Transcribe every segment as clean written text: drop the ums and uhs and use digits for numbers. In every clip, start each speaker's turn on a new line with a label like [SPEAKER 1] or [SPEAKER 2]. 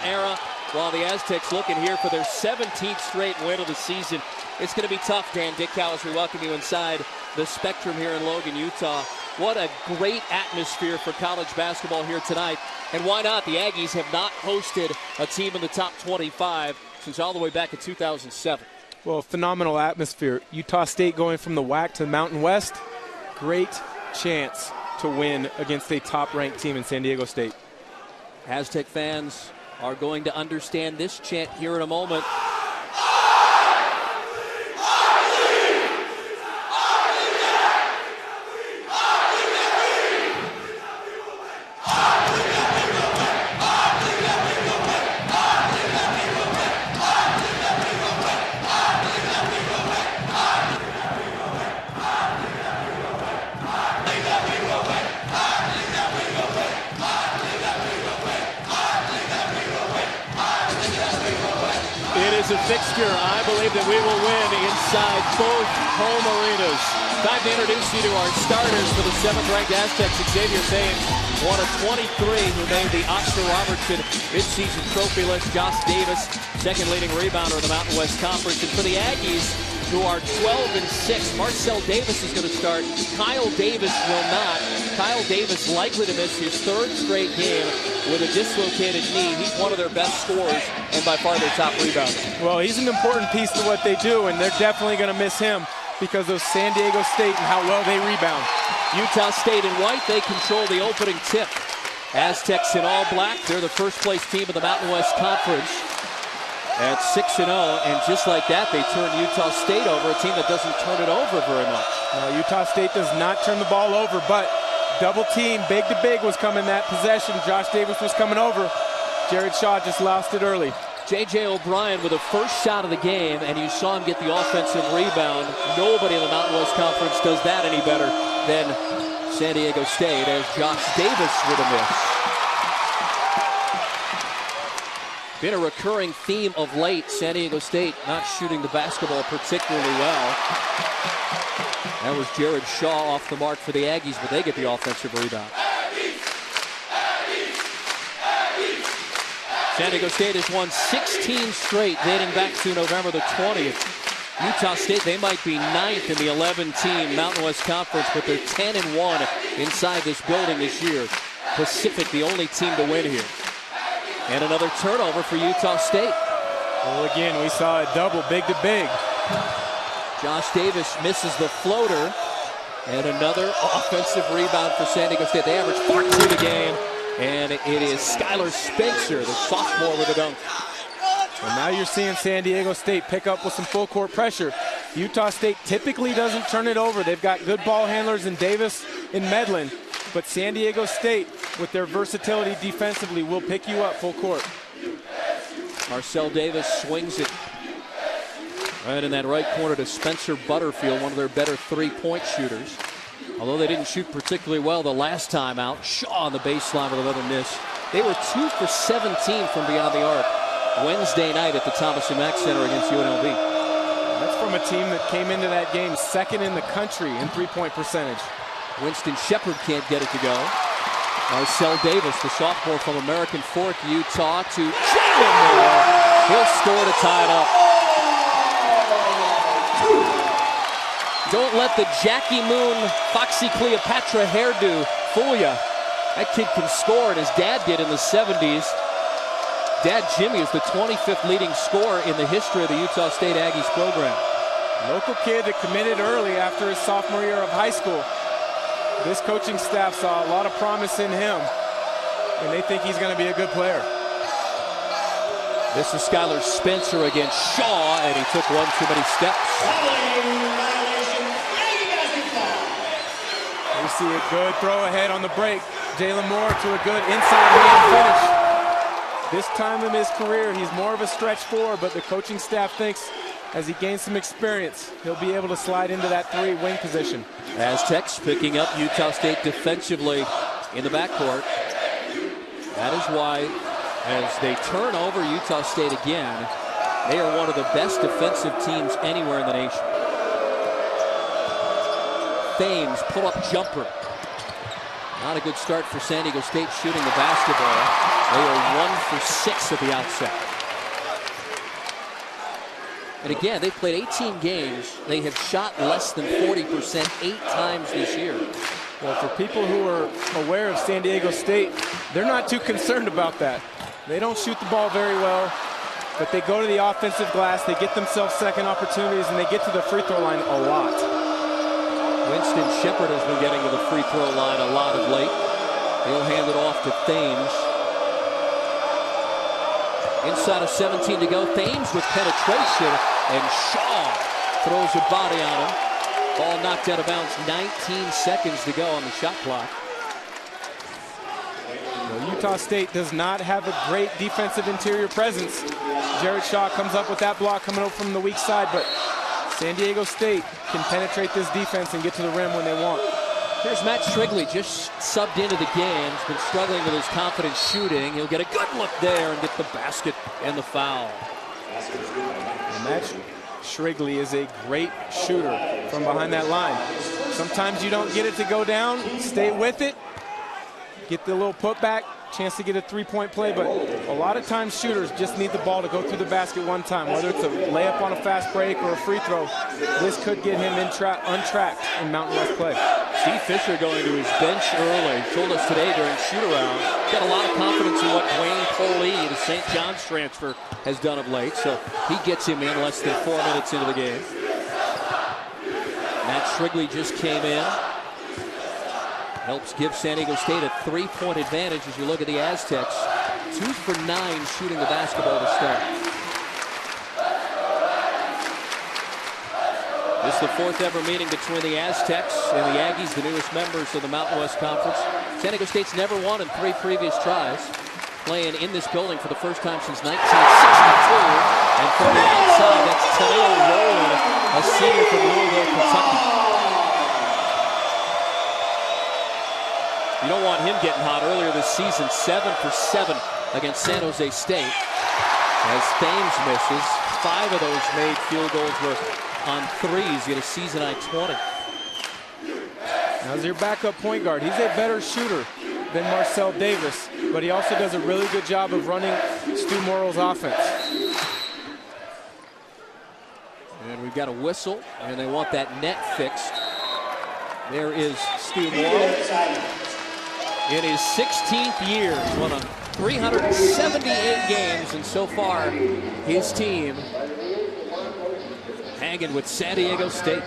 [SPEAKER 1] Era, while the Aztecs looking here for their 17th straight win of the season. It's going to be tough, Dan. Dick Cowles, we welcome you inside the Spectrum here in Logan, Utah. What a great atmosphere for college basketball here tonight. And why not? The Aggies have not hosted a team in the top 25 since all the way back in 2007.
[SPEAKER 2] Well, phenomenal atmosphere. Utah State going from the WAC to the Mountain West. Great chance to win against a top-ranked team in San Diego State.
[SPEAKER 1] Aztec fans are going to understand this chant here in a moment. It is a fixture I believe that we will win inside both home arenas. Time to introduce you to our starters for the 7th-ranked Aztecs. Xavier Thames, one of 23 who named the Oscar Robertson midseason trophy list. Josh Davis, second leading rebounder in the Mountain West Conference. And for the Aggies, who are 12-6, Marcel Davis is going to start. Kyle Davis will not. Kyle Davis likely to miss his 3rd straight game with a dislocated knee. He's one of their best scorers and by far their top rebounder.
[SPEAKER 2] Well, he's an important piece to what they do, and they're definitely going to miss him because of San Diego State and how well they rebound.
[SPEAKER 1] Utah State in white, they control the opening tip. Aztecs in all black, they're the first-place team of the Mountain West Conference at 6-0, and just like that, they turn Utah State over, a team that doesn't turn it over very much.
[SPEAKER 2] No, Utah State does not turn the ball over, but double team, big to big was coming that possession. Josh Davis was coming over. Jared Shaw just lost it early.
[SPEAKER 1] J.J. O'Brien with the first shot of the game, and you saw him get the offensive rebound. Nobody in the Mountain West Conference does that any better than San Diego State, as Josh Davis with a miss. Been a recurring theme of late, San Diego State not shooting the basketball particularly well. That was Jared Shaw off the mark for the Aggies, but they get the offensive rebound. San Diego State has won 16 straight dating back to November the 20th. Utah State, they might be 9th in the 11-team Mountain West Conference, but they're 10-1 inside this building this year. Pacific, the only team to win here. And another turnover for Utah State.
[SPEAKER 2] Well, again, we saw a double, big to big.
[SPEAKER 1] Josh Davis misses the floater. And another offensive rebound for San Diego State. They average 14 a game. And it is Skylar Spencer, the sophomore, with a dunk.
[SPEAKER 2] And now you're seeing San Diego State pick up with some full court pressure. Utah State typically doesn't turn it over. They've got good ball handlers in Davis and Medlin. But San Diego State, with their versatility defensively, will pick you up full court.
[SPEAKER 1] Marcel Davis swings it right in that right corner to Spencer Butterfield, one of their better three-point shooters. Although they didn't shoot particularly well the last time out, Shaw on the baseline with another miss. They were 2 for 17 from beyond the arc Wednesday night at the Thomas & Mack Center against UNLV.
[SPEAKER 2] That's from a team that came into that game 2nd in the country in three-point percentage.
[SPEAKER 1] Winston Shepard can't get it to go. Marcel Davis, the sophomore from American Fork, Utah, to Jalen Moore. He'll score to tie it up. Don't let the Jackie Moon, Foxy Cleopatra hairdo fool you. That kid can score, and his dad did in the 70s. Dad Jimmy is the 25th leading scorer in the history of the Utah State Aggies program.
[SPEAKER 2] Local kid that committed early after his sophomore year of high school. This coaching staff saw a lot of promise in him, and they think he's going to be a good player.
[SPEAKER 1] This is Skylar Spencer against Shaw, and he took one too many steps.
[SPEAKER 2] We see a good throw ahead on the break. Jalen Moore to a good inside hand finish. This time in his career, he's more of a stretch four, but the coaching staff thinks as he gains some experience, he'll be able to slide into that wing position.
[SPEAKER 1] Aztecs picking up Utah State defensively in the backcourt. That is why, as they turn over Utah State again, they are one of the best defensive teams anywhere in the nation. Thames, pull-up jumper. Not a good start for San Diego State shooting the basketball. They are 1 for 6 at the outset. And again, they've played 18 games. They have shot less than 40% 8 times this year.
[SPEAKER 2] Well, for people who are aware of San Diego State, they're not too concerned about that. They don't shoot the ball very well, but they go to the offensive glass, they get themselves second opportunities, and they get to the free throw line a lot.
[SPEAKER 1] Winston Shepard has been getting to the free throw line a lot of late. He'll hand it off to Thames. Inside of 17 to go. Thames with penetration, and Shaw throws a body on him. Ball knocked out of bounds. 19 seconds to go on the shot clock.
[SPEAKER 2] Well, Utah State does not have a great defensive interior presence. Jared Shaw comes up with that block coming up from the weak side, but San Diego State can penetrate this defense and get to the rim when they want.
[SPEAKER 1] Here's Matt Shrigley, just subbed into the game. He's been struggling with his confident shooting. He'll get a good look there and get the basket and the foul.
[SPEAKER 2] And Matt Shrigley is a great shooter from behind that line. Sometimes you don't get it to go down, stay with it, get the little putback, chance to get a three-point play, but a lot of times shooters just need the ball to go through the basket one time, whether it's a layup on a fast break or a free throw. This could get him untracked in Mountain West play.
[SPEAKER 1] Steve Fisher going to his bench early. Told us today during shoot-around, got a lot of confidence in what Dwayne Coley, the St. John's transfer, has done of late, so he gets him in less than 4 minutes into the game. Matt Shrigley just came in. Helps give San Diego State a 3-point advantage as you look at the Aztecs. 2 for 9 shooting the basketball to start. This is the 4th ever meeting between the Aztecs and the Aggies, the newest members of the Mountain West Conference. San Diego State's never won in 3 previous tries. Playing in this building for the first time since 1962. And from the outside, that's Tadeo Rowland, a senior from Louisville, Kentucky. You don't want him getting hot. Earlier this season, 7 for 7 against San Jose State. As Thames misses, 5 of those made field goals were on threes. Get a season high 20.
[SPEAKER 2] Now, as your backup point guard, he's a better shooter than Marcel Davis, but he also does a really good job of running Stu Morrill's offense.
[SPEAKER 1] And we've got a whistle, and they want that net fixed. There is Stu Morrill. In his 16th year, he's won 378 games, and so far, his team hanging with San Diego State.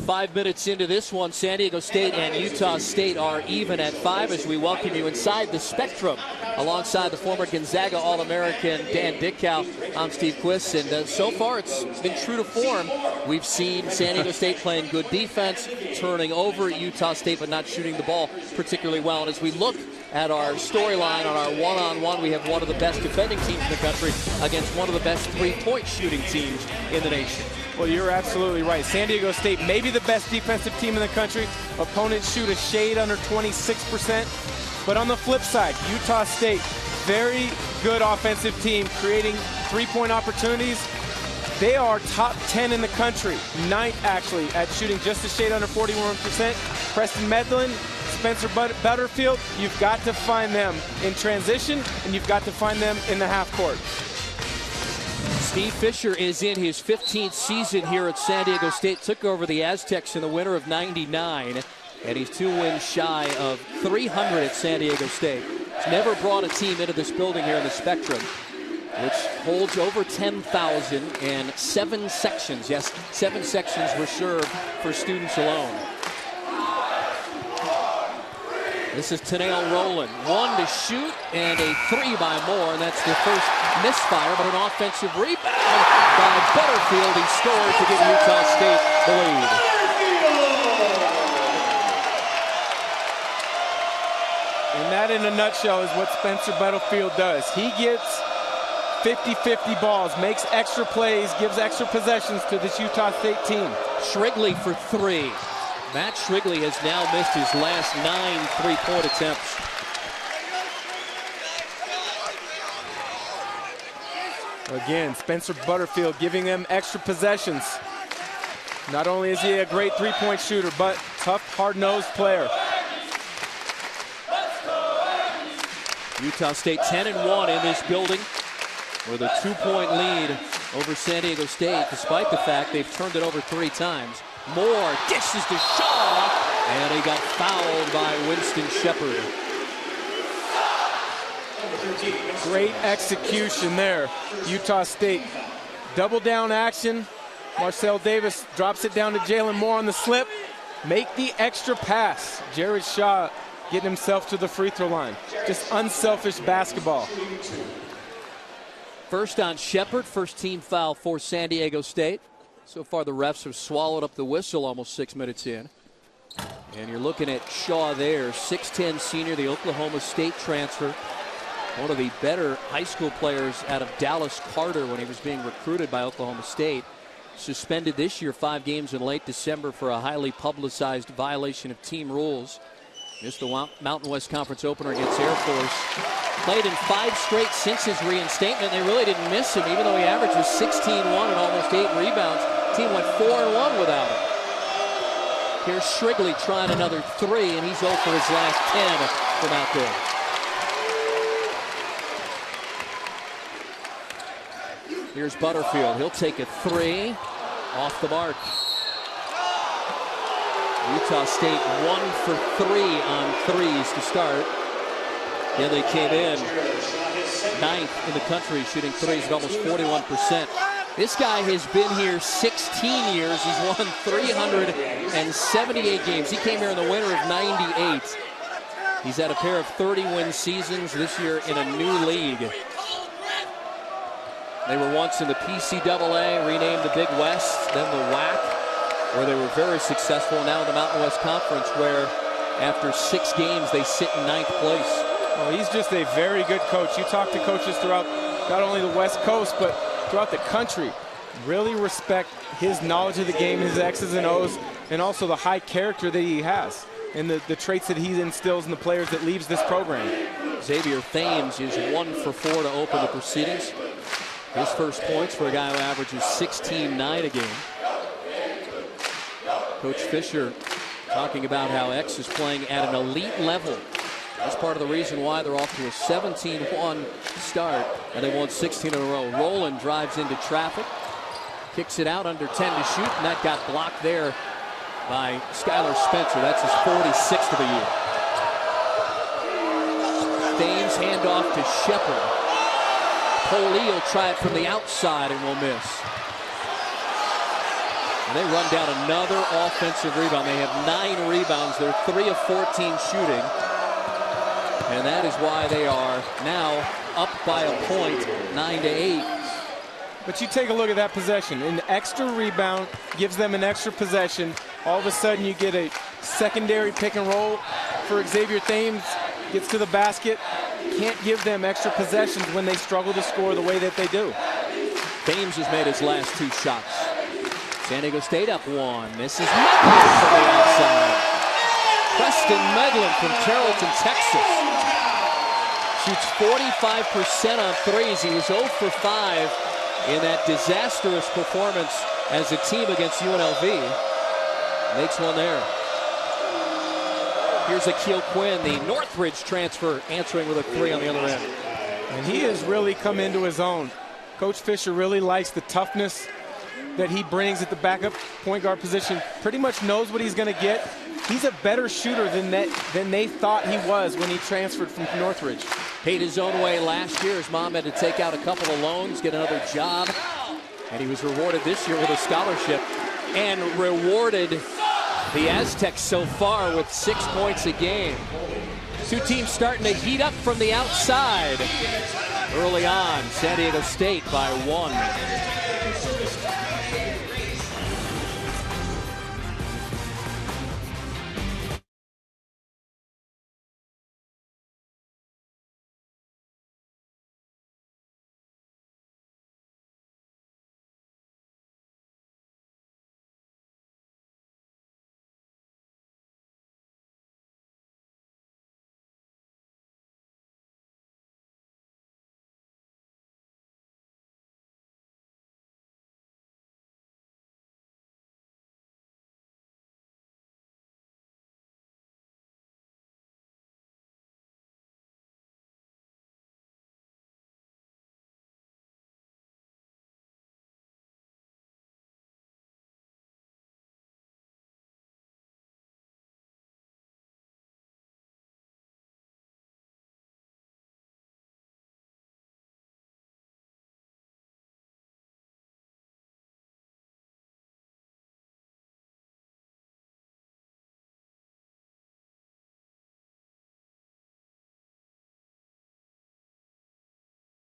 [SPEAKER 1] Five minutes into this one, San Diego State and Utah State are even at 5 as we welcome you inside the Spectrum alongside the former Gonzaga All-American Dan Dickau. I'm Steve Quist, and so far it's been true to form. We've seen San Diego State playing good defense, turning over Utah State, but not shooting the ball particularly well. And as we look at our storyline on our one-on-one, we have one of the best defending teams in the country against one of the best three-point shooting teams in the nation.
[SPEAKER 2] Well, you're absolutely right. San Diego State may be the best defensive team in the country. Opponents shoot a shade under 26%. But on the flip side, Utah State, very good offensive team, creating three-point opportunities. They are top 10 in the country, 9th actually, at shooting just a shade under 41%. Preston Medlin, Spencer Butterfield, you've got to find them in transition, and you've got to find them in the half court.
[SPEAKER 1] Steve Fisher is in his 15th season here at San Diego State. Took over the Aztecs in the winter of '99, and he's 2 wins shy of 300 at San Diego State. He's never brought a team into this building here in the Spectrum, which holds over 10,000 and 7 sections. Yes, 7 sections reserved for students alone. This is Taneo Rowland. 1 to shoot and a 3 by Moore, and that's the first misfire, but an offensive rebound by Butterfield. He scored to give Utah State the lead.
[SPEAKER 2] And that in a nutshell is what Spencer Butterfield does. He gets 50-50 balls, makes extra plays, gives extra possessions to this Utah State team.
[SPEAKER 1] Shrigley for 3. Matt Shrigley has now missed his last 9 3-point attempts.
[SPEAKER 2] Again, Spencer Butterfield giving them extra possessions. Not only is he a great 3-point shooter, but tough, hard-nosed player.
[SPEAKER 1] Utah State 10-1 in this building with a 2-point lead over San Diego State, despite the fact they've turned it over 3 times. Moore dishes to Shaw, and he got fouled by Winston Shepard.
[SPEAKER 2] Great execution there. Utah State double down action. Marcel Davis drops it down to Jalen Moore on the slip. Make the extra pass. Jared Shaw getting himself to the free throw line. Just unselfish basketball.
[SPEAKER 1] First on Shepard, first team foul for San Diego State. So far the refs have swallowed up the whistle almost 6 minutes in. And you're looking at Shaw there, 6'10 senior, the Oklahoma State transfer. One of the better high school players out of Dallas Carter when he was being recruited by Oklahoma State. Suspended this year 5 games in late December for a highly publicized violation of team rules. Missed the Mountain West Conference opener against Air Force. Played in 5 straight since his reinstatement. They really didn't miss him, even though he averages 16-1 and almost 8 rebounds. Team went 4-1 without him. Here's Shrigley trying another 3, and he's 0 for his last 10 from out there. Here's Butterfield. He'll take a 3 off the mark. Utah State 1 for 3 on 3s to start. Yeah, they came in 9th in the country, shooting 3s at almost 41%. This guy has been here 16 years. He's won 378 games. He came here in the winter of '98. He's had a pair of 30-win seasons this year in a new league. They were once in the PCAA, renamed the Big West, then the WAC, where they were very successful. Now in the Mountain West Conference, where after 6 games they sit in 9th place.
[SPEAKER 2] Oh, he's just a very good coach. You talk to coaches throughout not only the West Coast, but throughout the country. Really respect his knowledge of the game, his X's and O's, and also the high character that he has, and the traits that he instills in the players that leaves this program.
[SPEAKER 1] Xavier Thames is 1 for 4 to open the proceedings. His first points for a guy who averages 16-9 a game. Coach Fisher talking about how X is playing at an elite level. That's part of the reason why they're off to a 17-1 start, and they won 16 in a row. Rowland drives into traffic, kicks it out under 10 to shoot, and that got blocked there by Skylar Spencer. That's his 46th of the year. Thames handoff to Shepard. Coley will try it from the outside and will miss. And they run down another offensive rebound. They have 9 rebounds. They're 3 of 14 shooting. And that is why they are now up by a point, 9-8.
[SPEAKER 2] But you take a look at that possession. An extra rebound gives them an extra possession. All of a sudden you get a secondary pick and roll for Xavier Thames. Gets to the basket. Can't give them extra possessions when they struggle to score the way that they do.
[SPEAKER 1] Thames has made his last 2 shots. San Diego State up 1. Misses Medlin from the outside. Preston Medlin from Carrollton, Texas. Shoots 45% on 3s. He was 0 for 5 in that disastrous performance as a team against UNLV. Makes one there. Here's Akil Quinn, the Northridge transfer, answering with a 3 on the other end.
[SPEAKER 2] And he has really come into his own. Coach Fisher really likes the toughness that he brings at the backup point guard position. Pretty much knows what he's going to get. He's a better shooter than they thought he was when he transferred from Northridge.
[SPEAKER 1] Paid his own way last year. His mom had to take out a couple of loans, get another job. And he was rewarded this year with a scholarship. And rewarded the Aztecs so far with 6 points a game. Two teams starting to heat up from the outside. Early on, San Diego State by 1.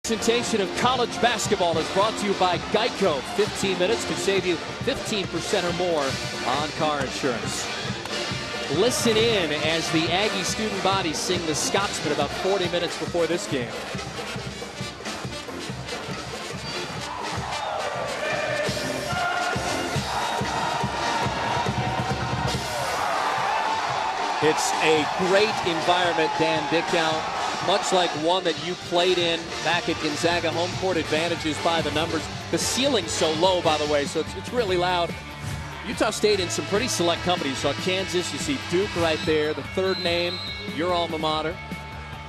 [SPEAKER 1] Presentation of college basketball is brought to you by Geico. 15 minutes can save you 15% or more on car insurance. Listen in as the Aggie student body sing the Scotsman about 40 minutes before this game. It's a great environment, Dan Dickow. Much like one that you played in back at Gonzaga. Home court advantages by the numbers. The ceiling's so low, by the way, so it's really loud. Utah State in some pretty select company. You saw Kansas, you see Duke right there, the third name, your alma mater,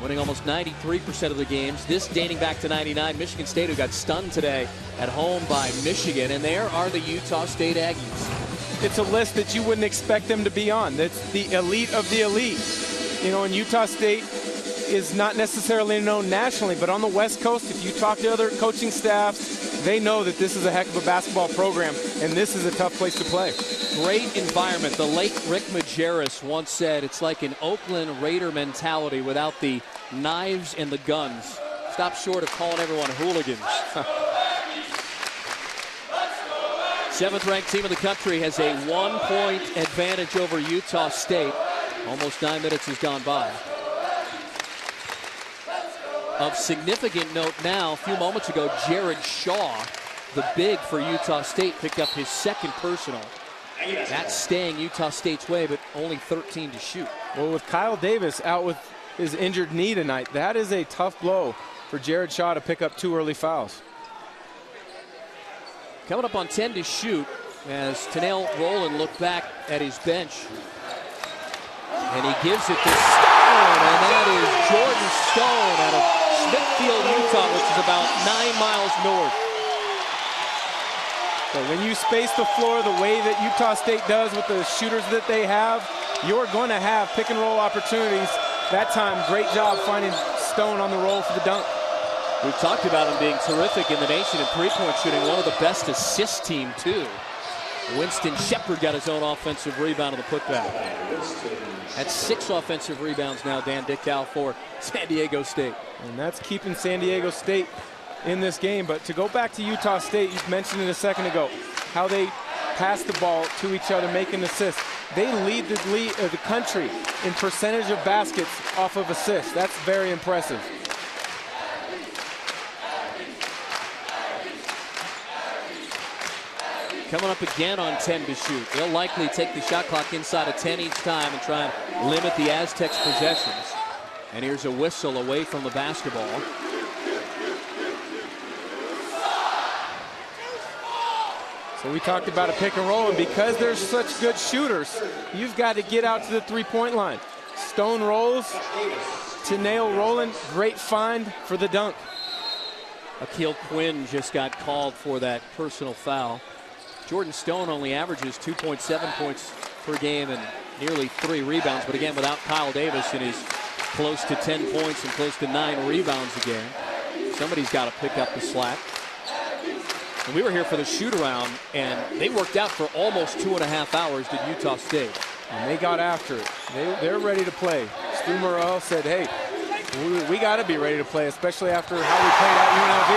[SPEAKER 1] winning almost 93% of the games. This dating back to '99. Michigan State, who got stunned today at home by Michigan, and there are the Utah State Aggies.
[SPEAKER 2] It's a list that you wouldn't expect them to be on. That's the elite of the elite. You know, and Utah State is not necessarily known nationally, but on the West Coast, if you talk to other coaching staffs, they know that this is a heck of a basketball program, and this is a tough place to play.
[SPEAKER 1] Great environment. The late Rick Majerus once said it's like an Oakland Raider mentality without the knives and the guns. Stop short of calling everyone hooligans. 7th-ranked team in the country has a 1-point advantage over Utah State. Almost 9 minutes has gone by. Of significant note now, a few moments ago, Jared Shaw, the big for Utah State, picked up his second personal. That's staying Utah State's way, but only 13 to shoot.
[SPEAKER 2] Well, with Kyle Davis out with his injured knee tonight, that is a tough blow for Jared Shaw to pick up 2 early fouls.
[SPEAKER 1] Coming up on 10 to shoot as Tanel Rowland looked back at his bench. And he gives it to Stone, and that is Jordan Stone out of Smithfield, Utah, which is about 9 miles north.
[SPEAKER 2] So when you space the floor the way that Utah State does with the shooters that they have, you're going to have pick and roll opportunities. That time, great job finding Stone on the roll for the dunk.
[SPEAKER 1] We've talked about him being terrific in the nation in three-point shooting, one of the best assist team, too. Winston Shepard got his own offensive rebound on the putback. That's 6 offensive rebounds now, Dan Dickow, for San Diego State.
[SPEAKER 2] And that's keeping San Diego State in this game. But to go back to Utah State, you mentioned it a second ago, how they pass the ball to each other, making assists. They lead the country in percentage of baskets off of assists. That's very impressive.
[SPEAKER 1] Coming up again on 10 to shoot. They'll likely take the shot clock inside of 10 each time and try and limit the Aztecs' possessions. And here's a whistle away from the basketball.
[SPEAKER 2] So we talked about a pick and roll, and because they're such good shooters, you've got to get out to the three-point line. Stone rolls to nail Rowland. Great find for the dunk.
[SPEAKER 1] Akil Quinn just got called for that personal foul. Jordan Stone only averages 2.7 points per game and nearly 3 rebounds, but again, without Kyle Davis, it is close to 10 points and close to 9 rebounds a game. Somebody's got to pick up the slack. And we were here for the shoot-around, and they worked out for almost 2.5 hours, did Utah State.
[SPEAKER 2] And they got after it. They're ready to play. Stu Morrell said, hey, we got to be ready to play, especially after how we played at UNLV.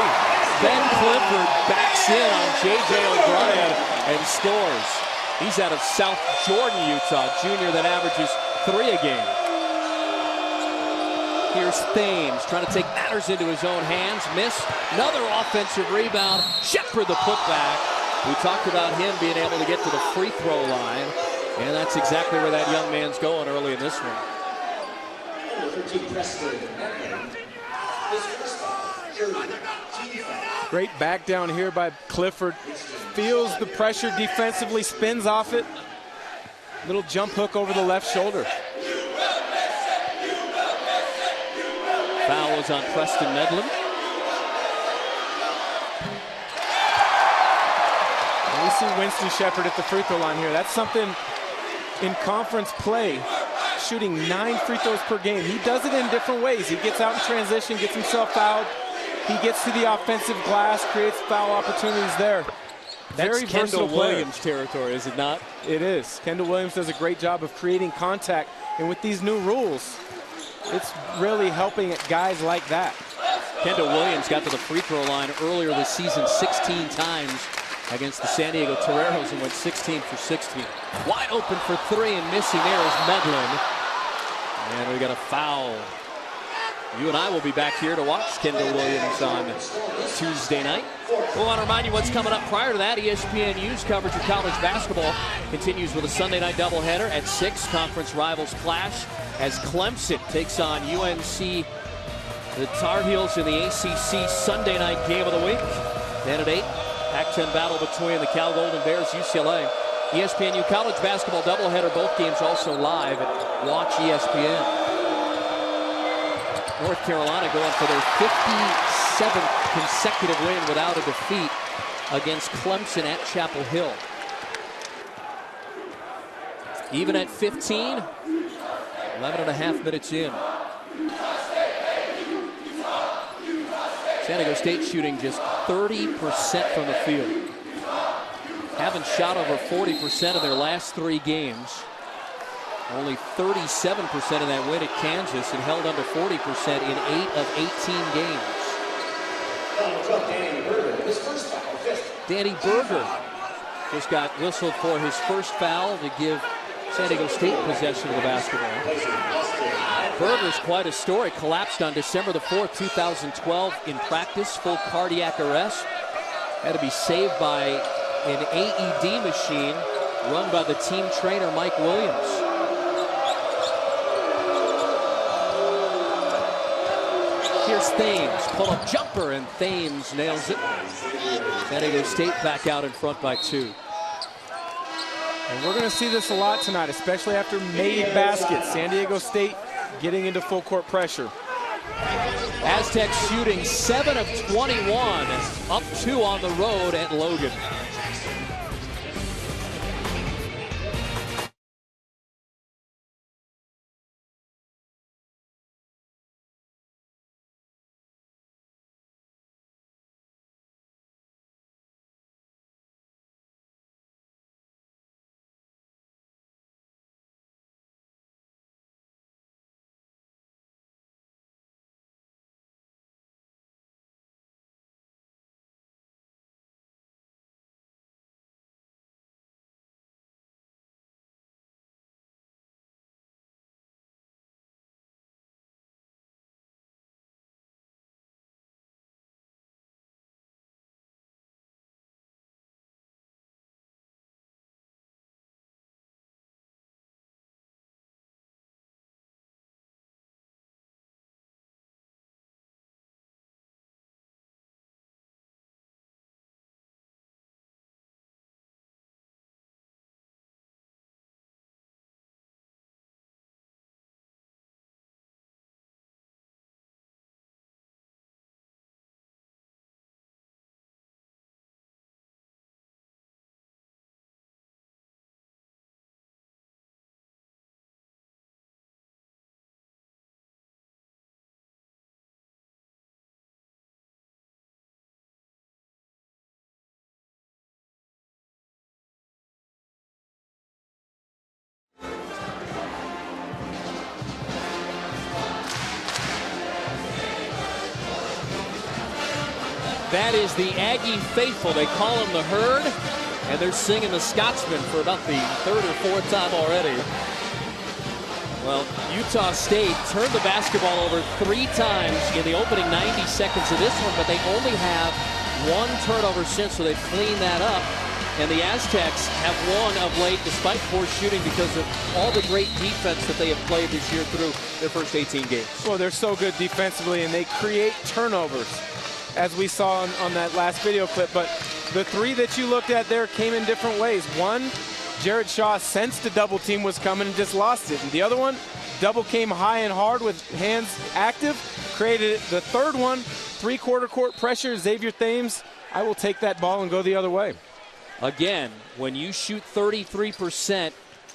[SPEAKER 1] Ben Clifford backs in on J.J. O'Brien and scores. He's out of South Jordan, Utah, junior that averages 3 a game. Here's Thames trying to take matters into his own hands. Missed. Another offensive rebound. Shepard the putback. We talked about him being able to get to the free throw line. And that's exactly where that young man's going early in this one.
[SPEAKER 2] Great back down here by Clifford. Feels the pressure defensively, spins off it. Little jump hook over the left shoulder.
[SPEAKER 1] Foul was on Preston Medlin.
[SPEAKER 2] And we see Winston Shepard at the free throw line here. That's something in conference play, shooting 9 free throws per game. He does it in different ways. He gets out in transition, gets himself fouled. He gets to the offensive glass, creates foul opportunities there.
[SPEAKER 1] That's
[SPEAKER 2] Very
[SPEAKER 1] Kendall
[SPEAKER 2] versatile player.
[SPEAKER 1] Williams territory, is it not?
[SPEAKER 2] It is. Kendall Williams does a great job of creating contact. And with these new rules, it's really helping guys like that.
[SPEAKER 1] Kendall Williams got to the free throw line earlier this season 16 times against the San Diego Toreros and went 16 for 16. Wide open for 3 and missing there is Medlin. And we got a foul. You and I will be back here to watch Kendall Williams on Tuesday night. We want to remind you what's coming up prior to that. ESPNU's coverage of college basketball continues with a Sunday night doubleheader at 6. Conference rivals clash as Clemson takes on UNC, the Tar Heels in the ACC Sunday night game of the week. Then at 8, Pac-10 battle between the Cal Golden Bears, UCLA. ESPNU college basketball doubleheader, both games also live at Watch ESPN. North Carolina going for their 57th consecutive win without a defeat against Clemson at Chapel Hill. Even at 15, 11.5 minutes in. San Diego State shooting just 30% from the field. Haven't shot over 40% in their last 3 games. Only 37% in that win at Kansas and held under 40% in 8 of 18 games. Danny Berger just got whistled for his first foul to give San Diego State possession of the basketball. Berger's quite a story. Collapsed on December the 4th, 2012 in practice, full cardiac arrest. Had to be saved by an AED machine run by the team trainer Mike Williams. Here's Thames, pull-up jumper, and Thames nails it. San Diego State back out in front by 2.
[SPEAKER 2] And we're going to see this a lot tonight, especially after made baskets. San Diego State getting into full court pressure.
[SPEAKER 1] Aztecs shooting 7 of 21, up 2 on the road at Logan. That is the Aggie faithful. They call him the Herd, and they're singing the Scotsman for about the third or fourth time already. Well, Utah State turned the basketball over 3 times in the opening 90 seconds of this one, but they only have 1 turnover since, so they've cleaned that up. And the Aztecs have won of late despite poor shooting because of all the great defense that they have played this year through their first 18 games. Well,
[SPEAKER 2] they're so good defensively, and they create turnovers, as we saw on that last video clip. But the 3 that you looked at there came in different ways. One, Jared Shaw sensed a double team was coming and just lost it. And the other one, double came high and hard with hands active, created it. The third one, 3-quarter court pressure, Xavier Thames, I will take that ball and go the other way.
[SPEAKER 1] Again, when you shoot 33%,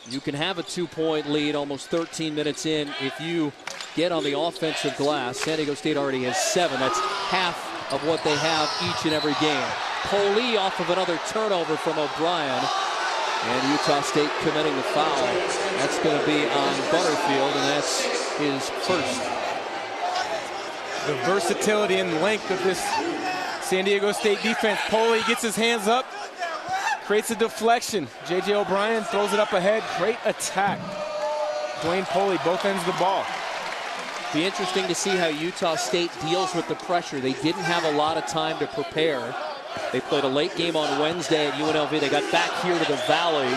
[SPEAKER 1] you can have a 2-point lead almost 13 minutes in. If you get on the offensive glass, San Diego State already has 7. That's half of what they have each and every game. Poli off of another turnover from O'Brien. And Utah State committing the foul. That's going to be on Butterfield, and that's his first.
[SPEAKER 2] The versatility and length of this San Diego State defense. Poli gets his hands up, creates a deflection. J.J. O'Brien throws it up ahead. Great attack. Dwayne Poli, both ends of the ball.
[SPEAKER 1] Be interesting to see how Utah State deals with the pressure. They didn't have a lot of time to prepare. They played a late game on Wednesday at UNLV. They got back here to the Valley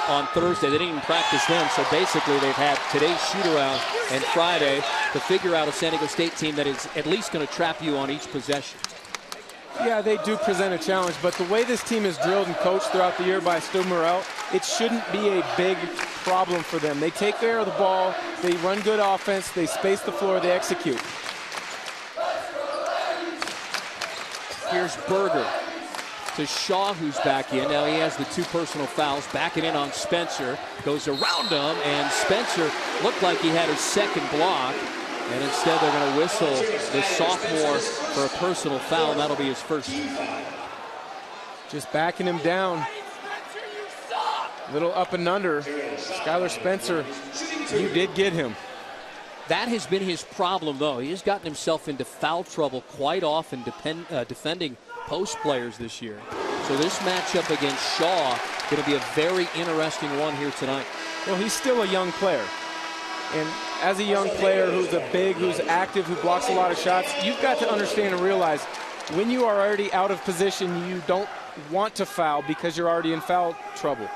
[SPEAKER 1] on Thursday. They didn't even practice then, so basically they've had today's shoot-around and Friday to figure out a San Diego State team that is at least going to trap you on each possession.
[SPEAKER 2] Yeah, they do present a challenge, but the way this team is drilled and coached throughout the year by Stu Morrell, it shouldn't be a big problem for them. They take care of the ball, they run good offense, they space the floor, they execute.
[SPEAKER 1] Here's Berger to Shaw, who's back in. Now he has the 2 personal fouls. Backing in on Spencer. Goes around him, and Spencer looked like he had his second block. And instead they're going to whistle the sophomore for a personal foul, and that'll be his first.
[SPEAKER 2] Just backing him down. Little up and under. Skylar Spencer, you did get him.
[SPEAKER 1] That has been his problem, though. He has gotten himself into foul trouble quite often defending post players this year. So this matchup against Shaw going to be a very interesting one here tonight.
[SPEAKER 2] Well, he's still a young player. And as a young player who's a big, who's active, who blocks a lot of shots, you've got to understand and realize when you are already out of position, you don't want to foul because you're already in foul trouble.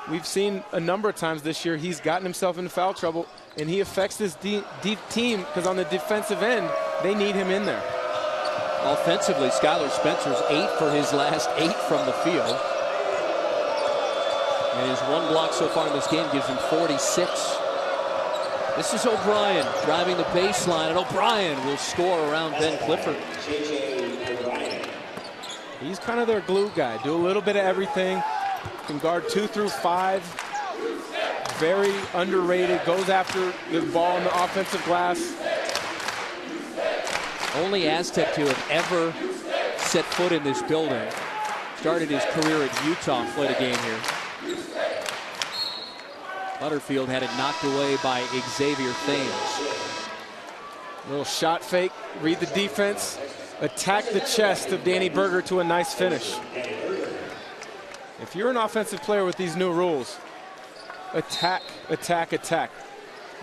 [SPEAKER 2] We've seen a number of times this year he's gotten himself into foul trouble, and he affects this deep team because on the defensive end, they need him in there.
[SPEAKER 1] Offensively, Skylar Spencer's 8 for his last 8 from the field. And his 1 block so far in this game gives him 46. This is O'Brien driving the baseline, and O'Brien will score around Ben Clifford.
[SPEAKER 2] He's kind of their glue guy. Do a little bit of everything. Can guard 2 through 5. Very underrated. Goes after the ball in the offensive glass.
[SPEAKER 1] Only Aztec to have ever set foot in this building. Started his career at Utah, played a game here. Butterfield had it knocked away by Xavier Thames.
[SPEAKER 2] Little shot fake, read the defense, attack the chest of Danny Berger to a nice finish. If you're an offensive player with these new rules, attack, attack, attack.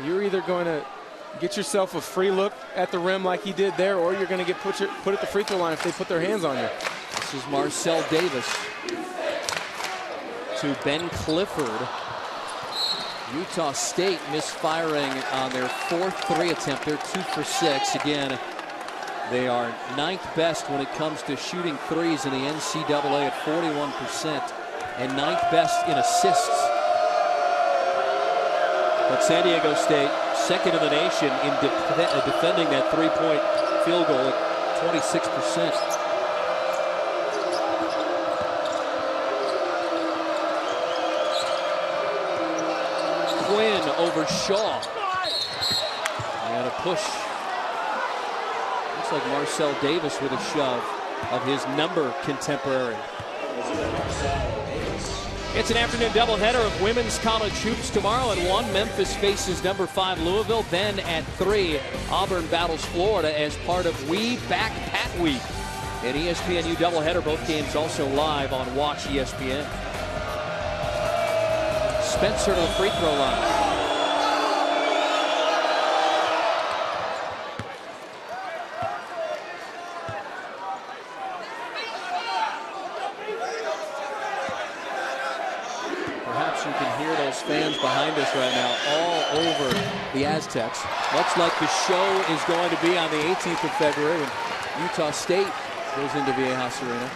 [SPEAKER 2] You're either going to get yourself a free look at the rim like he did there, or you're going to get put at the free throw line if they put their hands on you.
[SPEAKER 1] This is Marcel Davis to Ben Clifford. Utah State misfiring on their 4th 3 attempt. They're 2 for 6. Again, they are 9th best when it comes to shooting threes in the NCAA at 41%, and 9th best in assists. But San Diego State, 2nd in the nation in defending that 3-point field goal at 26%. Quinn over Shaw. And a push. Looks like Marcel Davis with a shove of his number contemporary. It's an afternoon doubleheader of women's college hoops tomorrow at 1. Memphis faces number 5 Louisville. Then at 3, Auburn battles Florida as part of We Back Pat Week. An ESPNU doubleheader, both games also live on Watch ESPN. Spencer to the free throw line. Perhaps you can hear those fans behind us right now all over the Aztecs. Much like the show is going to be on the 18th of February when Utah State goes into Viejas Arena.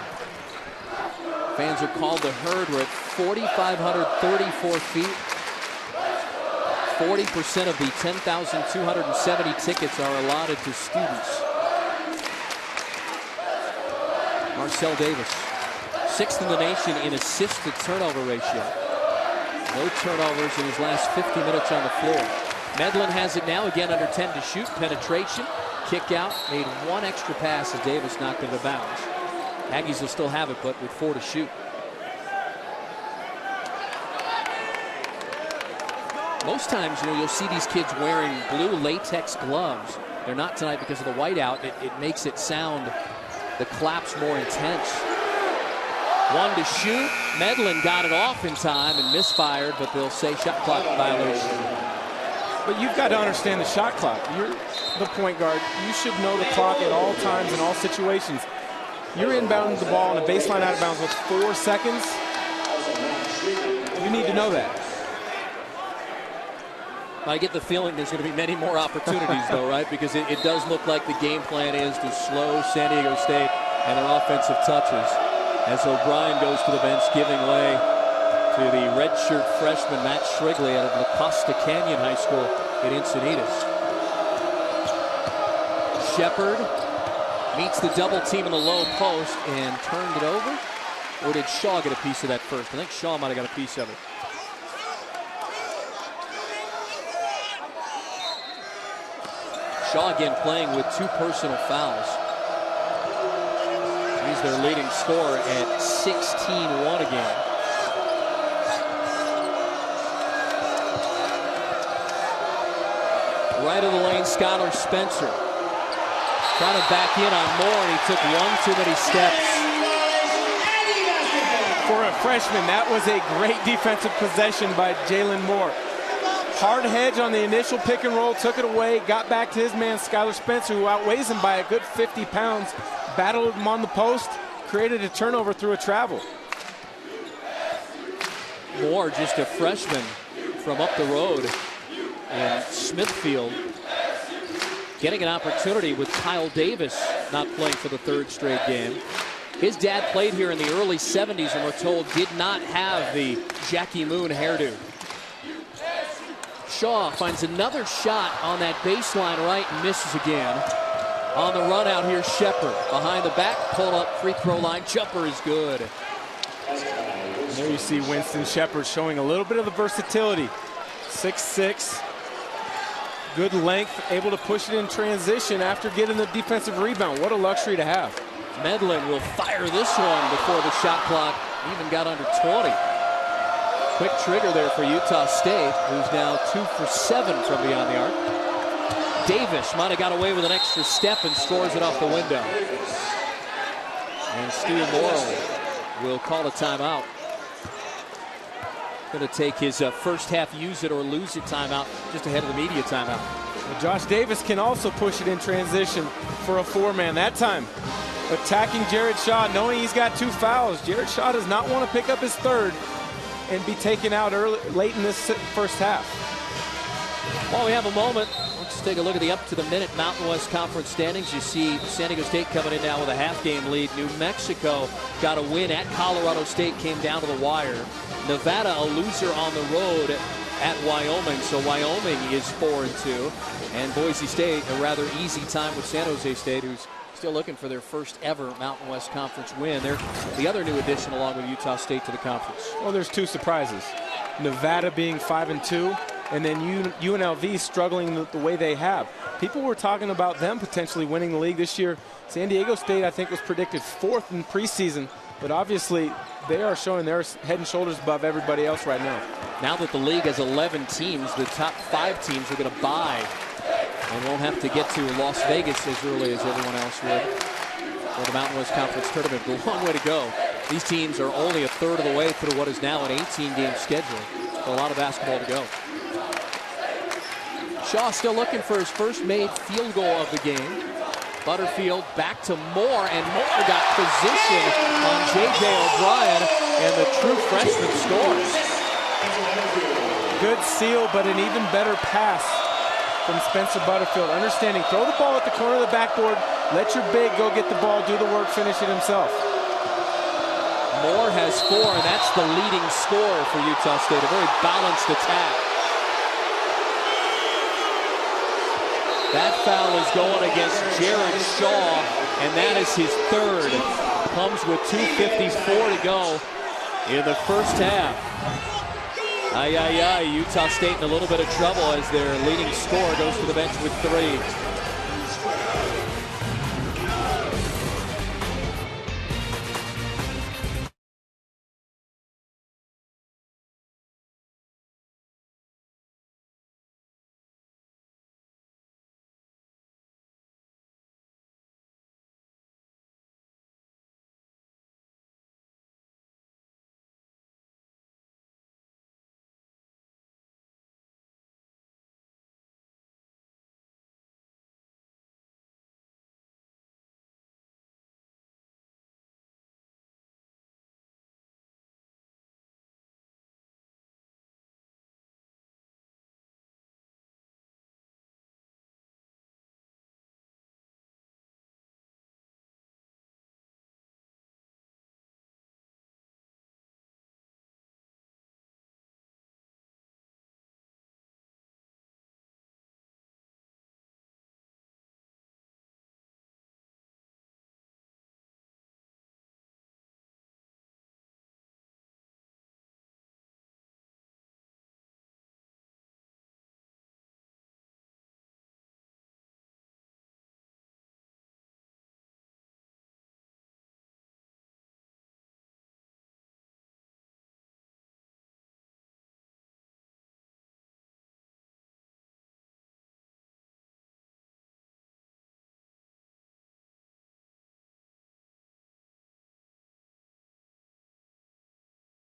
[SPEAKER 1] Fans are called the herd. We're at 4,534 feet. 40% of the 10,270 tickets are allotted to students. Marcel Davis, 6th in the nation in assist to turnover ratio. No turnovers in his last 50 minutes on the floor. Medlin has it now, again under 10 to shoot. Penetration, kick out, made one extra pass as Davis knocked it out of bounds. Aggies will still have it, but with 4 to shoot. Most times, you'll see these kids wearing blue latex gloves. They're not tonight because of the whiteout. It makes it sound, the claps, more intense. 1 to shoot. Medlin got it off in time and misfired, but they'll say shot clock violation.
[SPEAKER 2] But you've got to understand the shot clock. You're the point guard. You should know the clock at all times in all situations. You're inbounding the ball on a baseline out of bounds with 4 seconds. You need to know that.
[SPEAKER 1] I get the feeling there's going to be many more opportunities, though, right? Because it does look like the game plan is to slow San Diego State and their offensive touches as O'Brien goes to the bench, giving way to the redshirt freshman Matt Shrigley out of La Costa Canyon High School in Encinitas. Shepard meets the double team in the low post and turned it over. Or did Shaw get a piece of that first? I think Shaw might have got a piece of it. Shaw again playing with 2 personal fouls. He's their leading scorer at 16-1 a game. Right of the lane, Skylar Spencer. Trying to back in on Moore, and he took 1 too many steps.
[SPEAKER 2] For a freshman, that was a great defensive possession by Jalen Moore. Hard hedge on the initial pick and roll, took it away, got back to his man, Skylar Spencer, who outweighs him by a good 50 pounds, battled him on the post, created a turnover through a travel.
[SPEAKER 1] Moore, just a freshman from up the road in Smithfield, getting an opportunity with Kyle Davis not playing for the 3rd straight game. His dad played here in the early 70s and we're told did not have the Jackie Moon hairdo. Shaw finds another shot on that baseline right and misses again. On the run out here, Shepard behind the back, pull up, free throw line, jumper is good.
[SPEAKER 2] And there you see Winston Shepard showing a little bit of the versatility. 6'6", good length, able to push it in transition after getting the defensive rebound. What a luxury to have.
[SPEAKER 1] Medlin will fire this one before the shot clock even got under 20. Quick trigger there for Utah State, who's now 2 for 7 from beyond the arc. Davis might have got away with an extra step and scores it off the window. And Stu Morrill will call a timeout. Going to take his first half use it or lose it timeout just ahead of the media timeout.
[SPEAKER 2] Well, Josh Davis can also push it in transition for a 4-man. That time attacking Jared Shaw, knowing he's got 2 fouls. Jared Shaw does not want to pick up his 3rd and be taken out late in this first half.
[SPEAKER 1] While we have a moment, let's take a look at the up-to-the-minute Mountain West Conference standings. You see San Diego State coming in now with a half-game lead. New Mexico got a win at Colorado State, came down to the wire. Nevada, a loser on the road at Wyoming, so Wyoming is 4-2. And Boise State, a rather easy time with San Jose State, who's still looking for their first ever Mountain West Conference win. They're the other new addition along with Utah State to the conference.
[SPEAKER 2] Well, there's 2 surprises. Nevada being 5-2, and then UNLV struggling the way they have. People were talking about them potentially winning the league this year. San Diego State, I think, was predicted 4th in preseason, but obviously they are showing they're head and shoulders above everybody else right now.
[SPEAKER 1] Now that the league has 11 teams, the top 5 teams are going to bye and won't have to get to Las Vegas as early as everyone else would. for the Mountain West Conference Tournament. A long way to go. These teams are only a third of the way through what is now an 18-game schedule. So a lot of basketball to go. Shaw still looking for his first made field goal of the game. Butterfield back to Moore, and Moore got position on J.J. O'Brien, and the true freshman scores.
[SPEAKER 2] Good seal, but an even better pass from Spencer Butterfield. Understanding, throw the ball at the corner of the backboard, let your big go get the ball, do the work, finish it himself.
[SPEAKER 1] Moore has 4, and that's the leading scorer for Utah State. A very balanced attack. That foul is going against Jared Shaw, and that is his 3rd. Comes with 2:54 to go in the first half. Utah State in a little bit of trouble as their leading scorer goes to the bench with 3.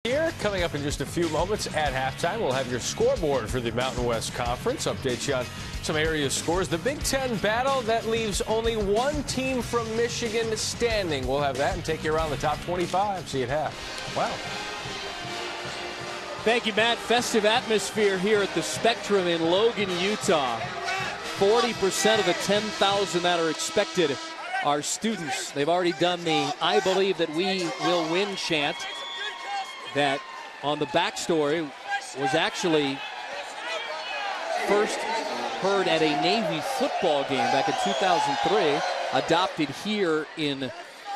[SPEAKER 3] Here, coming up in just a few moments at halftime, we'll have your scoreboard for the Mountain West Conference. Update you on some area scores. The Big Ten battle that leaves only one team from Michigan standing. We'll have that and take you around the top 25. See you at half. Wow.
[SPEAKER 1] Thank you, Matt. Festive atmosphere here at the Spectrum in Logan, Utah. 40% of the 10,000 that are expected are students. They've already done the "I believe that we will win" chant. That on the backstory was actually first heard at a Navy football game back in 2003, adopted here in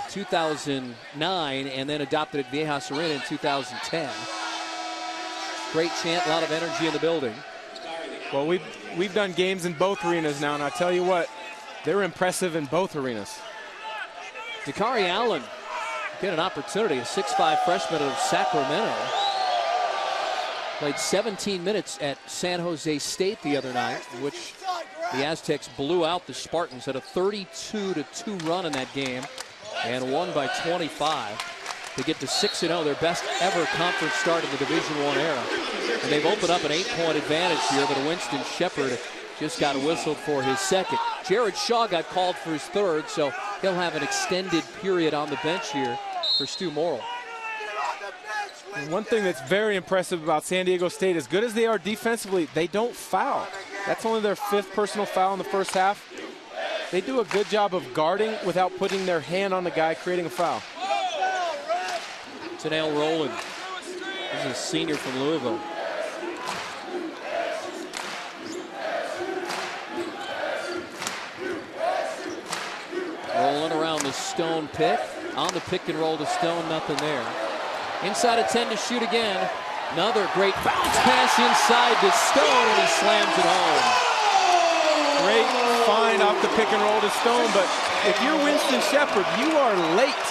[SPEAKER 1] 2009, and then adopted at Viejas Arena in 2010. Great chant, a lot of energy in the building.
[SPEAKER 2] Well, we've done games in both arenas now, and I'll tell you what, they're impressive in both arenas.
[SPEAKER 1] Dakari Allen get an opportunity, a 6'5" freshman of Sacramento. Played 17 minutes at San Jose State the other night, in which the Aztecs blew out the Spartans, had a 32-2 run in that game and won by 25 to get to 6-0, their best ever conference start in the Division I era. And they've opened up an 8-point advantage here, but Winston Shepard just got whistled for his 2nd. Jared Shaw got called for his 3rd, so he'll have an extended period on the bench here for Stu Morrill.
[SPEAKER 2] And one thing that's very impressive about San Diego State, as good as they are defensively, they don't foul. That's only their 5th personal foul in the first half. They do a good job of guarding without putting their hand on the guy creating a foul.
[SPEAKER 1] Tanel Rowland. This is a senior from Louisville. Rolling around the Stone pick. On the pick and roll to Stone, nothing there. Inside of 10 to shoot again. Another great bounce pass inside to Stone, and he slams it home.
[SPEAKER 2] Great find off the pick and roll to Stone, but if you're Winston Shepard, you are late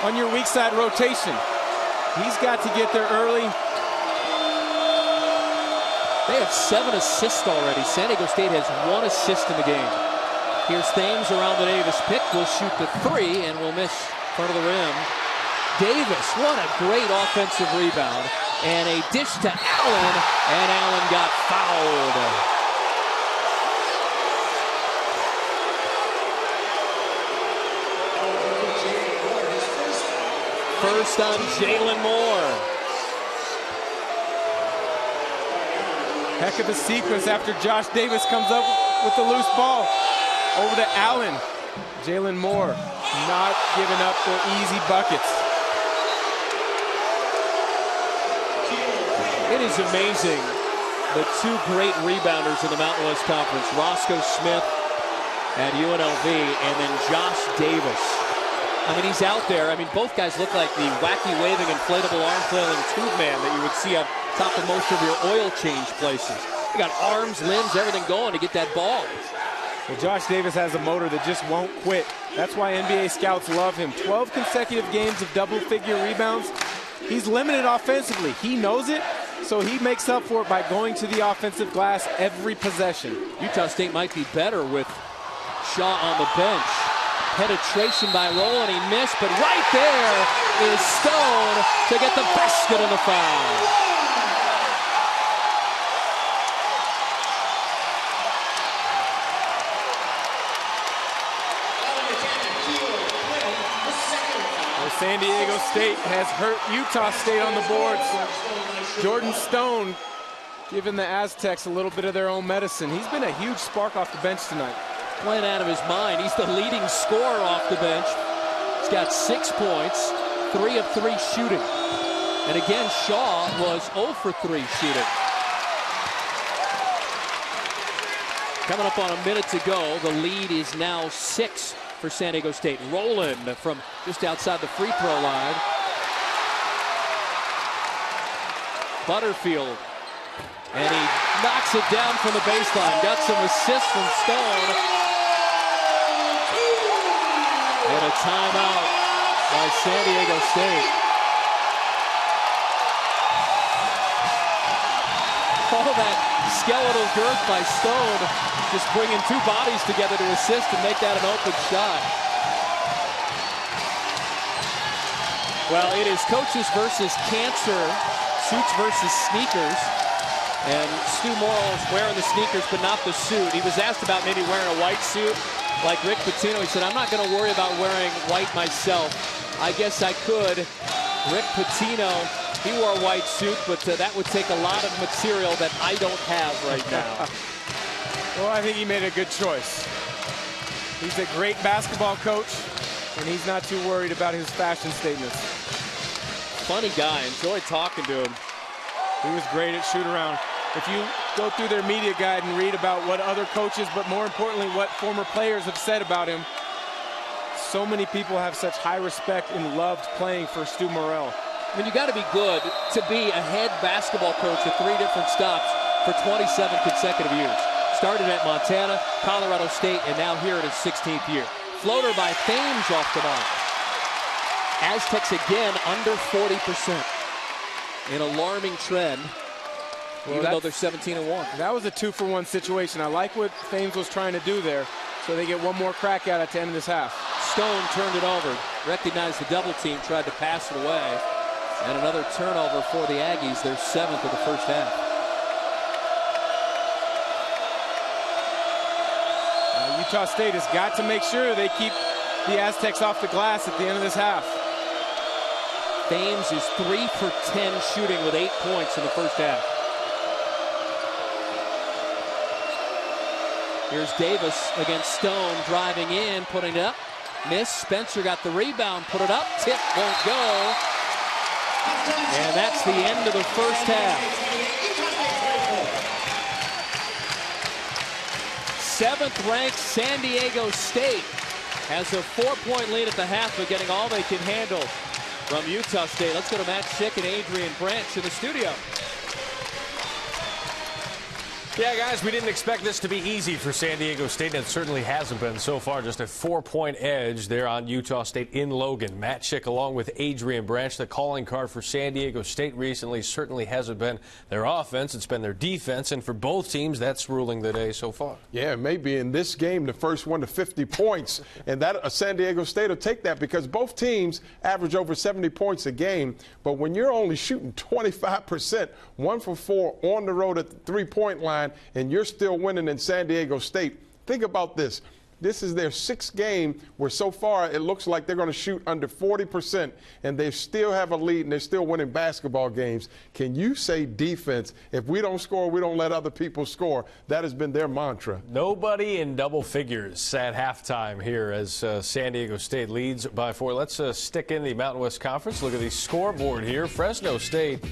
[SPEAKER 2] on your weak side rotation. He's got to get there early.
[SPEAKER 1] They have 7 assists already. San Diego State has 1 assist in the game. Here's Thames around the Davis pick. Will shoot the three and will miss front of the rim. Davis, what a great offensive rebound. And a dish to Allen, and Allen got fouled. First on Jalen Moore.
[SPEAKER 2] Heck of a sequence after Josh Davis comes up with the loose ball. Over to Allen. Jalen Moore not giving up the easy buckets.
[SPEAKER 1] It is amazing, the two great rebounders in the Mountain West Conference, Roscoe Smith at UNLV, and then Josh Davis. I mean, he's out there. I mean, both guys look like the wacky waving, inflatable arm flailing tube man that you would see on top of most of your oil change places. They got arms, limbs, everything going to get that ball.
[SPEAKER 2] Well, Josh Davis has a motor that just won't quit. That's why NBA scouts love him. 12 consecutive games of double-figure rebounds. He's limited offensively. He knows it, so he makes up for it by going to the offensive glass every possession.
[SPEAKER 1] Utah State might be better with Shaw on the bench. Penetration by Rowland, he missed, but right there is Stone to get the basket and the foul.
[SPEAKER 2] San Diego State has hurt Utah State on the boards. Jordan Stone giving the Aztecs a little bit of their own medicine. He's been a huge spark off the bench tonight.
[SPEAKER 1] Playing out of his mind. He's the leading scorer off the bench. He's got 6 points, 3 of 3 shooting. And again, Shaw was 0 for 3 shooting. Coming up on a minute to go. The lead is now 6 for San Diego State. Rowland from just outside the free throw line. Butterfield. And he knocks it down from the baseline. Got some assists from Stone. And a timeout by San Diego State. All that skeletal girth by Stone, just bringing 2 bodies together to assist and make that an open shot. Well, it is coaches versus cancer, suits versus sneakers. And Stu Morrill's wearing the sneakers, but not the suit. He was asked about maybe wearing a white suit like Rick Pitino. He said, I'm not going to worry about wearing white myself. I guess I could. Rick Pitino, he wore a white suit, but that would take a lot of material that I don't have right now.
[SPEAKER 2] Well, I think he made a good choice. He's a great basketball coach, and he's not too worried about his fashion statements.
[SPEAKER 1] Funny guy. Enjoyed talking to him.
[SPEAKER 2] He was great at shoot-around. If you go through their media guide and read about what other coaches, but more importantly, what former players have said about him, so many people have such high respect and loved playing for Stu Morrill.
[SPEAKER 1] I mean, you got to be good to be a head basketball coach at 3 different stops for 27 consecutive years. Started at Montana, Colorado State, and now here in his 16th year. Floater by Thames off the mark. Aztecs again under 40%. An alarming trend, even though they're 17-1.
[SPEAKER 2] That was a 2-for-1 situation. I like what Thames was trying to do there, so they get one more crack at it at the end of this half.
[SPEAKER 1] Stone turned it over, recognized the double team, tried to pass it away, and another turnover for the Aggies, their 7th of the first half.
[SPEAKER 2] Utah State has got to make sure they keep the Aztecs off the glass at the end of this half.
[SPEAKER 1] Thames is 3 for 10 shooting with 8 points in the first half. Here's Davis against Stone, driving in, putting it up. Miss. Spencer got the rebound, put it up. Tip won't go. And that's the end of the first half. 7th-ranked San Diego State has a 4-point lead at the half, but getting all they can handle from Utah State. Let's go to Matt Schick and Adrian Branch in the studio.
[SPEAKER 3] Yeah, guys, we didn't expect this to be easy for San Diego State, and it certainly hasn't been so far. Just a 4-point edge there on Utah State in Logan. Matt Schick along with Adrian Branch. The calling card for San Diego State recently certainly hasn't been their offense. It's been their defense, and for both teams, that's ruling the day so far.
[SPEAKER 4] Yeah, maybe in this game, the first one to 50 points, and that San Diego State will take that because both teams average over 70 points a game. But when you're only shooting 25%, 1 for 4 on the road at the three-point line, and you're still winning in San Diego State, think about this. This is their 6th game where so far it looks like they're going to shoot under 40%, and they still have a lead, and they're still winning basketball games. Can you say defense? If we don't score, we don't let other people score. That has been their mantra.
[SPEAKER 3] Nobody in double figures at halftime here as San Diego State leads by 4. Let's stick in the Mountain West Conference. Look at the scoreboard here. Fresno State.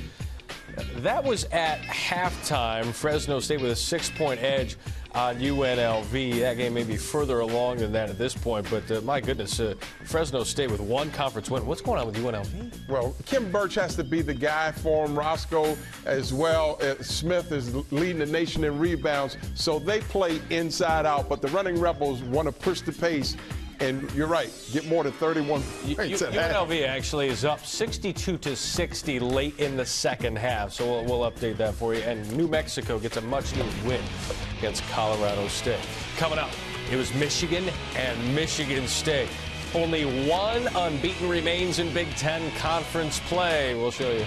[SPEAKER 3] That was at halftime. Fresno State with a 6-point edge on UNLV. That game may be further along than that at this point, but my goodness, Fresno State with 1 conference win. What's going on with UNLV?
[SPEAKER 4] Well, Kim Birch has to be the guy for him. Roscoe as well. Smith is leading the nation in rebounds, so they play inside out, but the Running Rebels want to push the pace. And you're right, get more than 31 points at half.
[SPEAKER 3] UNLV actually is up 62-60 late in the second half, so we'll update that for you. And New Mexico gets a much-needed win against Colorado State. Coming up, it was Michigan and Michigan State. Only one unbeaten remains in Big Ten Conference play. We'll show you.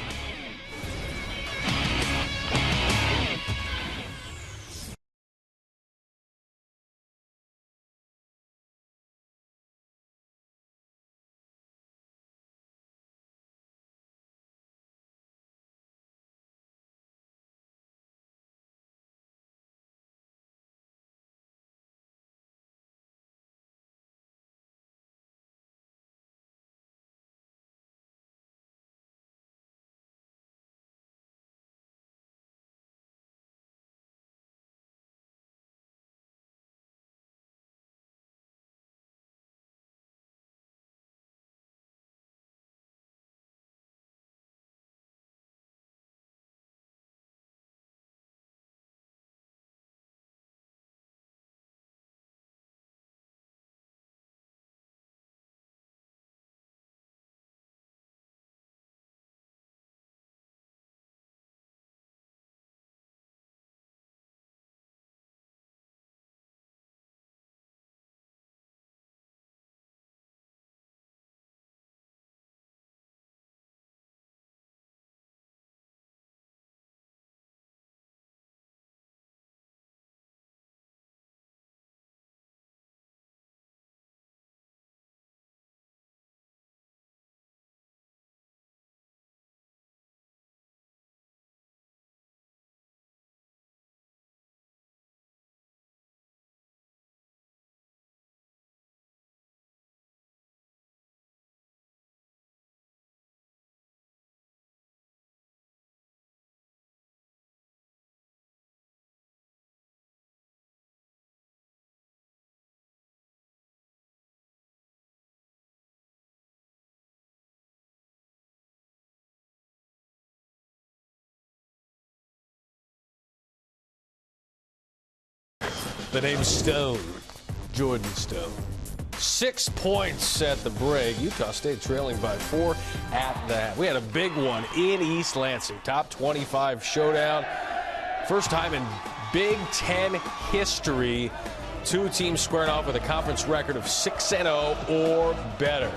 [SPEAKER 3] The name's Stone, Jordan Stone. 6 points at the break. Utah State trailing by 4 at that. We had a big one in East Lansing. Top 25 showdown. First time in Big Ten history. 2 teams squaring off with a conference record of 6-0 or better.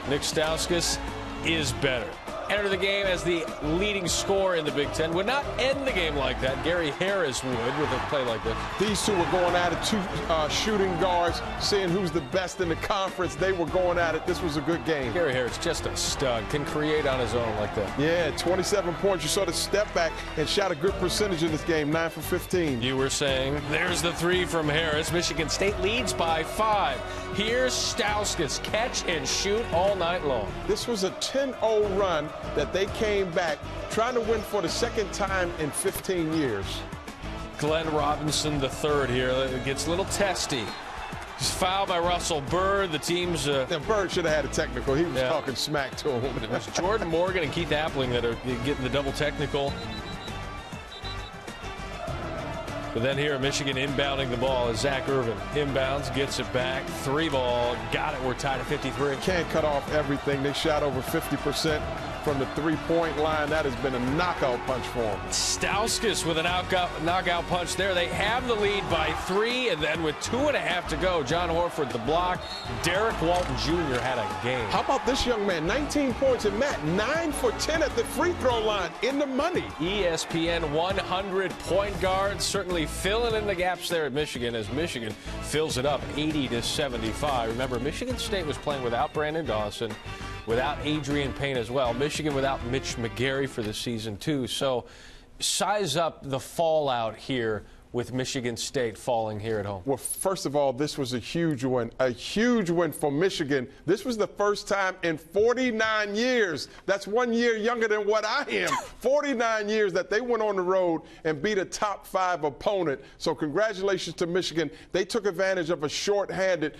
[SPEAKER 3] Nick Stauskas is better. Enter the game as the leading scorer in the Big Ten. Would not end the game like that. Gary Harris would with a play like this.
[SPEAKER 4] These two were going at it, 2 shooting guards, seeing who's the best in the conference. They were going at it. This was a good game.
[SPEAKER 3] Gary Harris, just a stud, can create on his own like that.
[SPEAKER 4] Yeah, 27 points. You saw the step back and shot a good percentage in this game, 9 for 15.
[SPEAKER 3] You were saying, there's the 3 from Harris. Michigan State leads by 5. Here's Stauskas, catch and shoot all night long.
[SPEAKER 4] This was a 10-0 run that they came back trying to win for the 2nd time in 15 years.
[SPEAKER 3] Glenn Robinson, the 3rd here. It gets a little testy. He's fouled by Russell Bird. The team's...
[SPEAKER 4] Bird should have had a technical. He was talking smack to him.
[SPEAKER 3] It was Jordan Morgan and Keith Appling that are getting the double technical. But then here, Michigan inbounding the ball is Zach Irvin. Inbounds, gets it back, 3-ball, got it. We're tied at 53.
[SPEAKER 4] Can't cut off everything. They shot over 50% from the three-point line. That has been a knockout punch for them.
[SPEAKER 3] Stauskas with a knockout punch there. They have the lead by 3, and then with 2.5 to go, John Horford the block. Derek Walton Jr. had a game.
[SPEAKER 4] How about this young man? 19 points, and Matt, 9 for 10 at the free throw line, in the money.
[SPEAKER 3] ESPN 100 point guard, certainly filling in the gaps there at Michigan as Michigan fills it up 80-75. Remember, Michigan State was playing without Brandon Dawson, without Adrian Payne as well. Michigan without Mitch McGary for the season, too. So size up the fallout here with Michigan State falling here at home.
[SPEAKER 4] Well, first of all, this was a huge win for Michigan. This was the first time in 49 years, that's 1 year younger than what I am, 49 years that they went on the road and beat a top 5 opponent. So congratulations to Michigan. They took advantage of a short-handed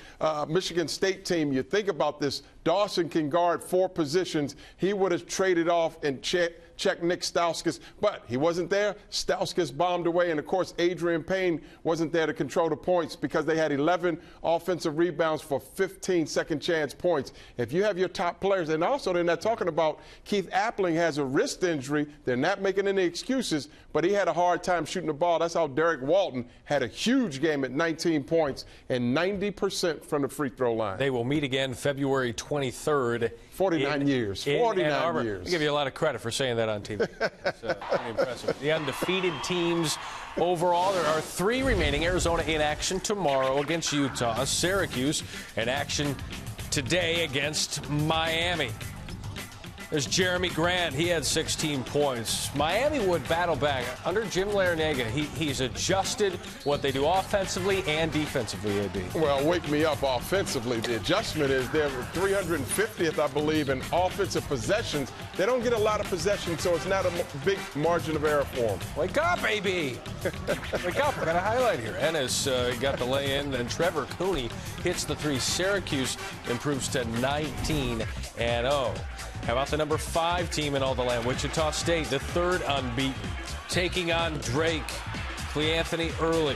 [SPEAKER 4] Michigan State team. You think about this, Dawson can guard 4 positions. He would have traded off and check Nick Stauskas, but he wasn't there. Stauskas bombed away, and of course, Adrian Payne wasn't there to control the points because they had 11 offensive rebounds for 15 second-chance points. If you have your top players, and also they're not talking about Keith Appling has a wrist injury. They're not making any excuses, but he had a hard time shooting the ball. That's how Derek Walton had a huge game at 19 points and 90% from the free throw line.
[SPEAKER 3] They will meet again February 23rd.
[SPEAKER 4] 49 years. 49 years.
[SPEAKER 3] I give you a lot of credit for saying that on TV. It's pretty impressive. The undefeated teams overall, there are 3 remaining. Arizona in action tomorrow against Utah. Syracuse in action today against Miami. There's Jeremy Grant. He had 16 points. Miami would battle back. Under Jim Larinaga, he's adjusted what they do offensively and defensively, AB.
[SPEAKER 4] Well, wake me up offensively. The adjustment is they're 350th, I believe, in offensive possessions. They don't get a lot of possessions, so it's not a big margin of error for them.
[SPEAKER 3] Wake up, AB. Wake up. I got a highlight here. Ennis got the lay-in, and Trevor Cooney hits the 3. Syracuse improves to 19-0. How about the number 5 team in all the land, Wichita State, the 3rd unbeaten, taking on Drake, Cleanthony Early,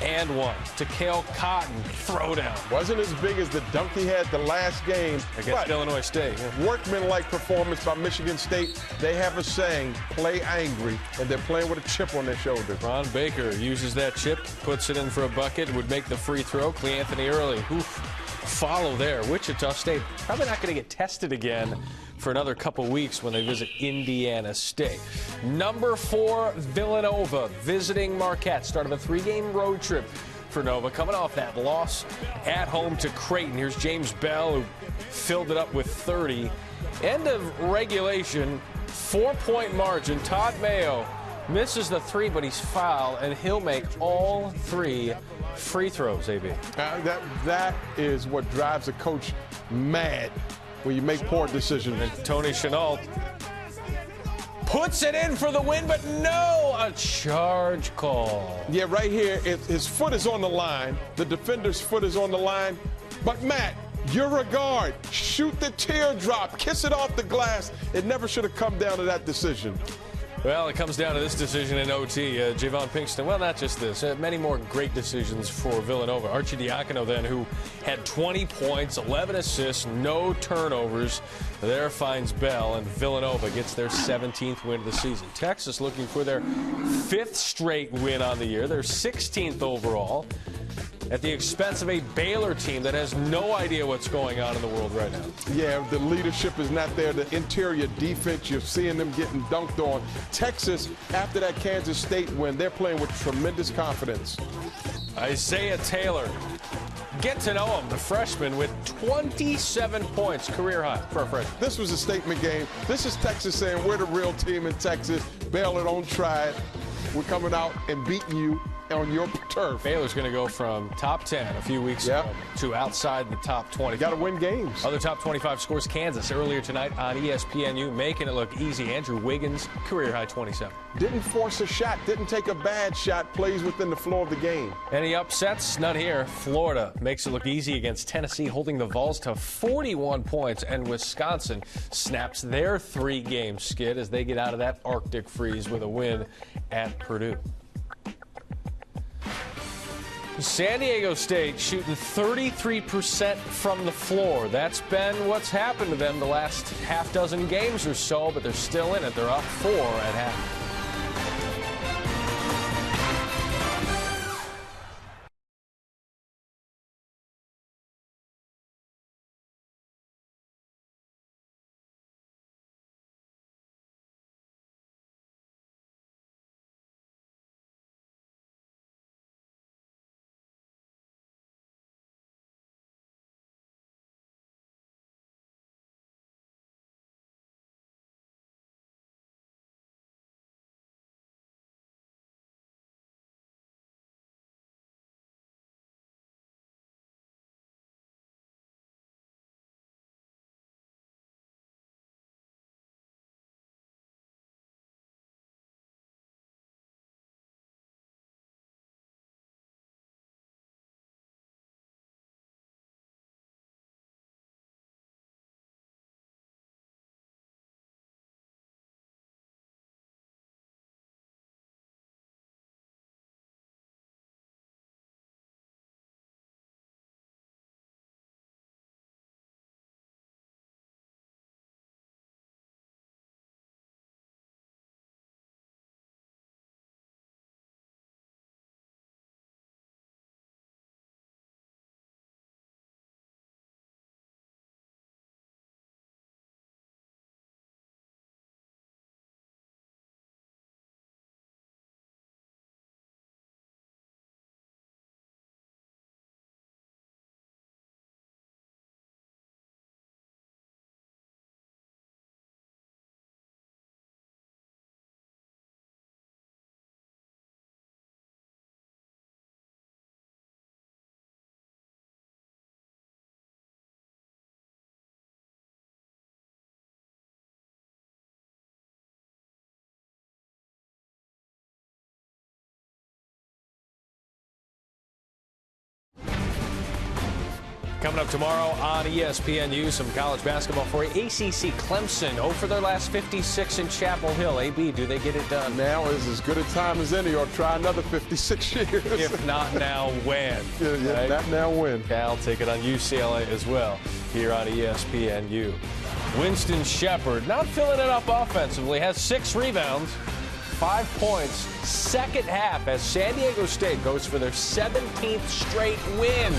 [SPEAKER 3] and 1. Takale Cotton, throwdown.
[SPEAKER 4] Wasn't as big as the dunk he had the last game.
[SPEAKER 3] Against Illinois State. Yeah.
[SPEAKER 4] Workmanlike performance by Michigan State. They have a saying, play angry, and they're playing with a chip on their shoulder.
[SPEAKER 3] Ron Baker uses that chip, puts it in for a bucket, would make the free throw. Cleanthony Early, follow there. Wichita State probably not going to get tested again for another couple weeks when they visit Indiana State. Number 4, Villanova visiting Marquette. Start of a 3-game road trip for Nova, coming off that loss at home to Creighton. Here's James Bell, who filled it up with 30. End of regulation, 4-point margin. Todd Mayo misses the 3, but he's fouled, and he'll make all 3 free throws, AB.
[SPEAKER 4] That is what drives a coach mad when you make poor decisions.
[SPEAKER 3] And Tony Chenault puts it in for the win, but no, a charge call.
[SPEAKER 4] Yeah, right here, his foot is on the line. The defender's foot is on the line. But, Matt, you're a guard. Shoot the teardrop. Kiss it off the glass. It never should have come down to that decision.
[SPEAKER 3] Well, it comes down to this decision in OT. Javon Pinkston, well, not just this. Many more great decisions for Villanova. Archie Diacono then, who had 20 points, 11 assists, no turnovers. There finds Bell, and Villanova gets their 17th win of the season. Texas looking for their 5th straight win on the year, their 16th overall, at the expense of a Baylor team that has no idea what's going on in the world right now.
[SPEAKER 4] Yeah, the leadership is not there. The interior defense, you're seeing them getting dunked on. Texas, after that Kansas State win, they're playing with tremendous confidence.
[SPEAKER 3] Isaiah Taylor, get to know him, the freshman with 27 points, career high for a freshman.
[SPEAKER 4] This was a statement game. This is Texas saying we're the real team in Texas. Baylor, don't try it. We're coming out and beating you on your turf.
[SPEAKER 3] Baylor's going to go from top 10 a few weeks ago to outside the top 20.
[SPEAKER 4] Got to win games.
[SPEAKER 3] Other top 25 scores, Kansas earlier tonight on ESPNU, making it look easy. Andrew Wiggins, career high 27.
[SPEAKER 4] Didn't force a shot, didn't take a bad shot, plays within the flow of the game.
[SPEAKER 3] Any upsets? None here. Florida makes it look easy against Tennessee, holding the Vols to 41 points, and Wisconsin snaps their 3-game skid as they get out of that Arctic freeze with a win at Purdue. San Diego State shooting 33% from the floor. That's been what's happened to them the last half dozen games or so, but they're still in it. They're up 4 at half. Coming up tomorrow on ESPNU, some college basketball for you. ACC Clemson, 0 for their last 56 in Chapel Hill. AB, do they get it done?
[SPEAKER 4] Now is as good a time as any, or try another 56 years.
[SPEAKER 3] If not now, when?
[SPEAKER 4] Yeah,
[SPEAKER 3] right?
[SPEAKER 4] Not now, when?
[SPEAKER 3] Cal take it on UCLA as well here on ESPNU. Winston Shepard not filling it up offensively, has 6 rebounds, 5 points. Second half as San Diego State goes for their 17th straight win.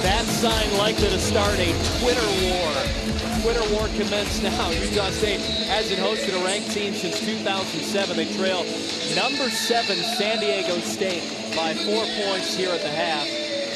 [SPEAKER 1] That sign likely to start a Twitter war. Twitter war commenced now. Utah State hasn't hosted a ranked team since 2007. They trail number 7 San Diego State by 4 points here at the half,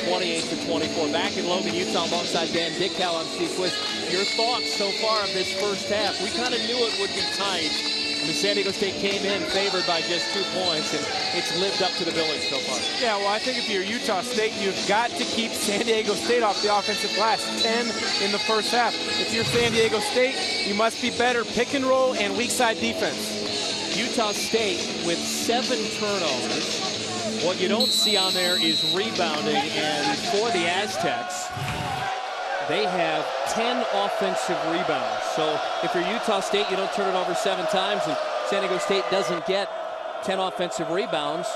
[SPEAKER 1] 28-24. Back in Logan, Utah, alongside Dan Dickau. I'm Steve Quist. Your thoughts so far of this first half? We kind of knew it would be tight. And the San Diego State came in favored by just 2 points, and it's lived up to the billing so far.
[SPEAKER 2] Yeah, well, I think if you're Utah State, you've got to keep San Diego State off the offensive glass. 10 in the first half. If you're San Diego State, you must be better pick and roll and weak side defense.
[SPEAKER 1] Utah State with 7 turnovers. What you don't see on there is rebounding, and for the Aztecs, they have 10 offensive rebounds. So if you're Utah State, you don't turn it over 7 times, and San Diego State doesn't get 10 offensive rebounds,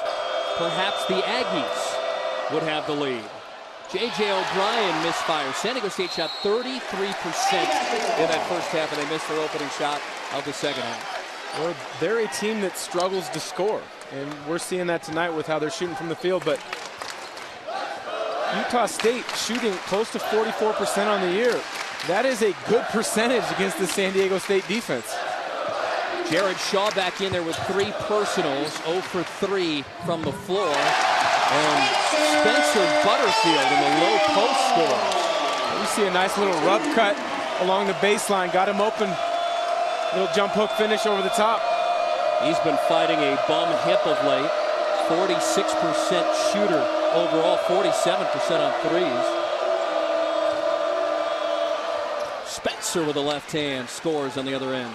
[SPEAKER 1] perhaps the Aggies would have the lead. J.J. O'Brien misfires. San Diego State shot 33% in that first half, and they missed their opening shot of the second half.
[SPEAKER 2] Well, they're a team that struggles to score, and we're seeing that tonight with how they're shooting from the field. But Utah State shooting close to 44% on the year. That is a good percentage against the San Diego State defense.
[SPEAKER 1] Jared Shaw back in there with 3 personals, 0 for 3 from the floor. And Spencer Butterfield in the low post score.
[SPEAKER 2] We see a nice little rub cut along the baseline. Got him open. Little jump hook finish over the top.
[SPEAKER 1] He's been fighting a bum hip of late. 46% shooter overall, 47% on threes. Spencer with the left hand scores on the other end.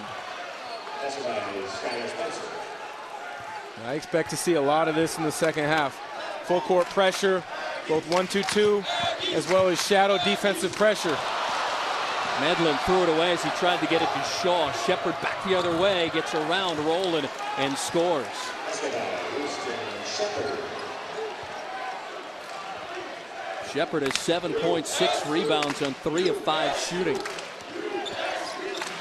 [SPEAKER 2] I expect to see a lot of this in the second half. Full court pressure, both 1-2-2, as well as shadow defensive pressure.
[SPEAKER 1] Medlin threw it away as he tried to get it to Shaw. Shepard back the other way, gets around Rowland and scores. Shepard has 7.6 rebounds on 3 of 5 shooting.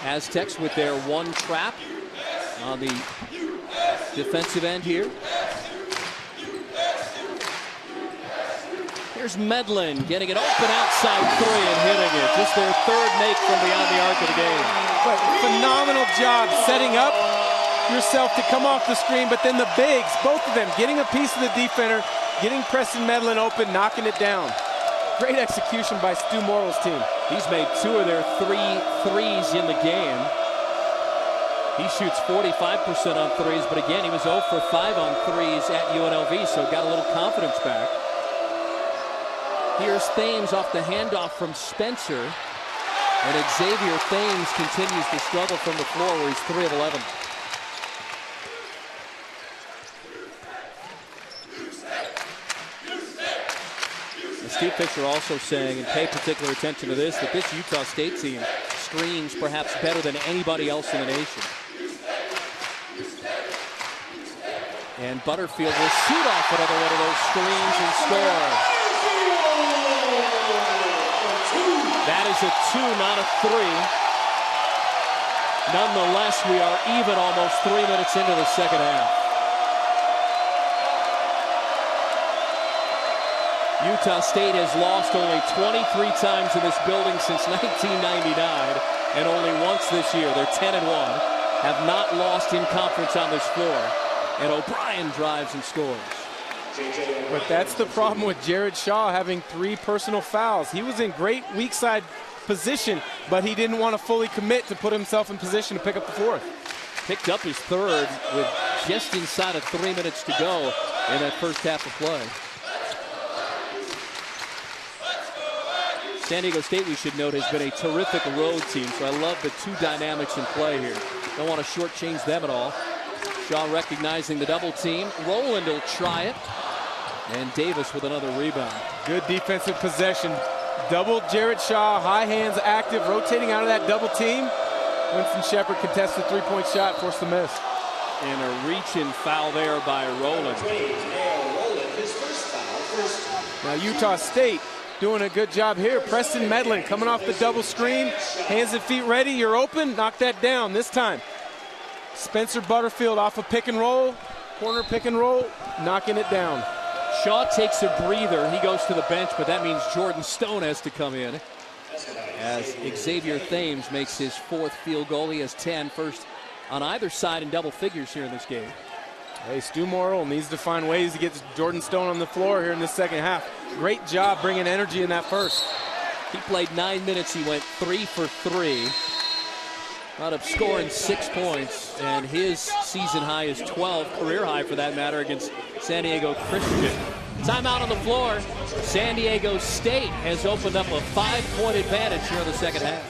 [SPEAKER 1] Aztecs with their 1 trap on the defensive end here. Here's Medlin getting it open outside 3 and hitting it. Just their 3rd make from beyond the arc of the game.
[SPEAKER 2] But phenomenal job setting up yourself to come off the screen, but then the bigs, both of them, getting a piece of the defender, getting Preston Medlin open, knocking it down. Great execution by Stu Morrill's team.
[SPEAKER 1] He's made 2 of their 3 threes in the game. He shoots 45% on threes, but again, he was 0 for 5 on threes at UNLV, so got a little confidence back. Here's Thames off the handoff from Spencer. And Xavier Thames continues to struggle from the floor where he's 3 of 11. And Steve Fisher also saying, and pay particular attention to this, that this Utah State team screens perhaps better than anybody else in the nation. And Butterfield will shoot off another one of those screens and score. That is a 2, not a 3. Nonetheless, we are even almost 3 minutes into the second half. Utah State has lost only 23 times in this building since 1999, and only once this year. They're 10-1, have not lost in conference on this floor. And O'Brien drives and scores.
[SPEAKER 2] But that's the problem with Jared Shaw having 3 personal fouls. He was in great weak side position, but he didn't want to fully commit to put himself in position to pick up the 4th.
[SPEAKER 1] Picked up his 3rd with just inside of 3 minutes to go in that first half of play. San Diego State, we should note, has been a terrific road team, so I love the 2 dynamics in play here. Don't want to shortchange them at all. Shaw recognizing the double team. Rowland will try it. And Davis with another rebound.
[SPEAKER 2] Good defensive possession. Double Jared Shaw, high hands active, rotating out of that double team. Winston Shepard contested 3-point shot, forced the miss.
[SPEAKER 1] And a reach-in foul there by Rowland.
[SPEAKER 2] Now Utah State doing a good job here. Preston Medlin coming off the double screen. Hands and feet ready. You're open. Knock that down this time. Spencer Butterfield off a pick and roll. Corner pick and roll. Knocking it down.
[SPEAKER 1] Shaw takes a breather. He goes to the bench, but that means Jordan Stone has to come in. As Xavier Thames makes his 4th field goal. He has 10, first on either side in double figures here in this game.
[SPEAKER 2] Hey, Stu Morrill needs to find ways to get Jordan Stone on the floor here in the second half. Great job bringing energy in that first.
[SPEAKER 1] He played 9 minutes. He went 3 for 3. Wound up scoring 6 points, and his season high is 12, career high for that matter, against San Diego Christian. Timeout on the floor. San Diego State has opened up a 5-point advantage here in the second half.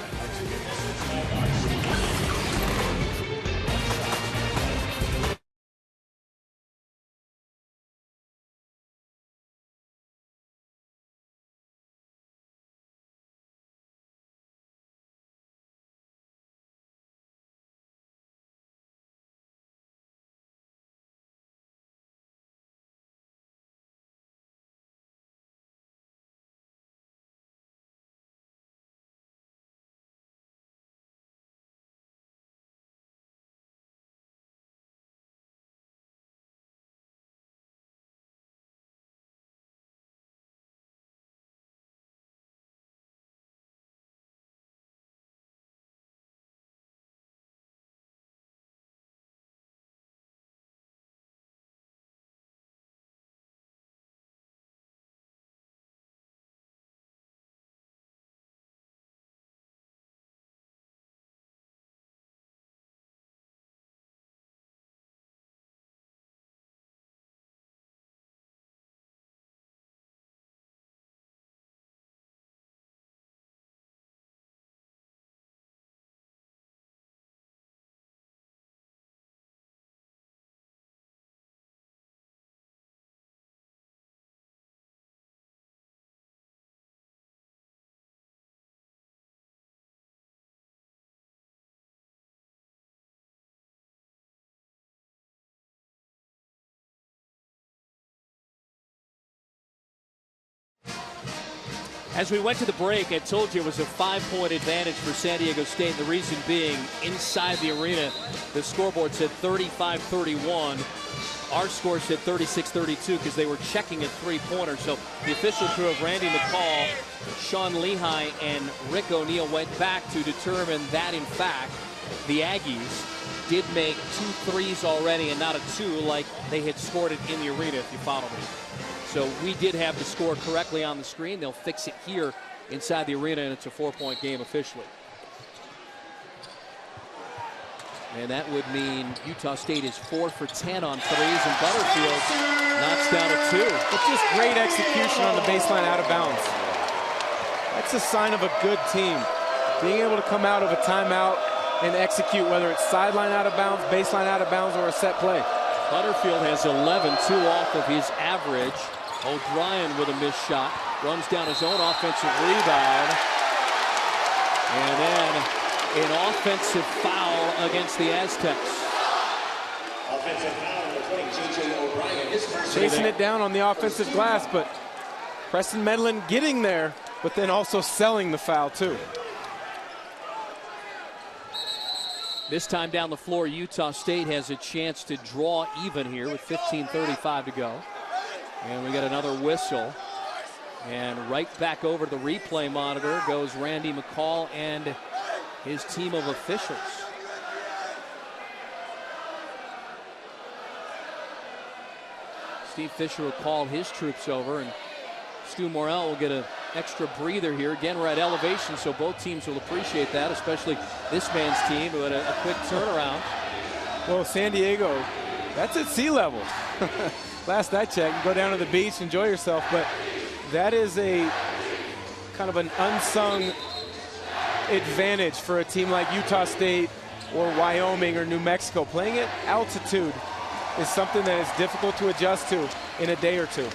[SPEAKER 1] As we went to the break, I told you it was a 5-point advantage for San Diego State. The reason being, inside the arena, the scoreboard said 35-31. Our score said 36-32 because they were checking a 3-pointer. So the official crew of Randy McCall, Sean Lehigh, and Rick O'Neal went back to determine that, in fact, the Aggies did make 2 threes already and not a 2 like they had scored it in the arena, if you follow me. So we did have the score correctly on the screen. They'll fix it here inside the arena, and it's a 4-point game officially. And that would mean Utah State is 4 for 10 on threes, and Butterfield knocks down a 2.
[SPEAKER 2] It's just great execution on the baseline out of bounds. That's a sign of a good team. Being able to come out of a timeout and execute, whether it's sideline out of bounds, baseline out of bounds, or a set play.
[SPEAKER 1] Butterfield has 11, 2 off of his average. O'Brien with a missed shot, runs down his own offensive rebound, and then an offensive foul against the Aztecs.
[SPEAKER 5] Offensive foul, J.J. O'Brien.
[SPEAKER 2] Chasing it down on the offensive glass, but Preston Medlin getting there, but then also selling the foul too.
[SPEAKER 1] This time down the floor, Utah State has a chance to draw even here with 15:35 to go. And we got another whistle. And right back over to the replay monitor goes Randy McCall and his team of officials. Steve Fisher will call his troops over, and Stu Morrill will get an extra breather here. Again, we're at elevation, so both teams will appreciate that, especially this man's team who had a quick turnaround.
[SPEAKER 2] Well, San Diego, that's at sea level. Last I checked, you go down to the beach, enjoy yourself, but that is a kind of an unsung advantage for a team like Utah State or Wyoming or New Mexico. Playing at altitude is something that is difficult to adjust to in a day or two.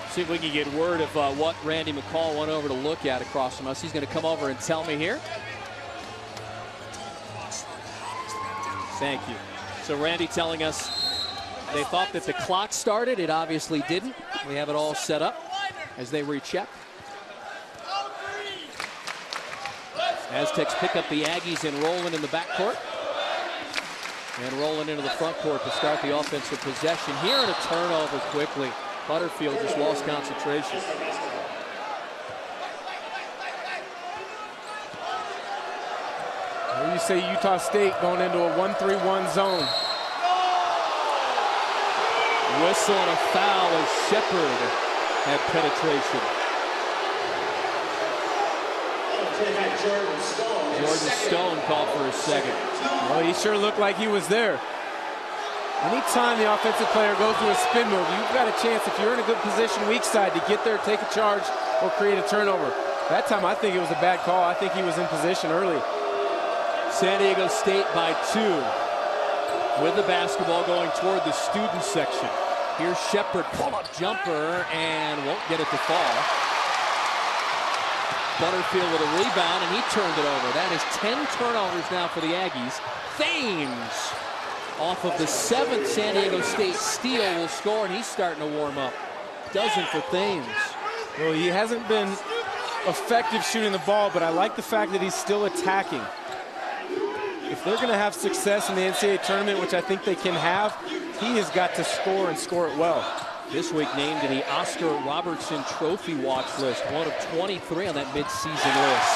[SPEAKER 1] See if we can get word of what Randy McCall went over to look at across from us. He's going to come over and tell me here. Thank you. So Randy telling us they thought that the clock started. It obviously didn't. We have it all set up as they recheck. Aztecs pick up the Aggies and Roland in the backcourt. And Roland into the front court to start the offensive possession. Here and a turnover quickly. Butterfield just lost concentration.
[SPEAKER 2] Well, you say Utah State going into a 1-3-1 zone.
[SPEAKER 1] Whistle and a foul as Shepard had penetration. Jordan Stone called for his second.
[SPEAKER 2] Well, he sure looked like he was there. Anytime the offensive player goes through a spin move, you've got a chance, if you're in a good position weak side, to get there, take a charge, or create a turnover. That time I think it was a bad call. I think he was in position early.
[SPEAKER 1] San Diego State by 2 with the basketball going toward the student section. Here's Shepard, pull-up jumper, and won't get it to fall. Butterfield with a rebound, and he turned it over. That is 10 turnovers now for the Aggies. Thames, off of the 7th San Diego State steal, will score, and he's starting to warm up. Dozen for Thames.
[SPEAKER 2] Well, he hasn't been effective shooting the ball, but I like the fact that he's still attacking. If they're going to have success in the NCAA tournament, which I think they can have, he has got to score and score it well.
[SPEAKER 1] This week named to the Oscar Robertson Trophy watch list, one of 23 on that midseason list.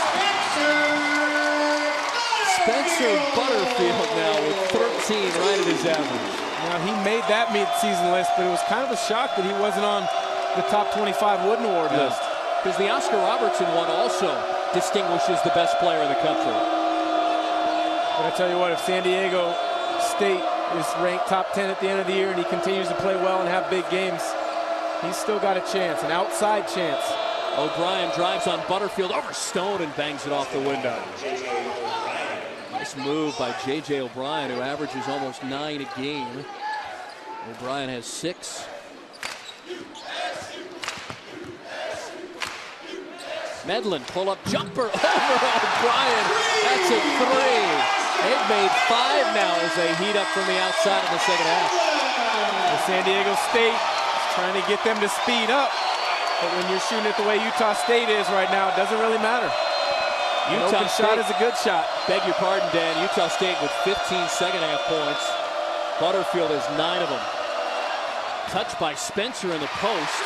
[SPEAKER 1] Spencer Butterfield now with 13 right at his average.
[SPEAKER 2] Now, he made that midseason list, but it was kind of a shock that he wasn't on the top 25 Wooden Award list.
[SPEAKER 1] Because the Oscar Robertson one also distinguishes the best player in the country.
[SPEAKER 2] But I tell you what, if San Diego State is ranked top 10 at the end of the year and he continues to play well and have big games, he's still got a chance, an outside chance.
[SPEAKER 1] O'Brien drives on Butterfield over Stone and bangs it off the window. Nice move by J.J. O'Brien, who averages almost 9 a game. O'Brien has 6. Medlin, pull-up jumper over O'Brien. That's a 3. They've made 5 now as they heat up from the outside in the second half.
[SPEAKER 2] Well, San Diego State is trying to get them to speed up. But when you're shooting it the way Utah State is right now, it doesn't really matter. Utah shot is a good shot.
[SPEAKER 1] Beg your pardon, Dan. Utah State with 15 second-half points. Butterfield has 9 of them. Touched by Spencer in the post.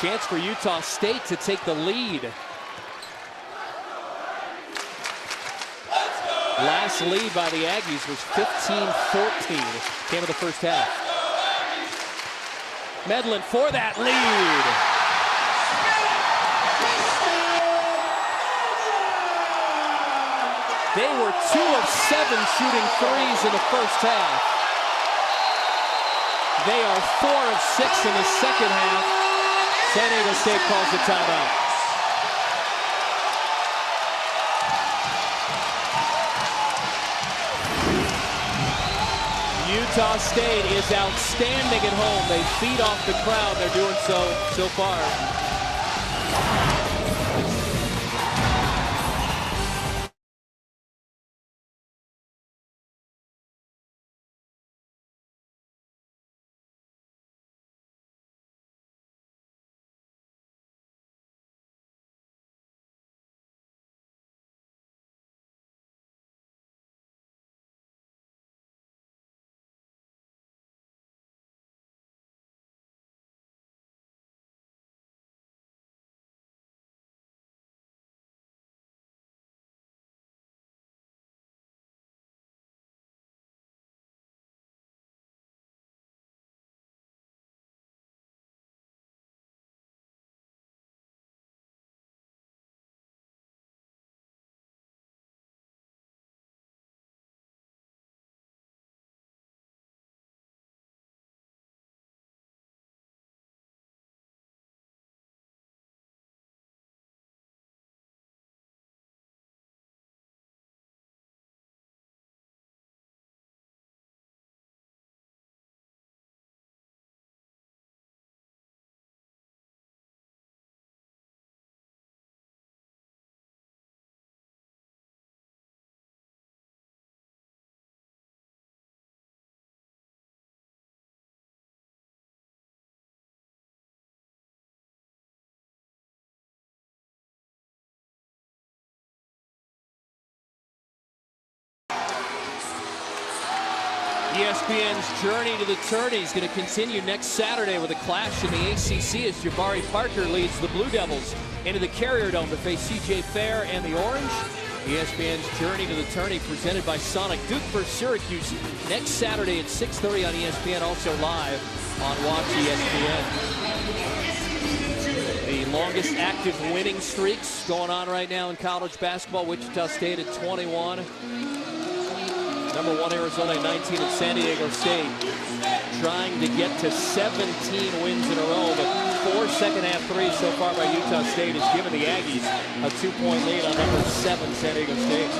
[SPEAKER 1] Chance for Utah State to take the lead. Last lead by the Aggies was 15-14. Came in the first half. Medlin for that lead. They were 2 of 7 shooting threes in the first half. They are 4 of 6 in the second half. San Diego State calls the timeout. Utah State is outstanding at home. They feed off the crowd. They're doing so far. ESPN's journey to the tourney is going to continue next Saturday with a clash in the ACC as Jabari Parker leads the Blue Devils into the Carrier Dome to face C.J. Fair and the Orange. ESPN's journey to the tourney presented by Sonic. Duke versus Syracuse next Saturday at 6:30 on ESPN, also live on Watch ESPN. The longest active winning streaks going on right now in college basketball. Wichita State at 21. Number 1 Arizona at 19 at San Diego State. Trying to get to 17 wins in a row, but 4 second-half threes so far by Utah State has given the Aggies a 2-point lead on number 7 San Diego State.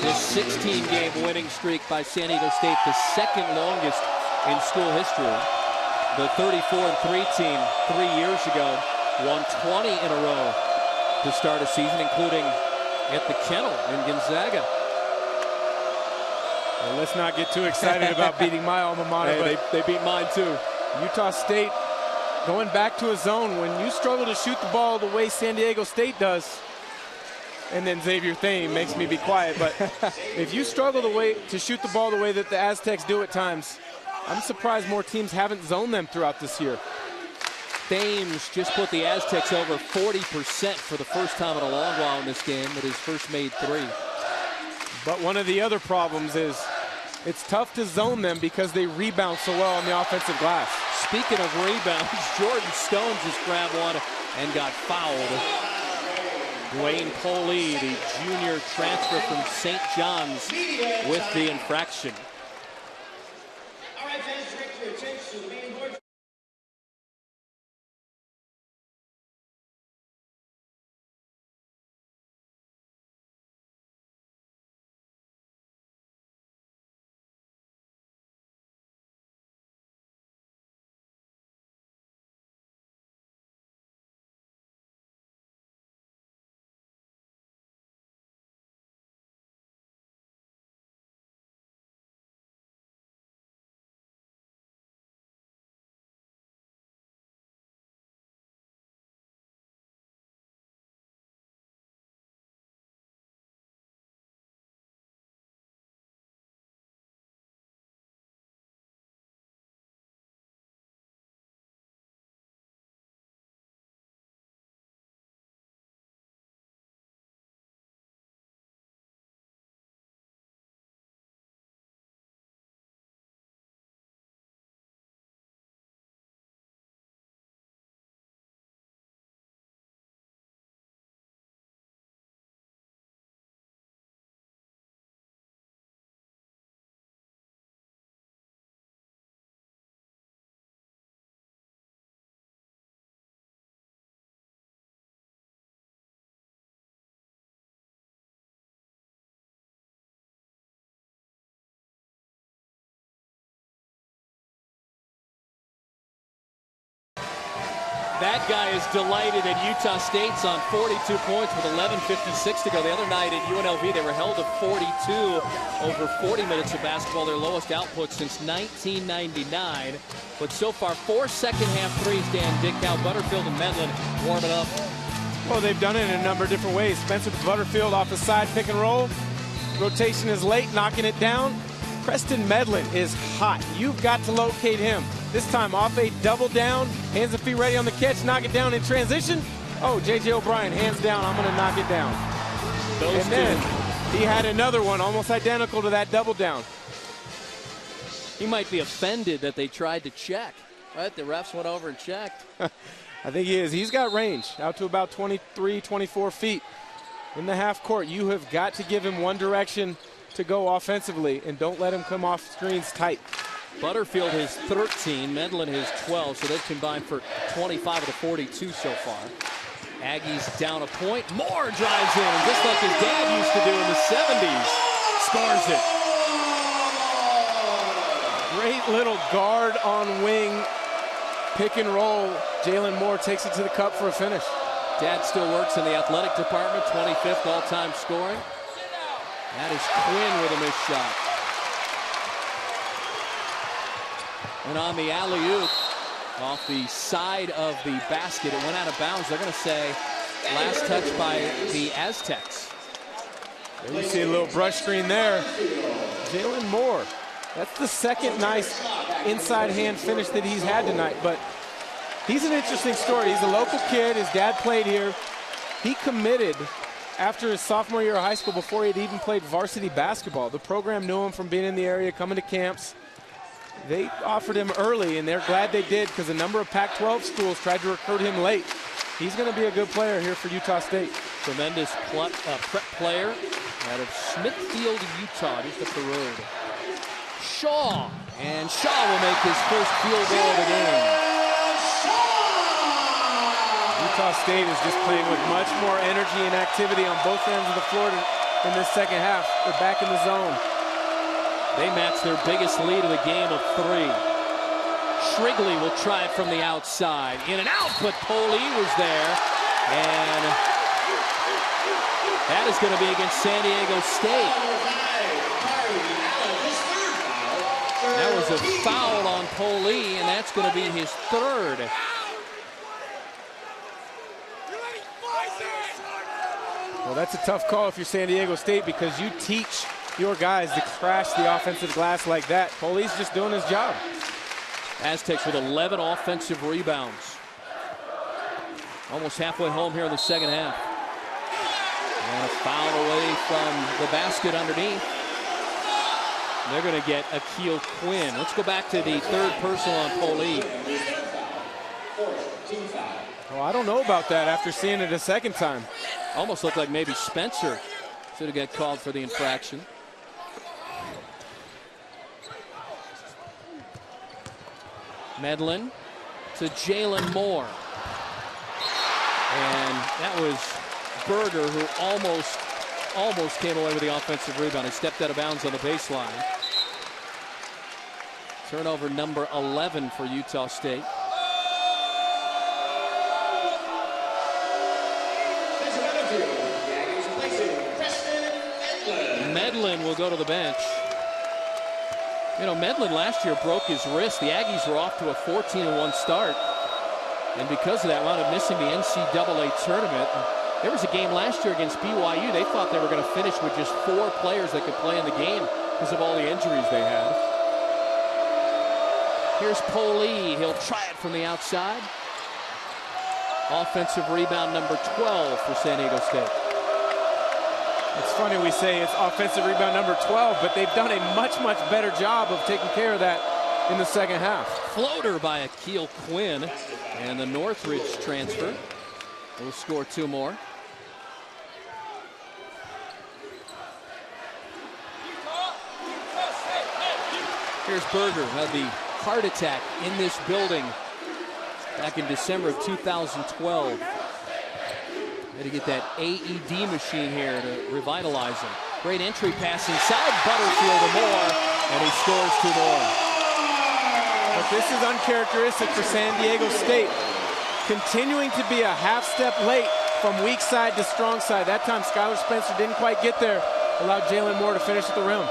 [SPEAKER 1] This 16-game winning streak by San Diego State, the second longest in school history. The 34-3 team 3 years ago won 20 in a row to start a season, including at the Kennel in Gonzaga.
[SPEAKER 2] Well, let's not get too excited about beating my alma mater.
[SPEAKER 1] Hey, they beat mine too.
[SPEAKER 2] Utah State going back to a zone. When you struggle to shoot the ball the way San Diego State does, and then Xavier Thain makes me be quiet, but if you struggle to shoot the ball the way that the Aztecs do at times, I'm surprised more teams haven't zoned them throughout this year.
[SPEAKER 1] Thames just put the Aztecs over 40% for the first time in a long while in this game with his first made 3.
[SPEAKER 2] But one of the other problems is it's tough to zone them because they rebound so well on the offensive glass.
[SPEAKER 1] Speaking of rebounds, Jordan Stone just grabbed one and got fouled. Dwayne Coley, the junior transfer from St. John's, with the infraction.
[SPEAKER 5] All right, fans, direct your attention to the main board.
[SPEAKER 1] That guy is delighted at Utah State's on 42 points with 11:56 to go. The other night at UNLV, they were held to 42 over 40 minutes of basketball, their lowest output since 1999. But so far, 4 second-half threes, Dan Dickau, Butterfield, and Medlin warming up.
[SPEAKER 2] Well, they've done it in a number of different ways. Spencer Butterfield off the side pick and roll. Rotation is late, knocking it down. Preston Medlin is hot. You've got to locate him. This time off a double down, hands and feet ready on the catch, knock it down in transition. Oh, J.J. O'Brien, hands down, I'm gonna knock it down. And then he had another one almost identical to that double down.
[SPEAKER 1] He might be offended that they tried to check, right? The refs went over and checked.
[SPEAKER 2] I think he is. He's got range out to about 23, 24 feet in the half court. You have got to give him one direction to go offensively, and don't let him come off screens tight.
[SPEAKER 1] Butterfield has 13, Medlin has 12, so they've combined for 25 of the 42 so far. Aggies down a point. Moore drives in, just like his dad used to do in the 70s. Scores it.
[SPEAKER 2] Great little guard on wing pick and roll. Jalen Moore takes it to the cup for a finish.
[SPEAKER 1] Dad still works in the athletic department, 25th all-time scoring. That is Quinn with a missed shot. And on the alley-oop, Off the side of the basket. It went out of bounds. They're going to say last touch by the Aztecs.
[SPEAKER 2] There you see a little brush screen there. Jalen Moore. That's the second nice inside hand finish that he's had tonight. But he's an interesting story. He's a local kid. His dad played here. He committed after his sophomore year of high school before he had even played varsity basketball. The program knew him from being in the area, coming to camps. They offered him early, and they're glad they did because a number of Pac-12 schools tried to recruit him late. He's going to be a good player here for Utah State.
[SPEAKER 1] Tremendous prep player out of Smithfield, Utah, just up the road. Shaw, and Shaw will make his first field goal of the game.
[SPEAKER 2] Utah State is just playing with much more energy and activity on both ends of the floor in this second half. They're back in the zone.
[SPEAKER 1] They match their biggest lead of the game of 3. Shrigley will try it from the outside. In and out, but Poli was there. And that is going to be against San Diego State. That was a foul on Poli, and that's going to be his 3rd.
[SPEAKER 2] Well, that's a tough call if you're San Diego State because you teach your guys to crash the offensive glass like that. Poli's just doing his job.
[SPEAKER 1] Aztecs with 11 offensive rebounds. Almost halfway home here in the second half. And a foul away from the basket underneath. They're going to get Akil Quinn. Let's go back to the 3rd personal on Poli.
[SPEAKER 2] Well, I don't know about that after seeing it a second time.
[SPEAKER 1] Almost looked like maybe Spencer should have got called for the infraction. Medlin to Jalen Moore. And that was Berger who almost came away with the offensive rebound. He stepped out of bounds on the baseline. Turnover number 11 for Utah State. Medlin will go to the bench. You know, Medlin last year broke his wrist. The Aggies were off to a 14-1 start. And because of that, wound up missing the NCAA tournament. There was a game last year against BYU. They thought they were going to finish with just 4 players that could play in the game because of all the injuries they had. Here's Poli. He'll try it from the outside. Offensive rebound number 12 for San Diego State.
[SPEAKER 2] It's funny we say it's offensive rebound number 12, but they've done a much, much better job of taking care of that in the second half.
[SPEAKER 1] Floater by Akil Quinn, and the Northridge transfer will score 2 more. Here's Berger, had the heart attack in this building back in December of 2012. Had to get that AED machine here to revitalize him. Great entry pass inside Butterfield to Moore, and he scores 2 more.
[SPEAKER 2] But this is uncharacteristic for San Diego State. Continuing to be a half step late from weak side to strong side. That time Skylar Spencer didn't quite get there. Allowed Jalen Moore to finish at the rim.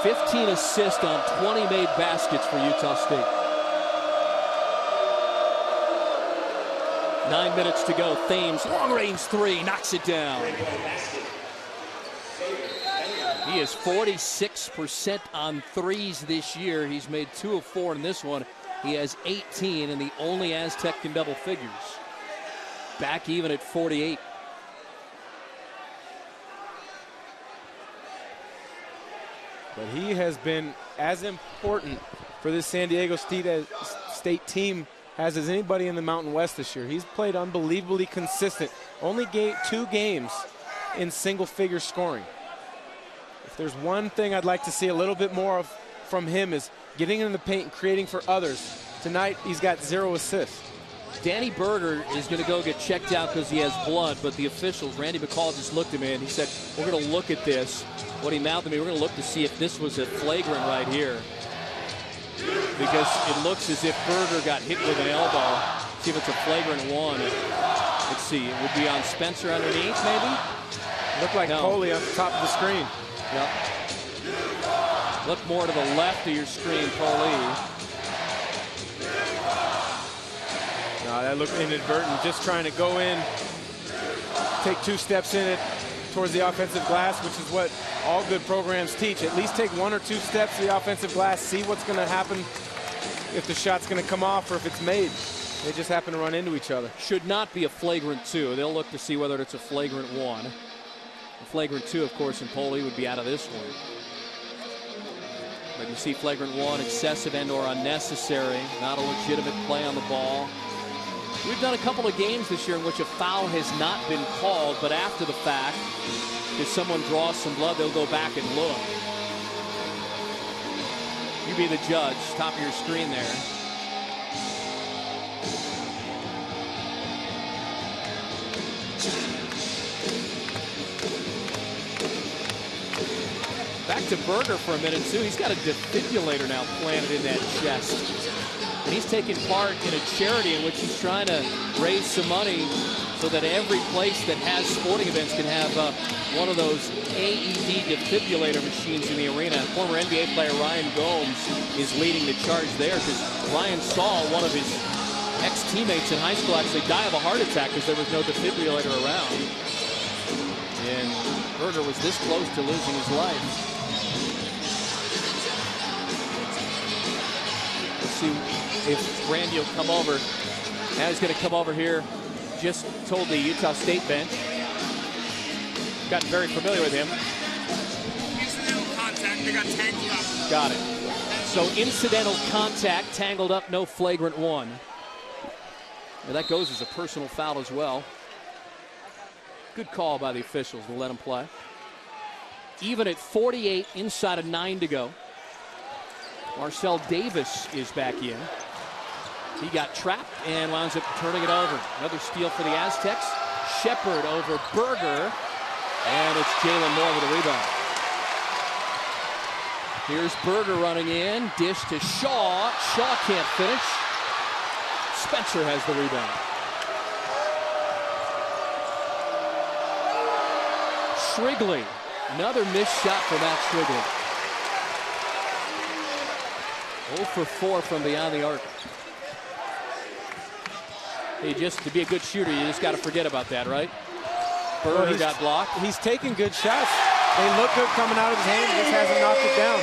[SPEAKER 1] 15 assists on 20 made baskets for Utah State. 9 minutes to go. Thames, long range 3, knocks it down. He is 46% on threes this year. He's made 2 of 4 in this one. He has 18, and the only Aztec in double figures. Back even at 48.
[SPEAKER 2] But he has been as important for this San Diego State team as anybody in the Mountain West this year. He's played unbelievably consistent. Only 2 games in single-figure scoring. If there's one thing I'd like to see a little bit more of from him is getting in the paint and creating for others. Tonight, he's got 0 assists.
[SPEAKER 1] Danny Berger is going to go get checked out because he has blood, but the officials, Randy McCall, just looked at me and he said, we're going to look at this. What he mouthed to me, we're going to look to see if this was a flagrant right here. Because it looks as if Berger got hit with an elbow. See if it's a flagrant one. Let's see, it would be on Spencer underneath, maybe?
[SPEAKER 2] Looked like Poli on the top of the screen.
[SPEAKER 1] Yep. Look more to the left of your screen, Poli.
[SPEAKER 2] That looked inadvertent, just trying to go in, take 2 steps in it towards the offensive glass, which is what all good programs teach. At least take 1 or 2 steps to the offensive glass, see what's going to happen, if the shot's going to come off or if it's made. They just happen to run into each other.
[SPEAKER 1] Should not be a flagrant 2. They'll look to see whether it's a flagrant 1. A flagrant 2, of course, in Poli would be out of this one. But you see flagrant 1, excessive and or unnecessary, not a legitimate play on the ball. We've done a couple of games this year in which a foul has not been called, but after the fact, if someone draws some blood, they'll go back and look. You be the judge, top of your screen there. Back to Berger for a minute, too. He's got a defibrillator now planted in that chest. And he's taking part in a charity in which he's trying to raise some money so that every place that has sporting events can have one of those AED defibrillator machines in the arena. Former NBA player Ryan Gomes is leading the charge there because Ryan saw one of his ex-teammates in high school actually die of a heart attack because there was no defibrillator around. And Berger was this close to losing his life. See if Randy will come over. Now he's going to come over here. Just told the Utah State bench. Gotten very familiar with him.
[SPEAKER 6] Incidental contact, they got tangled up.
[SPEAKER 1] Got it. So incidental contact, tangled up, no flagrant 1. And that goes as a personal foul as well. Good call by the officials. We'll let him play. Even at 48, inside of 9 to go. Marcel Davis is back in. He got trapped and winds up turning it over. Another steal for the Aztecs. Shepard over Berger. And it's Jalen Moore with a rebound. Here's Berger running in. Dish to Shaw. Shaw can't finish. Spencer has the rebound. Shrigley. Another missed shot for Matt Shrigley. 0 for 4 from beyond the arc. Hey, just to be a good shooter, you just got to forget about that, right? Berger got blocked.
[SPEAKER 2] He's taking good shots. They look good coming out of his hand. He just hasn't knocked it down.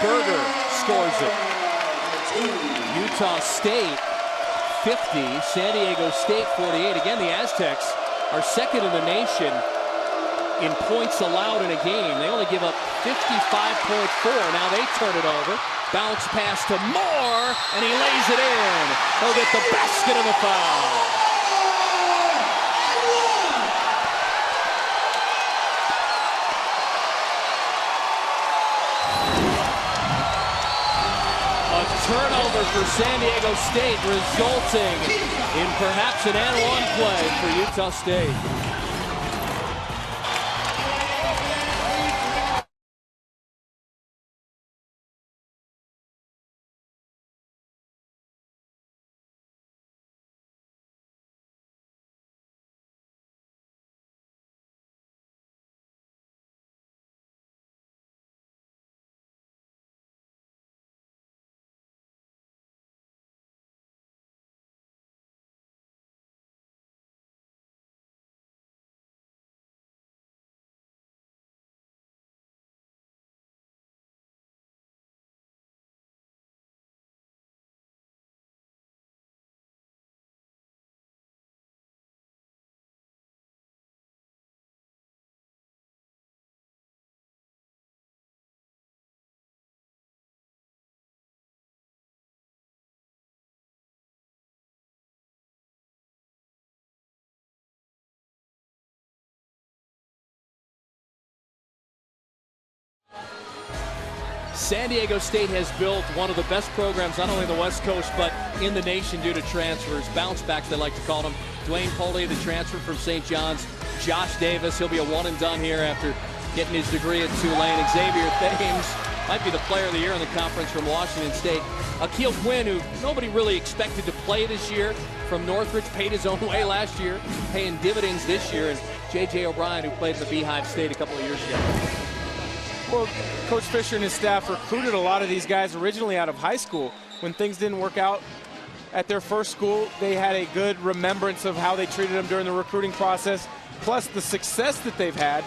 [SPEAKER 1] Berger scores it. Utah State 50, San Diego State 48. Again, the Aztecs are second in the nation in points allowed in a game. They only give up 55.4. Now they turn it over. Bounce pass to Moore, and he lays it in. He'll get the basket and the foul. A turnover for San Diego State, resulting in perhaps an and-one play for Utah State. San Diego State has built one of the best programs, not only in the West Coast, but in the nation due to transfers. Bounce backs, they like to call them. Dwayne Poli, the transfer from St. John's. Josh Davis, he'll be a one and done here after getting his degree at Tulane. Xavier Thames might be the player of the year in the conference from Washington State. Akil Quinn, who nobody really expected to play this year, from Northridge, paid his own way last year, paying dividends this year. And J.J. O'Brien, who played in the Beehive State a couple of years ago.
[SPEAKER 2] Well, Coach Fisher and his staff recruited a lot of these guys originally out of high school when things didn't work out at their first school. They had a good remembrance of how they treated them during the recruiting process. Plus, the success that they've had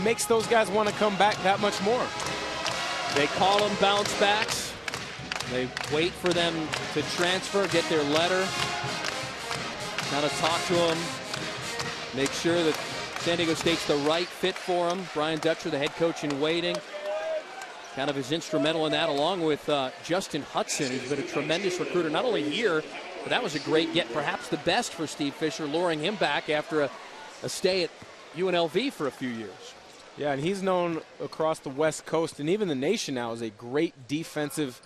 [SPEAKER 2] makes those guys want to come back that much more.
[SPEAKER 1] They call them bounce backs. They wait for them to transfer, get their letter, kind of talk to them, make sure that San Diego State's the right fit for them. Brian Dutcher, the head coach in waiting, kind of is instrumental in that, along with Justin Hudson, who's been a tremendous recruiter, not only here, but that was a great get, perhaps the best for Steve Fisher, luring him back after a stay at UNLV for a few years.
[SPEAKER 2] Yeah, and he's known across the West Coast and even the nation now as a great defensive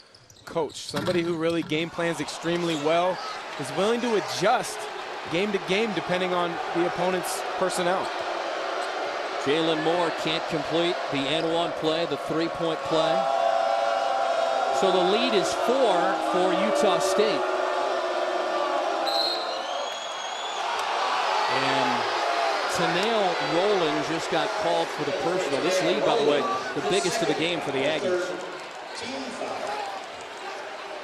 [SPEAKER 2] coach. Somebody who really game plans extremely well, is willing to adjust game to game depending on the opponent's personnel.
[SPEAKER 1] Jalen Moore can't complete the N1 play, the three-point play. So the lead is 4 for Utah State. And Tanel Rowland just got called for the personal. This lead, by the way, the biggest of the game for the Aggies.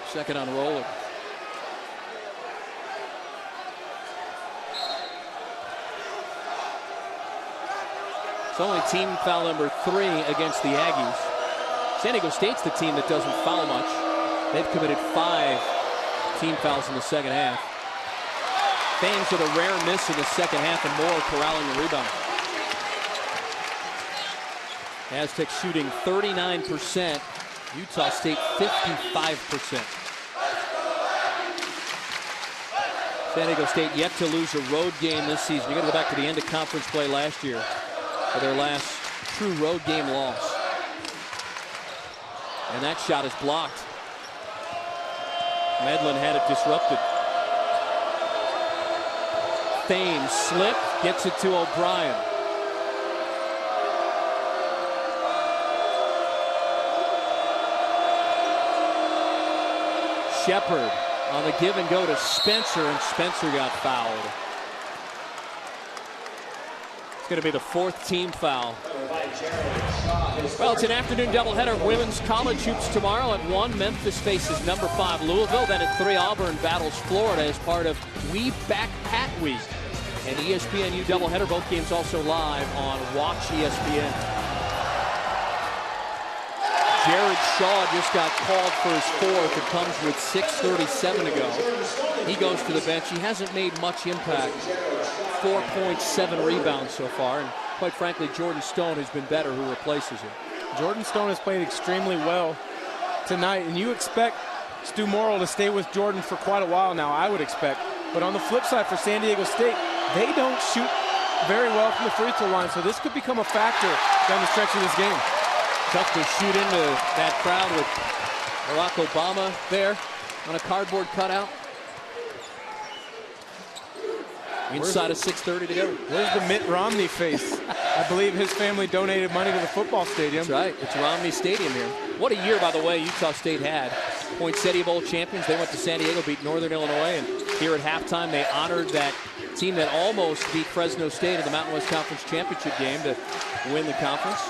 [SPEAKER 1] Second on Rowland. It's only team foul number 3 against the Aggies. San Diego State's the team that doesn't foul much. They've committed 5 team fouls in the second half. Thames with a rare miss in the second half and Moore corralling the rebound. Aztecs shooting 39%. Utah State 55%. San Diego State yet to lose a road game this season. You got to go back to the end of conference play last year for their last true road game loss. And that shot is blocked. Medlin had it disrupted. Thames slip, gets it to O'Brien. Shepard on the give and go to Spencer, and Spencer got fouled. It's going to be the 4th team foul. Well, it's an afternoon doubleheader of women's college hoops tomorrow. At 1, Memphis faces number 5 Louisville. Then at 3, Auburn battles Florida as part of We Back Pat Week. And ESPNU doubleheader, both games also live on Watch ESPN. Jared Shaw just got called for his 4th. It comes with 6:37 to go. He goes to the bench. He hasn't made much impact. 4.7 rebounds so far. And quite frankly, Jordan Stone has been better, who replaces him.
[SPEAKER 2] Jordan Stone has played extremely well tonight, and you expect Stu Morrill to stay with Jordan for quite a while now, I would expect. But on the flip side for San Diego State, they don't shoot very well from the free throw line, so this could become a factor down the stretch of this game.
[SPEAKER 1] Tough to shoot into that crowd with Barack Obama there on a cardboard cutout. Inside of 6:30 to go.
[SPEAKER 2] Where's the Mitt Romney face? I believe his family donated money to the football stadium.
[SPEAKER 1] That's right. It's Romney Stadium here. What a year, by the way, Utah State had. Poinsettia Bowl champions. They went to San Diego, beat Northern Illinois, and here at halftime they honored that team that almost beat Fresno State in the Mountain West Conference Championship game to win the conference.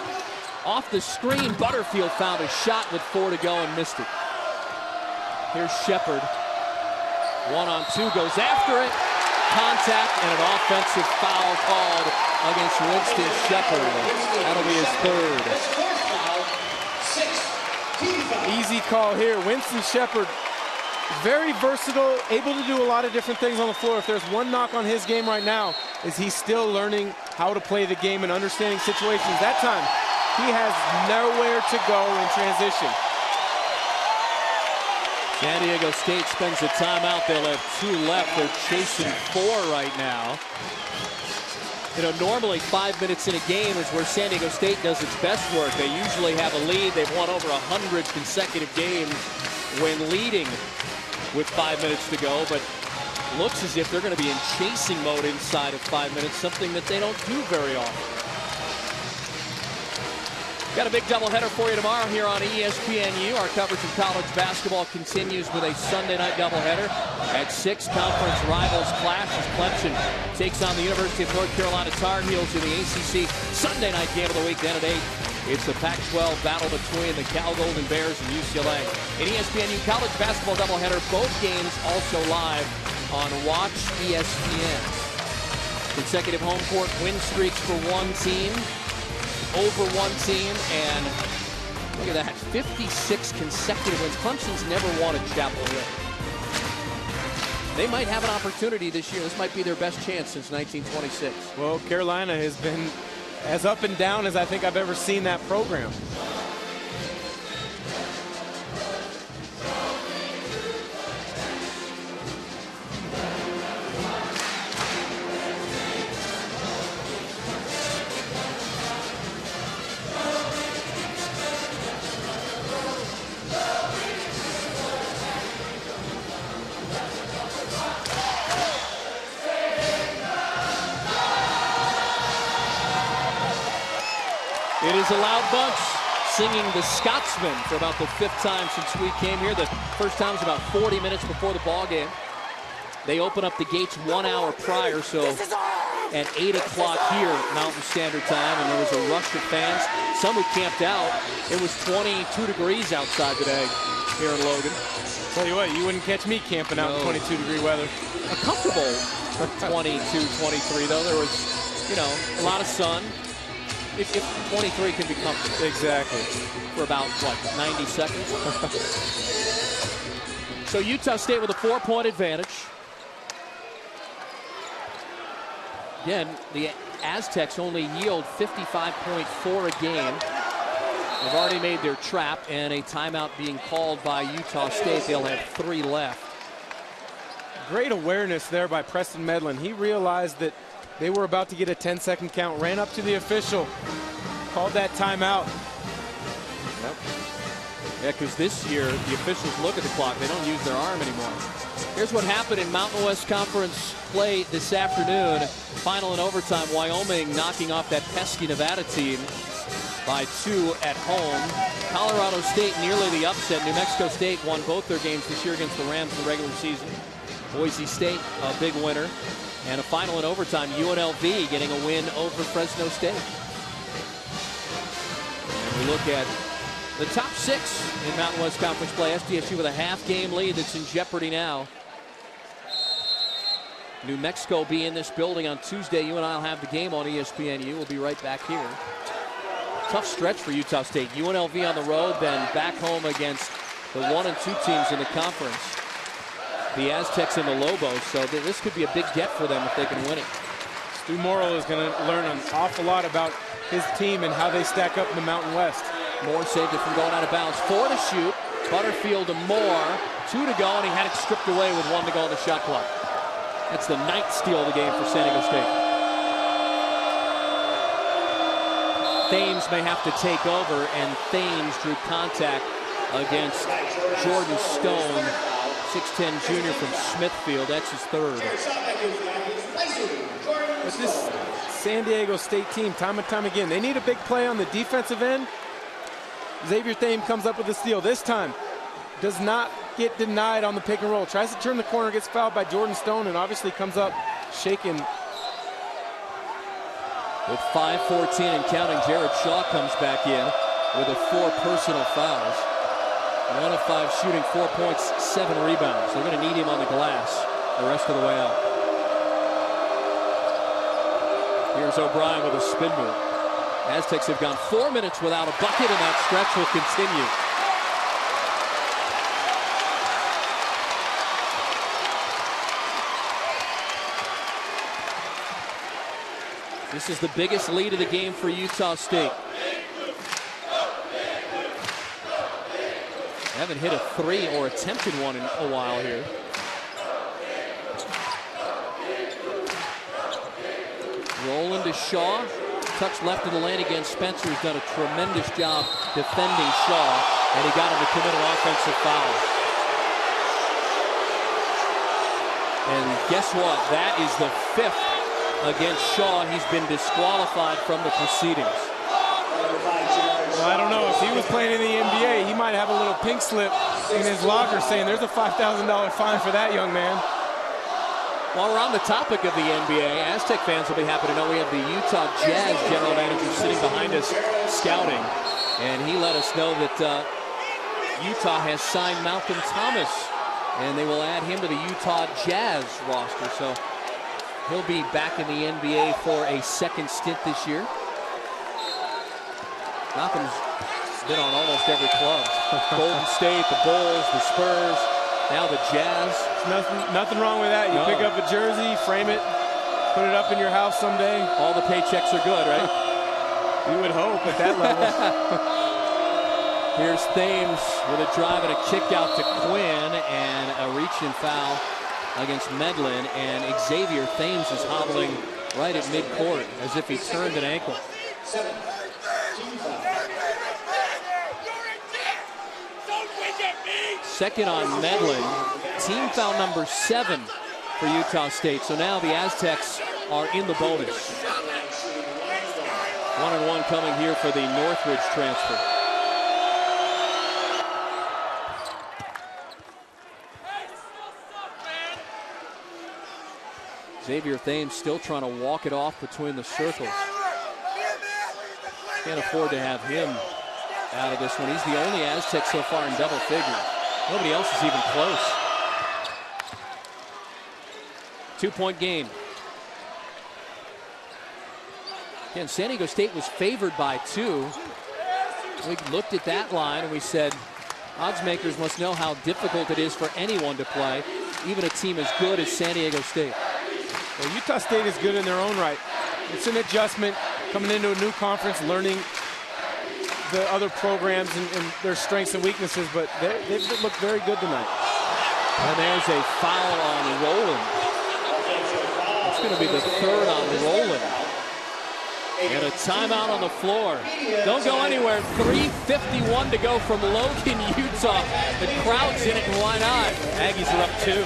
[SPEAKER 1] Off the screen, Butterfield found a shot with 4 to go and missed it. Here's Shepard. 1-on-2, goes after it. Contact and an offensive foul called against Winston Shepard. That'll be his 3rd.
[SPEAKER 2] Easy call here. Winston Shepard, very versatile, able to do a lot of different things on the floor. If there's one knock on his game right now, is he's still learning how to play the game and understanding situations. That time, he has nowhere to go in transition.
[SPEAKER 1] San Diego State spends a timeout. They'll have 2 left. They're chasing 4 right now. You know, normally 5 minutes in a game is where San Diego State does its best work. They usually have a lead. They've won over 100 consecutive games when leading with 5 minutes to go, but looks as if they're going to be in chasing mode inside of 5 minutes, something that they don't do very often. Got a big doubleheader for you tomorrow here on ESPNU. Our coverage of college basketball continues with a Sunday night doubleheader. At 6, conference rivals clash as Clemson takes on the University of North Carolina Tar Heels in the ACC Sunday night game of the week. Then at 8, It's the Pac-12 battle between the Cal Golden Bears and UCLA. An ESPNU college basketball doubleheader, both games also live on Watch ESPN. Consecutive home court win streaks for one team, over one team, and look at that, 56 consecutive wins. Clemson's never won at Chapel Hill. They might have an opportunity this year. This might be their best chance since 1926.
[SPEAKER 2] Well, Carolina has been as up and down as I think I've ever seen that program.
[SPEAKER 1] It is a loud bunch singing the Scotsman for about the 5th time since we came here. The first time was about 40 minutes before the ball game. They open up the gates 1 hour prior, so at 8 o'clock here Mountain Standard Time, and there was a rush of fans. Some who camped out. It was 22 degrees outside today here in Logan.
[SPEAKER 2] Tell you what, you wouldn't catch me camping out in 22-degree weather.
[SPEAKER 1] A comfortable 22, 23 though. There was, you know, a lot of sun. If 23 can be comfortable.
[SPEAKER 2] Exactly.
[SPEAKER 1] For about, what, 90 seconds? So Utah State with a 4-point advantage. Again, the Aztecs only yield 55.4 a game. They've already made their trap, and a timeout being called by Utah State. They'll have 3 left.
[SPEAKER 2] Great awareness there by Preston Medlin. He realized that they were about to get a 10-second count, ran up to the official, called that timeout.
[SPEAKER 1] Yep. Yeah, because this year, the officials look at the clock. They don't use their arm anymore. Here's what happened in Mountain West Conference play this afternoon. Final in overtime, Wyoming knocking off that pesky Nevada team by 2 at home. Colorado State nearly the upset. New Mexico State won both their games this year against the Rams in the regular season. Boise State, a big winner. And a final in overtime, UNLV getting a win over Fresno State. And we look at the top 6 in Mountain West Conference play. SDSU with a half-game lead that's in jeopardy now. New Mexico will be in this building on Tuesday. You and I will have the game on ESPNU. We'll be right back here. Tough stretch for Utah State. UNLV on the road, then back home against the 1 and 2 teams in the conference. The Aztecs and the Lobos, so this could be a big get for them if they can win it.
[SPEAKER 2] Stu Morrill is going to learn an awful lot about his team and how they stack up in the Mountain West.
[SPEAKER 1] Moore saved it from going out of bounds. 4 to shoot. Butterfield to Moore. 2 to go, and he had it stripped away with 1 to go on the shot clock. That's the 9th steal of the game for San Diego State. Thames may have to take over, and Thames drew contact against Jordan Stone. 6'10" junior from Smithfield. That's his 3rd.
[SPEAKER 2] But this San Diego State team, time and time again, they need a big play on the defensive end. Xavier Thames comes up with a steal. This time, does not get denied on the pick and roll. Tries to turn the corner, gets fouled by Jordan Stone, and obviously comes up shaken.
[SPEAKER 1] With 5:14 and counting, Jared Shaw comes back in with a 4 personal fouls. 1 of 5 shooting, 4 points, 7 rebounds. They're going to need him on the glass the rest of the way out. Here's O'Brien with a spin move. Aztecs have gone 4 minutes without a bucket, and that stretch will continue. This is the biggest lead of the game for Utah State. They haven't hit a 3 or attempted one in a while here. Rolling to Shaw. Touch left of the lane against Spencer, who's done a tremendous job defending Shaw, and he got him to commit an offensive foul. And guess what? That is the 5th against Shaw. He's been disqualified from the proceedings.
[SPEAKER 2] Well, I don't know. If he was playing in the NBA, he might have a little pink slip in his locker saying there's a $5,000 fine for that young man.
[SPEAKER 1] While we're on the topic of the NBA, Aztec fans will be happy to know we have the Utah Jazz general manager sitting behind us scouting. And he let us know that Utah has signed Malcolm Thomas, and they will add him to the Utah Jazz roster. So he'll be back in the NBA for a second stint this year. Malcolm's been on almost every club. Golden State, the Bulls, the Spurs, now the Jazz.
[SPEAKER 2] Nothing wrong with that. You pick up a jersey, frame it, put it up in your house someday.
[SPEAKER 1] All the paychecks are good, right?
[SPEAKER 2] You would hope at that level.
[SPEAKER 1] Here's Thames with a drive and a kick out to Quinn, and a reach-in foul against Medlin, and Xavier Thames is hobbling right at midcourt as if he turned an ankle. Second on Medlin. Team foul number 7 for Utah State. So now the Aztecs are in the bonus. 1-1 coming here for the Northridge transfer. Xavier Thames still trying to walk it off between the circles. Can't afford to have him out of this one. He's the only Aztec so far in double figures. Nobody else is even close. 2-point game. Again, San Diego State was favored by 2. We looked at that line and we said, odds makers must know how difficult it is for anyone to play, even a team as good as San Diego State.
[SPEAKER 2] Well, Utah State is good in their own right. It's an adjustment coming into a new conference, learning the other programs and their strengths and weaknesses, but they've looked very good tonight.
[SPEAKER 1] And there's a foul on Rowland. It's going to be the 3rd on Rowland. And a timeout on the floor. Don't go anywhere. 3:51 to go from Logan, Utah. The crowd's in it, and why not? Aggies are up 2.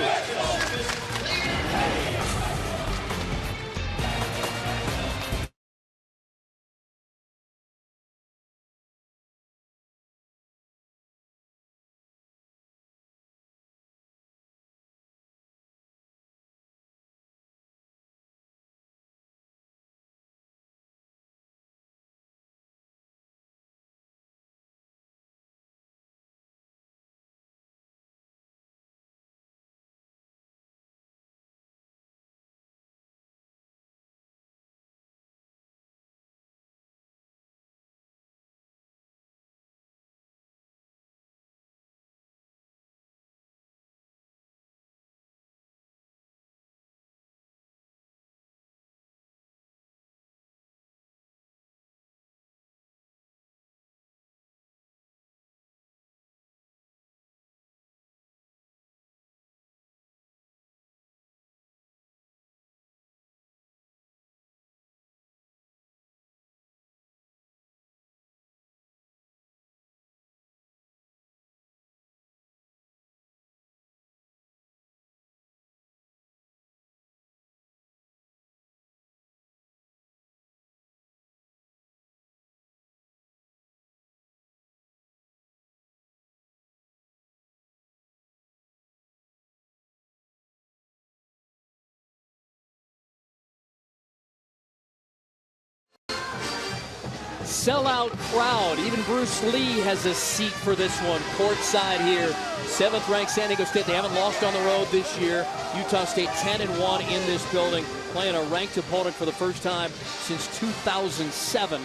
[SPEAKER 1] Sellout crowd. Even Bruce Lee has a seat for this one. Courtside here. 7th-ranked San Diego State. They haven't lost on the road this year. Utah State 10-1 in this building. Playing a ranked opponent for the first time since 2007.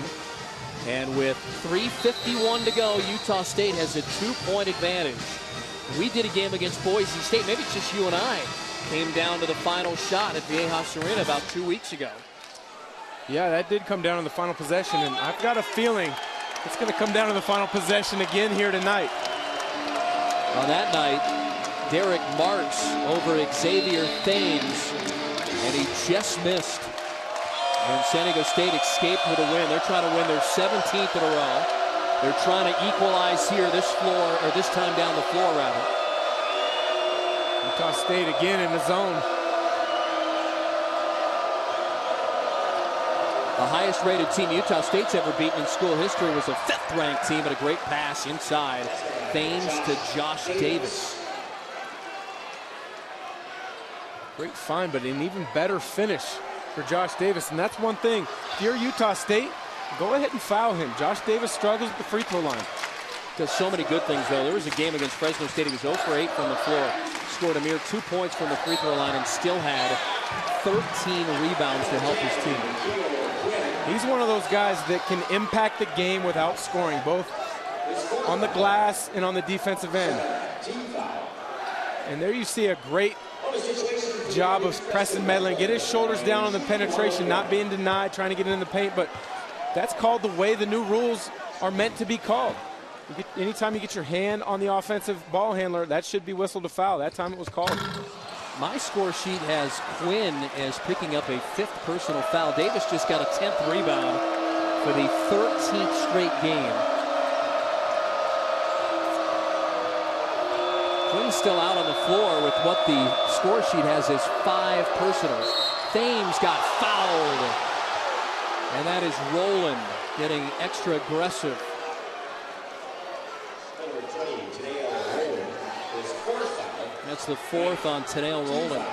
[SPEAKER 1] And with 3:51 to go, Utah State has a 2-point advantage. We did a game against Boise State. Maybe it's just you and I. Came down to the final shot at Viejas Arena about 2 weeks ago.
[SPEAKER 2] Yeah, that did come down to the final possession, and I've got a feeling it's going to come down to the final possession again here tonight.
[SPEAKER 1] On that night, Derek Marks over Xavier Thames, and he just missed. And San Diego State escaped with a win. They're trying to win their 17th in a row. They're trying to equalize here this time down the floor, rather.
[SPEAKER 2] Utah State again in the zone.
[SPEAKER 1] The highest rated team Utah State's ever beaten in school history was a 5th-ranked team, and a great pass inside. Thames to Josh Davis.
[SPEAKER 2] Great find, but an even better finish for Josh Davis. And that's one thing. If you're Utah State, go ahead and foul him. Josh Davis struggles at the free throw line.
[SPEAKER 1] Does so many good things, though. There was a game against Fresno State. He was 0 for 8 from the floor. Scored a mere 2 points from the free throw line and still had 13 rebounds to help his team.
[SPEAKER 2] He's one of those guys that can impact the game without scoring, both on the glass and on the defensive end. And there you see a great job of Preston Medlin. Get his shoulders down on the penetration, not being denied, trying to get in the paint, but that's called the way the new rules are meant to be called. Anytime you get your hand on the offensive ball handler, that should be whistled a foul. That time it was called.
[SPEAKER 1] My score sheet has Quinn as picking up a 5th personal foul. Davis just got a 10th rebound for the 13th straight game. Quinn's still out on the floor with what the score sheet has as 5 personals. Thames got fouled. And that is Rowland getting extra aggressive. That's the 4th on Tennille Rowland.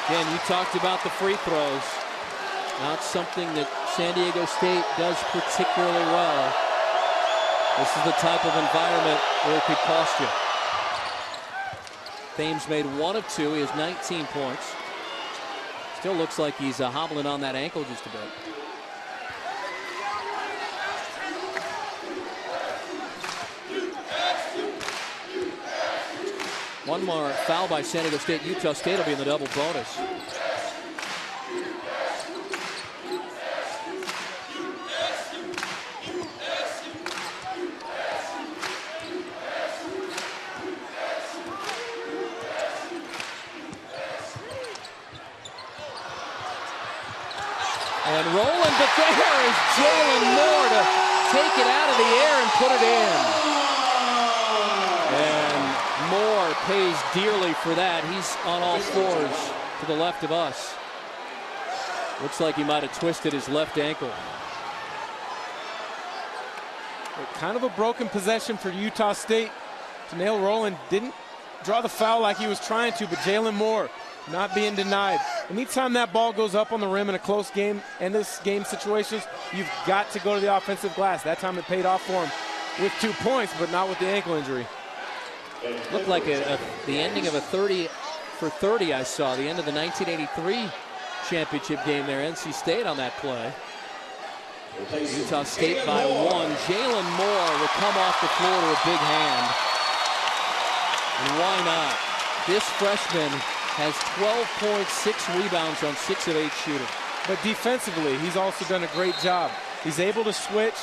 [SPEAKER 1] Again, you talked about the free throws. Not something that San Diego State does particularly well. This is the type of environment where it could cost you. Thames made 1 of 2. He has 19 points. Still looks like he's hobbling on that ankle just a bit. One more foul by San Diego State. Utah State will be in the double bonus. And Rowland, but there is Jalen Moore to take it out of the air and put it in. And Moore pays dearly for that. He's on all fours to the left of us. Looks like he might have twisted his left ankle.
[SPEAKER 2] Kind of a broken possession for Utah State. Tennille Rowland didn't draw the foul like he was trying to, but Jalen Moore not being denied. Anytime that ball goes up on the rim in a close game and this game situations, you've got to go to the offensive glass. That time it paid off for him with 2 points, but not with the ankle injury.
[SPEAKER 1] Looked like the ending of a 30 for 30 I saw. The end of the 1983 championship game there. NC State on that play. Utah State by 1. Jalen Moore will come off the floor to a big hand. And why not? This freshman has 12 points, 6 rebounds on 6 of 8 shooting.
[SPEAKER 2] But defensively, he's also done a great job. He's able to switch.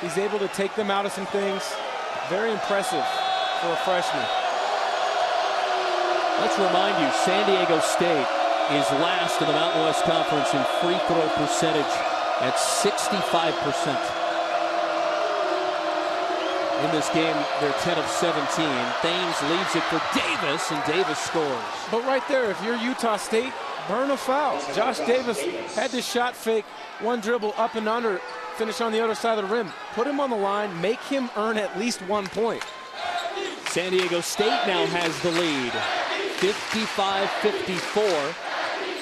[SPEAKER 2] He's able to take them out of some things. Very impressive for a freshman.
[SPEAKER 1] Let's remind you, San Diego State is last in the Mountain West Conference in free throw percentage at 65%. In this game, they're 10 of 17. Thames leaves it for Davis, and Davis scores.
[SPEAKER 2] But right there, if you're Utah State, burn a foul. Josh Davis had this shot fake, 1 dribble up and under, finish on the other side of the rim. Put him on the line, make him earn at least 1 point.
[SPEAKER 1] San Diego State now has the lead, 55-54.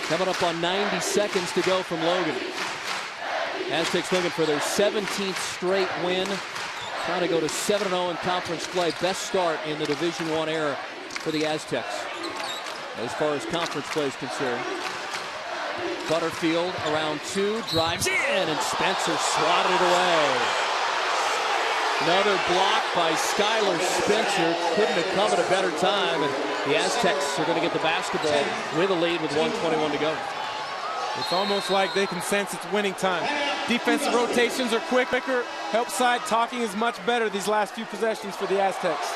[SPEAKER 1] Coming up on 90 seconds to go from Logan. Aztecs looking for their 17th straight win. Trying to go to 7-0 in conference play. Best start in the Division I era for the Aztecs, as far as conference play is concerned. Butterfield around 2, drives in, and Spencer swatted it away. Another block by Skylar Spencer. Couldn't have come at a better time. And the Aztecs are going to get the basketball with a lead with 1:21 to go.
[SPEAKER 2] It's almost like they can sense it's winning time. Defensive rotations are quicker. Help side talking is much better these last few possessions for the Aztecs.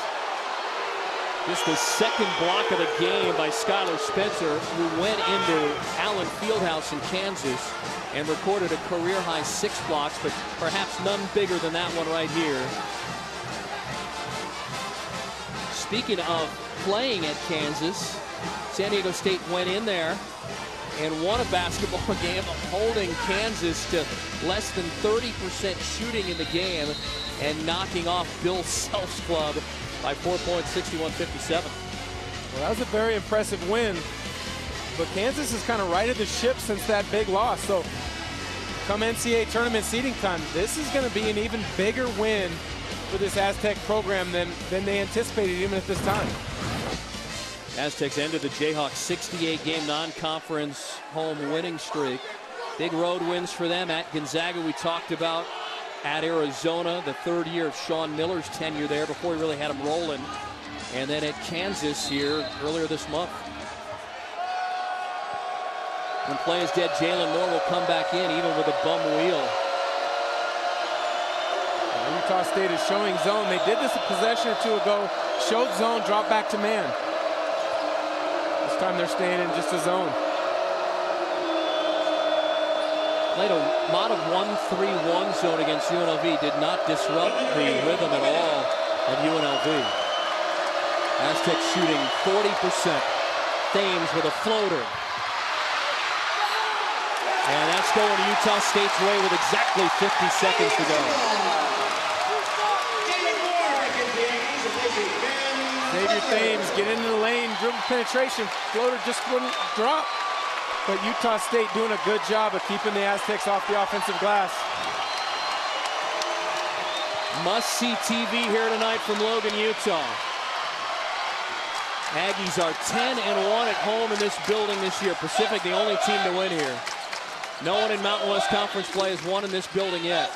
[SPEAKER 1] Just the second block of the game by Skylar Spencer, who went into Allen Fieldhouse in Kansas and recorded a career-high 6 blocks, but perhaps none bigger than that one right here. Speaking of playing at Kansas, San Diego State went in there and won a basketball game, holding Kansas to less than 30% shooting in the game and knocking off Bill Self's club by 4 points, 61-57.
[SPEAKER 2] Well, that was a very impressive win, but Kansas has kind of righted the ship since that big loss. So come NCAA tournament seeding time, this is going to be an even bigger win for this Aztec program than they anticipated even at this time.
[SPEAKER 1] Aztecs ended the Jayhawks 68-game non-conference home winning streak. Big road wins for them at Gonzaga, we talked about, at Arizona, the third year of Sean Miller's tenure there before he really had them rolling, and then at Kansas here earlier this month. When play is dead, Jalen Moore will come back in even with a bum wheel.
[SPEAKER 2] Utah State is showing zone. They did this a possession or two ago, showed zone, dropped back to man. This time they're staying in just a zone.
[SPEAKER 1] Played a lot of 1-3-1 zone against UNLV. Did not disrupt the rhythm at all of UNLV. Aztecs shooting 40%. Thames with a floater. And that's going to Utah State's way with exactly 50 seconds to go.
[SPEAKER 2] Xavier Thames get into the lane, dribble penetration, floater just wouldn't drop. But Utah State doing a good job of keeping the Aztecs off the offensive glass.
[SPEAKER 1] Must-see TV here tonight from Logan, Utah. Aggies are 10-1 at home in this building this year. Pacific, the only team to win here. No one in Mountain West Conference play has won in this building yet.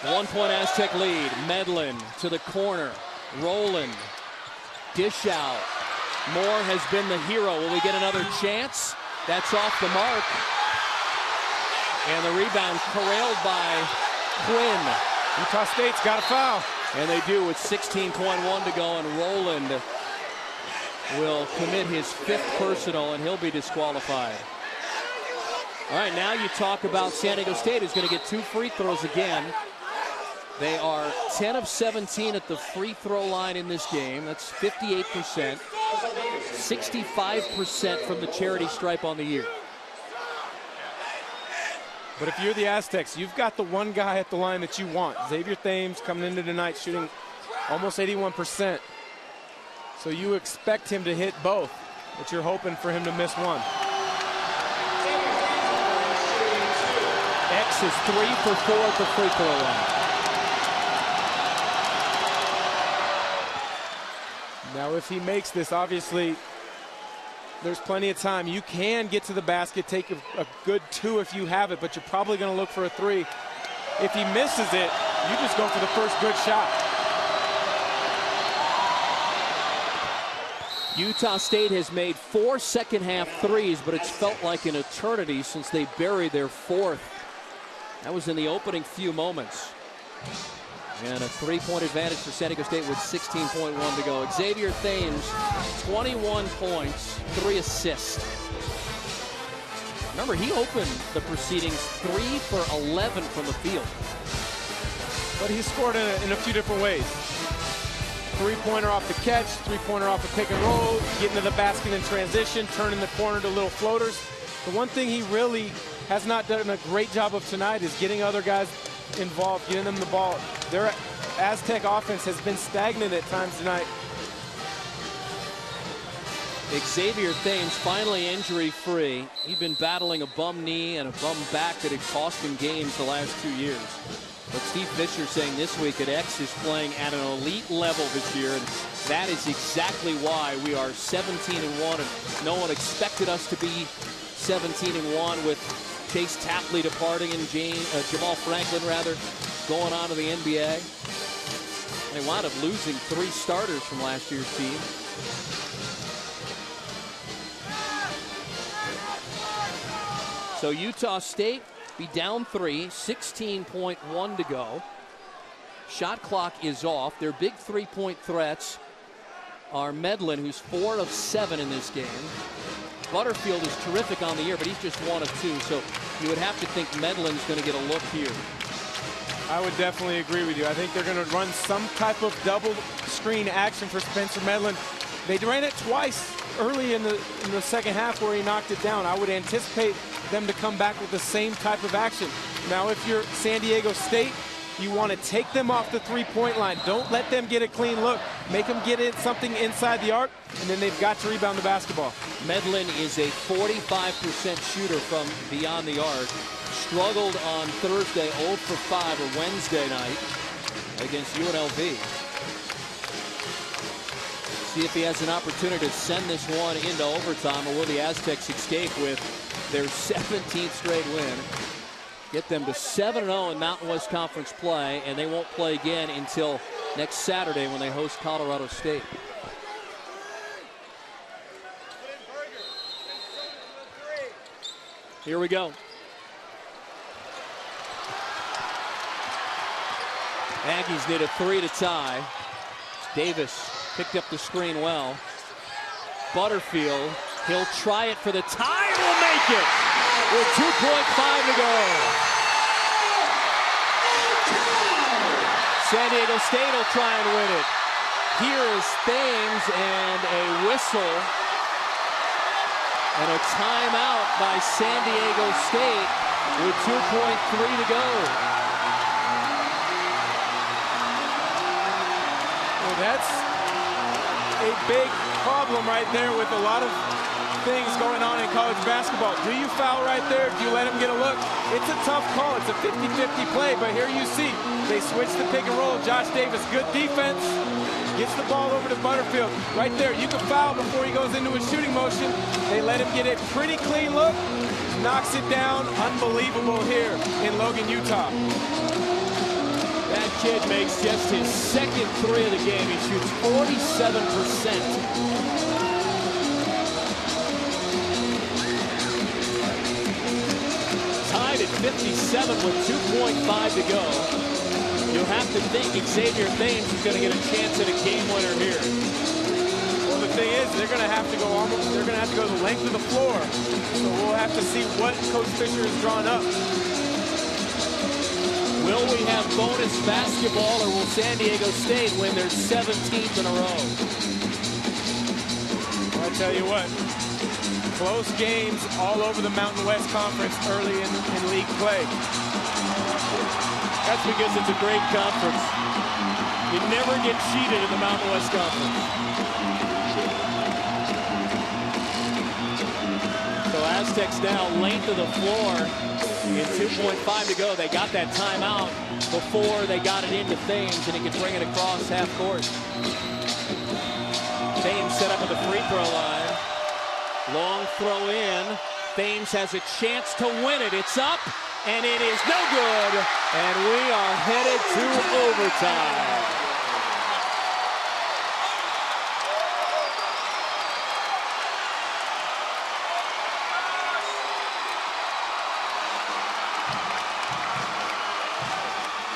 [SPEAKER 1] 1 point Aztec lead. Medlin to the corner. Roland. Dish out. Moore has been the hero. Will we get another chance? That's off the mark. And the rebound corralled by Quinn.
[SPEAKER 2] Utah State's got a foul.
[SPEAKER 1] And they do with 16.1 to go, and Roland will commit his 5th personal, and he'll be disqualified. All right, now you talk about San Diego State, who's going to get 2 free throws again. They are 10 of 17 at the free throw line in this game. That's 58%. 65% from the charity stripe on the year.
[SPEAKER 2] But if you're the Aztecs, you've got the one guy at the line that you want. Xavier Thames coming into tonight shooting almost 81%. So you expect him to hit both, but you're hoping for him to miss one.
[SPEAKER 1] X is 3 for 4 at the free throw line.
[SPEAKER 2] Now if he makes this, obviously there's plenty of time. You can get to the basket, take a good 2 if you have it, but you're probably going to look for a 3. If he misses it, you just go for the first good shot.
[SPEAKER 1] Utah State has made 4 second-half threes, but it's felt like an eternity since they buried their 4th. That was in the opening few moments. And a 3-point advantage for San Diego State with 16.1 to go. Xavier Thames, 21 points, 3 assists. Remember, he opened the proceedings 3 for 11 from the field.
[SPEAKER 2] But he scored in a few different ways. 3-pointer off the catch, 3-pointer off the pick and roll, getting to the basket in transition, turning the corner to little floaters. The one thing he really has not done a great job of tonight is getting other guys involved, getting them the ball. Their Aztec offense has been stagnant at times tonight.
[SPEAKER 1] Xavier Thames finally injury-free. He'd been battling a bum knee and a bum back that had cost him games the last 2 years. But Steve Fisher saying this week that X is playing at an elite level this year, and that is exactly why we are 17-1, and no one expected us to be 17-1 with Chase Tapley departing and Jamal Franklin going on to the NBA. They wound up losing 3 starters from last year's team. So Utah State be down 3, 16.1 to go. Shot clock is off. Their big 3-point threats are Medlin, who's 4 of 7 in this game. Butterfield is terrific on the year, but he's just 1 of 2. So you would have to think Medlin's going to get a look here.
[SPEAKER 2] I would definitely agree with you. I think they're going to run some type of double screen action for Spencer Medlin. They ran it twice early in the second half where he knocked it down. I would anticipate them to come back with the same type of action. Now, if you're San Diego State, you want to take them off the three-point line. Don't let them get a clean look. Make them get something inside the arc, and then they've got to rebound the basketball.
[SPEAKER 1] Medlin is a 45% shooter from beyond the arc. Struggled on Thursday, 0 for 5, or Wednesday night against UNLV. See if he has an opportunity to send this one into overtime, or will the Aztecs escape with their 17th straight win. Get them to 7-0 in Mountain West Conference play, and they won't play again until next Saturday when they host Colorado State. Here we go. Aggies need a 3 to tie. Davis picked up the screen well. Butterfield, he'll try it for the tie, and will make it with 2.5 to go. San Diego State will try and win it. Here is Thames and a whistle and a timeout by San Diego State with 2.3 to go.
[SPEAKER 2] Well, that's a big problem right there with a lot of things going on in college basketball. Do you foul right there? Do you let him get a look? It's a tough call. It's a 50-50 play, but here you see they switch the pick and roll. Josh Davis, good defense, gets the ball over to Butterfield. Right there, you can foul before he goes into a shooting motion. They let him get a pretty clean look, knocks it down. Unbelievable here in Logan, Utah.
[SPEAKER 1] That kid makes just his second 3 of the game. He shoots 47%. Tied at 57 with 2.5 to go. You have to think Xavier Thames is going to get a chance at a game winner here.
[SPEAKER 2] Well, the thing is, they're going to have to go almost. They're going to have to go the length of the floor. So we'll have to see what Coach Fisher has drawn up.
[SPEAKER 1] Will we have bonus basketball, or will San Diego State win their 17th in a row?
[SPEAKER 2] Well, I tell you what, close games all over the Mountain West Conference early in league play.
[SPEAKER 1] That's because it's a great conference. You never get cheated in the Mountain West Conference. So Aztecs now length of the floor. In 2.5 to go, they got that timeout before they got it into Thames, and he could bring it across half court. Thames set up at the free throw line. Long throw in. Thames has a chance to win it. It's up, and it is no good. And we are headed to overtime.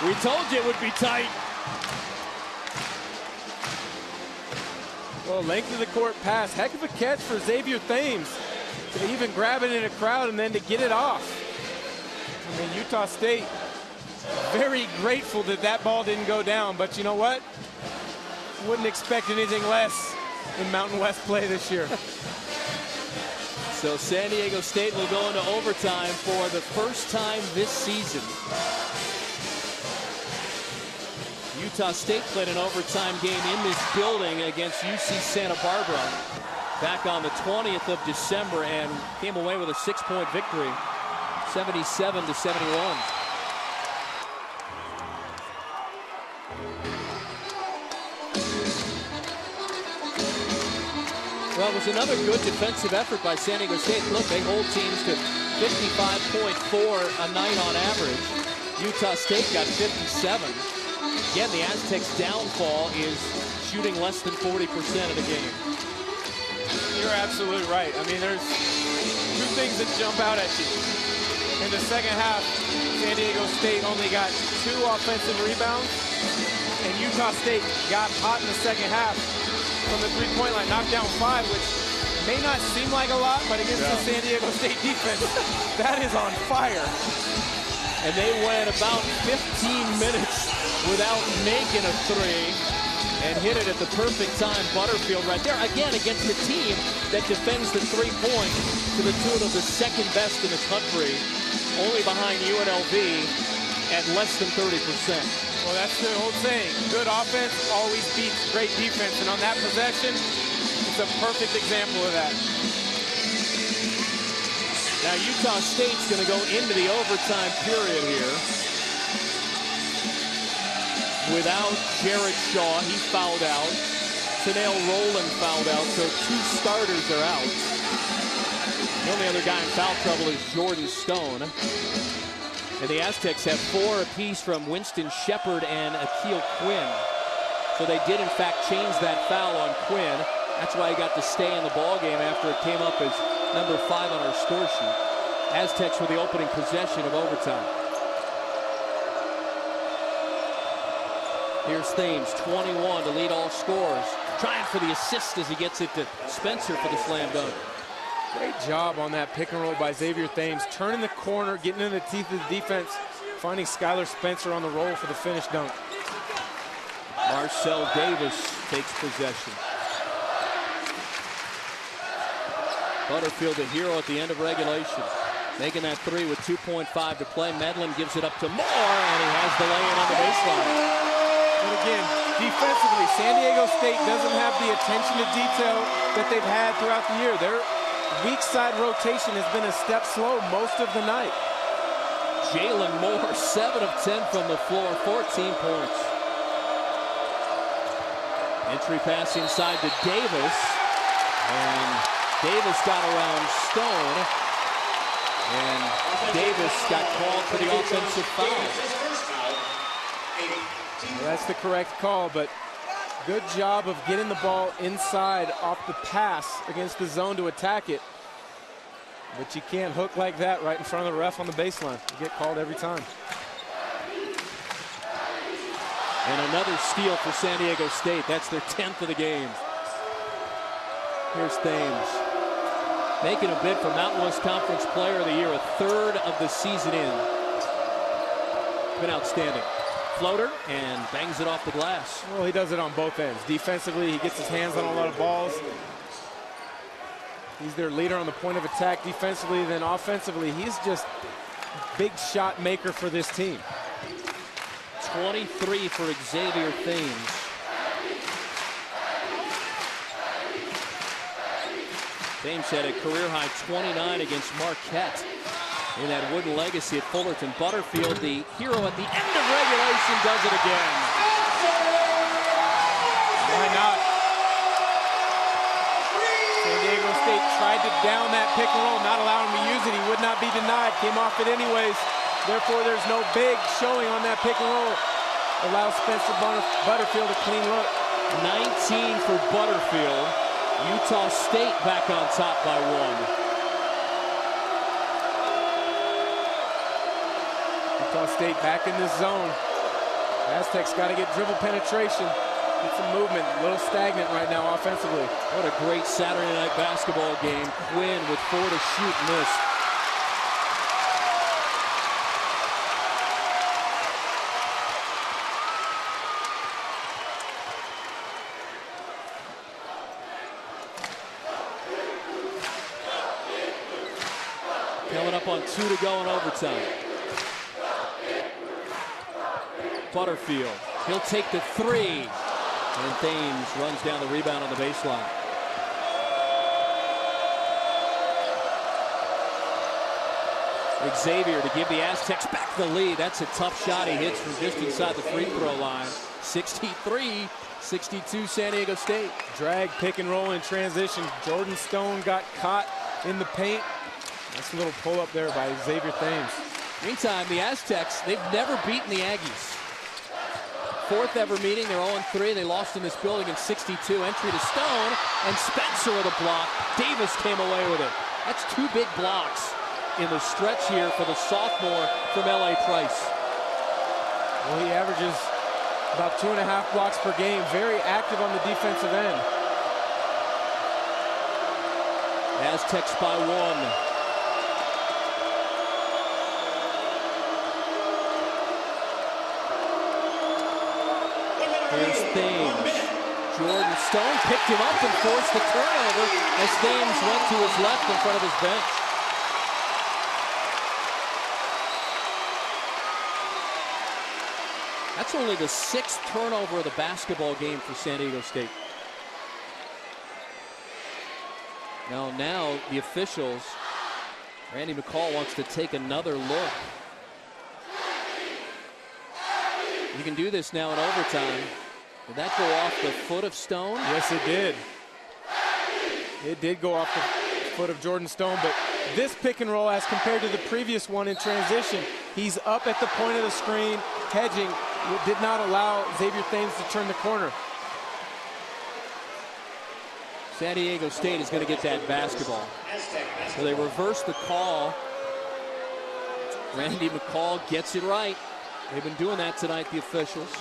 [SPEAKER 1] We told you it would be tight.
[SPEAKER 2] Well, length of the court pass. Heck of a catch for Xavier Thames to even grab it in a crowd and then to get it off. I mean, Utah State very grateful that that ball didn't go down. But you know what? Wouldn't expect anything less in Mountain West play this year.
[SPEAKER 1] So San Diego State will go into overtime for the first time this season. Utah State played an overtime game in this building against UC Santa Barbara back on the 20th of December and came away with a 6-point victory, 77-71. Well, it was another good defensive effort by San Diego State. Look, they hold teams to 55.4 a night on average. Utah State got 57. Again, the Aztecs' downfall is shooting less than 40% of the game.
[SPEAKER 2] You're absolutely right. I mean, there's two things that jump out at you. In the second half, San Diego State only got 2 offensive rebounds, and Utah State got hot in the second half from the three-point line, knocked down 5, which may not seem like a lot, but against the San Diego State defense, that is on fire.
[SPEAKER 1] And they went about 15 minutes without making a 3. and hit it at the perfect time. Butterfield right there, again, against the team that defends the three-point to the tune of the second best in the country, only behind UNLV at less than 30%.
[SPEAKER 2] Well, that's the whole saying. Good offense always beats great defense. And on that possession, it's a perfect example of that.
[SPEAKER 1] Now Utah State's going to go into the overtime period here without Jared Shaw. He fouled out. Tanel Rowland fouled out, so two starters are out. The only other guy in foul trouble is Jordan Stone. And the Aztecs have 4 apiece from Winston Shepard and Akil Quinn. So they did, in fact, change that foul on Quinn. That's why he got to stay in the ballgame after it came up as number 5 on our score sheet. Aztecs with the opening possession of overtime. Here's Thames, 21 to lead all scorers. Trying for the assist as he gets it to Spencer for the slam dunk.
[SPEAKER 2] Great job on that pick and roll by Xavier Thames. Turning the corner, getting in the teeth of the defense, finding Skylar Spencer on the roll for the finish dunk.
[SPEAKER 1] Marcel Davis takes possession. Butterfield, a hero at the end of regulation. Making that 3 with 2.5 to play. Medlin gives it up to Moore, and he has the lay-in on the baseline.
[SPEAKER 2] And again, defensively, San Diego State doesn't have the attention to detail that they've had throughout the year. Their weak side rotation has been a step slow most of the night.
[SPEAKER 1] Jalen Moore, 7 of 10 from the floor, 14 points. Entry pass inside to Davis, and Davis got around Stone, and Davis got called for the offensive foul.
[SPEAKER 2] Well, that's the correct call, but good job of getting the ball inside off the pass against the zone to attack it. But you can't hook like that right in front of the ref on the baseline. You get called every time.
[SPEAKER 1] And another steal for San Diego State. That's their 10th of the game. Here's Thames. Making a bid for Mountain West Conference Player of the Year, a 3rd of the season in. Been outstanding. Floater and bangs it off the glass.
[SPEAKER 2] Well, he does it on both ends. Defensively, he gets his hands on a lot of balls. He's their leader on the point of attack defensively. Then offensively, he's just big shot maker for this team.
[SPEAKER 1] 23 for Xavier Thames. Thames had a career-high 29 against Marquette in that wooden legacy at Fullerton. Butterfield, the hero at the end of regulation, does it again.
[SPEAKER 2] Why not? San Diego State tried to down that pick and roll, not allow him to use it. He would not be denied, came off it anyways. Therefore, there's no big showing on that pick and roll. Allows Spencer Butterfield a clean look.
[SPEAKER 1] 19 for Butterfield. Utah State back on top by 1.
[SPEAKER 2] Utah State back in this zone. Aztecs got to get dribble penetration. Get some movement. A little stagnant right now offensively.
[SPEAKER 1] What a great Saturday night basketball game. Quinn with 4 to shoot, missed. Coming up on 2 to go in overtime. Butterfield, he'll take the 3. And Thames runs down the rebound on the baseline. Xavier to give the Aztecs back the lead. That's a tough shot he hits from just inside the free throw line. 63-62 San Diego State.
[SPEAKER 2] Drag, pick and roll in transition. Jordan Stone got caught in the paint. That's a little pull up there by Xavier Thames.
[SPEAKER 1] Meantime, the Aztecs, they've never beaten the Aggies. 4th ever meeting, they're 0-3. They lost in this building in 62. Entry to Stone, and Spencer with a block. Davis came away with it. That's 2 big blocks in the stretch here for the sophomore from L.A. Price.
[SPEAKER 2] Well, he averages about 2.5 blocks per game. Very active on the defensive end.
[SPEAKER 1] Aztecs by 1. Here's Thames. Stone picked him up and forced the turnover as Thames went to his left in front of his bench. That's only the 6th turnover of the basketball game for San Diego State. Now the officials, Randy McCall wants to take another look. You can do this now in overtime. Did that go off the foot of Stone?
[SPEAKER 2] Yes, it did. It did go off the foot of Jordan Stone, but this pick and roll as compared to the previous one in transition, he's up at the point of the screen, hedging, did not allow Xavier Thames to turn the corner.
[SPEAKER 1] San Diego State is going to get that basketball. So they reverse the call. Randy McCall gets it right. They've been doing that tonight, the officials.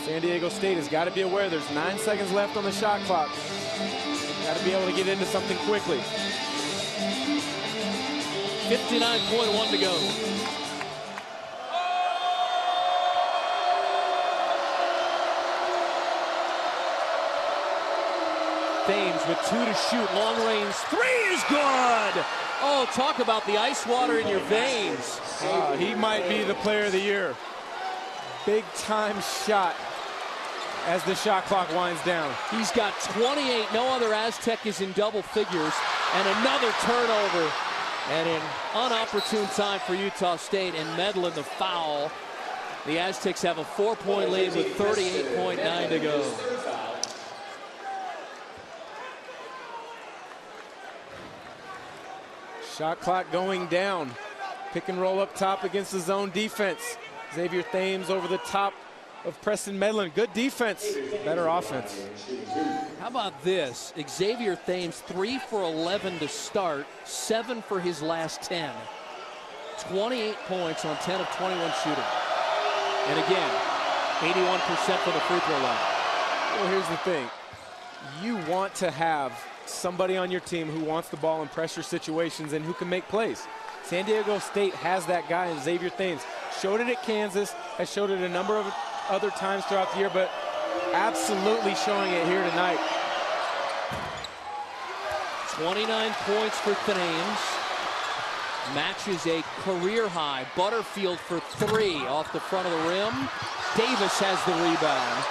[SPEAKER 2] San Diego State has got to be aware there's 9 seconds left on the shot clock. Got to be able to get into something quickly.
[SPEAKER 1] 59.1 to go. Thames with 2 to shoot. Long range 3 is good. Oh, talk about the ice water in your veins.
[SPEAKER 2] He might be the player of the year. Big time shot as the shot clock winds down.
[SPEAKER 1] He's got 28. No other Aztec is in double figures. And another turnover. And an unopportune time for Utah State. And Medlin, the foul. The Aztecs have a 4-point lead with 38.9 to go.
[SPEAKER 2] Shot clock going down. Pick and roll up top against the zone defense. Xavier Thames over the top of Preston Medlin. Good defense, better offense.
[SPEAKER 1] How about this? Xavier Thames 3 for 11 to start, 7 for his last 10. 28 points on 10 of 21 shooting. And again, 81% for the free throw line.
[SPEAKER 2] Well, here's the thing. You want to have somebody on your team who wants the ball in pressure situations and who can make plays. San Diego State has that guy in Xavier Thames. Showed it at Kansas, has showed it a number of other times throughout the year, but absolutely showing it here tonight.
[SPEAKER 1] 29 points for Thames. Matches a career high. Butterfield for 3 off the front of the rim. Davis has the rebound.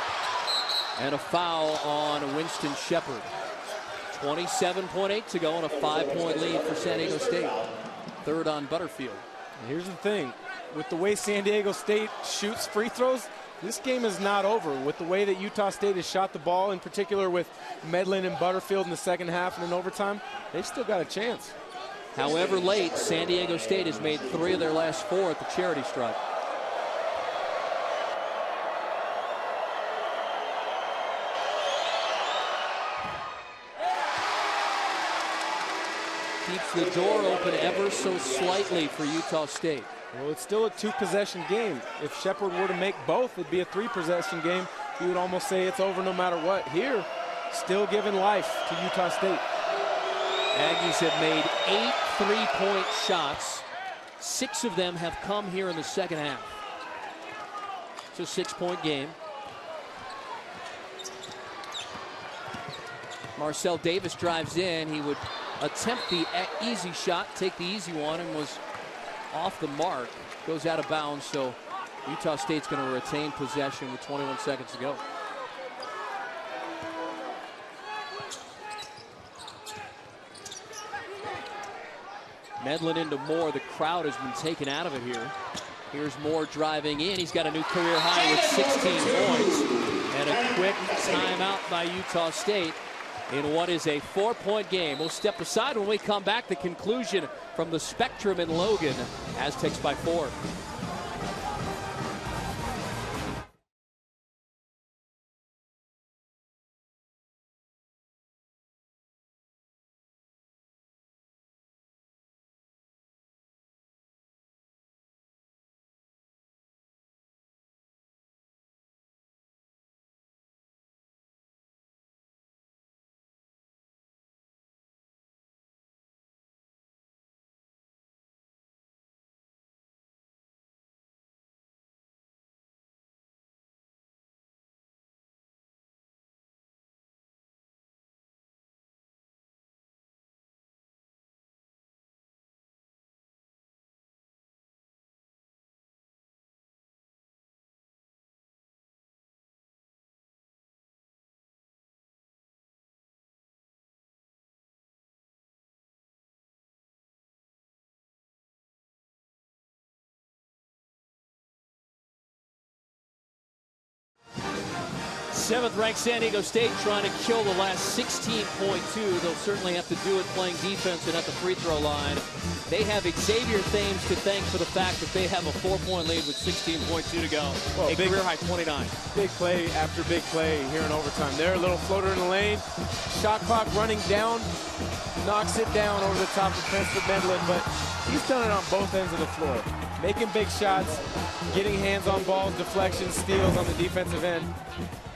[SPEAKER 1] And a foul on Winston Shepard. 27.8 to go and a 5-point lead for San Diego State. Third on Butterfield.
[SPEAKER 2] And here's the thing. With the way San Diego State shoots free throws, this game is not over. With the way that Utah State has shot the ball, in particular with Medlin and Butterfield in the second half and in overtime, they've still got a chance.
[SPEAKER 1] However late, San Diego State has made 3 of their last 4 at the charity stripe. Keeps the door open ever so slightly for Utah State.
[SPEAKER 2] Well, it's still a 2-possession game. If Shepard were to make both, it'd be a 3-possession game. You would almost say it's over no matter what. Here, still giving life to Utah State.
[SPEAKER 1] Aggies have made 8 3-point shots. 6 of them have come here in the second half. It's a 6-point game. Marcel Davis drives in. He would attempt the easy shot, take the easy one, and was off the mark. Goes out of bounds, so Utah State's going to retain possession with 21 seconds to go. Medlin into Moore. The crowd has been taken out of it here. Here's Moore driving in. He's got a new career high with 16 points. And a quick timeout by Utah State in what is a 4-point game. We'll step aside when we come back. The conclusion from the Spectrum in Logan. Aztecs by 4. 7th-ranked San Diego State trying to kill the last 16.2. They'll certainly have to do it playing defense and at the free throw line. They have Xavier Thames to thank for the fact that they have a 4-point lead with 16.2 to go.
[SPEAKER 2] Well,
[SPEAKER 1] a career-high 29.
[SPEAKER 2] Big play after big play here in overtime. There, a little floater in the lane. Shot clock running down. Knocks it down over the top of Spencer Medlin, but he's done it on both ends of the floor. Making big shots, getting hands on balls, deflections, steals on the defensive end.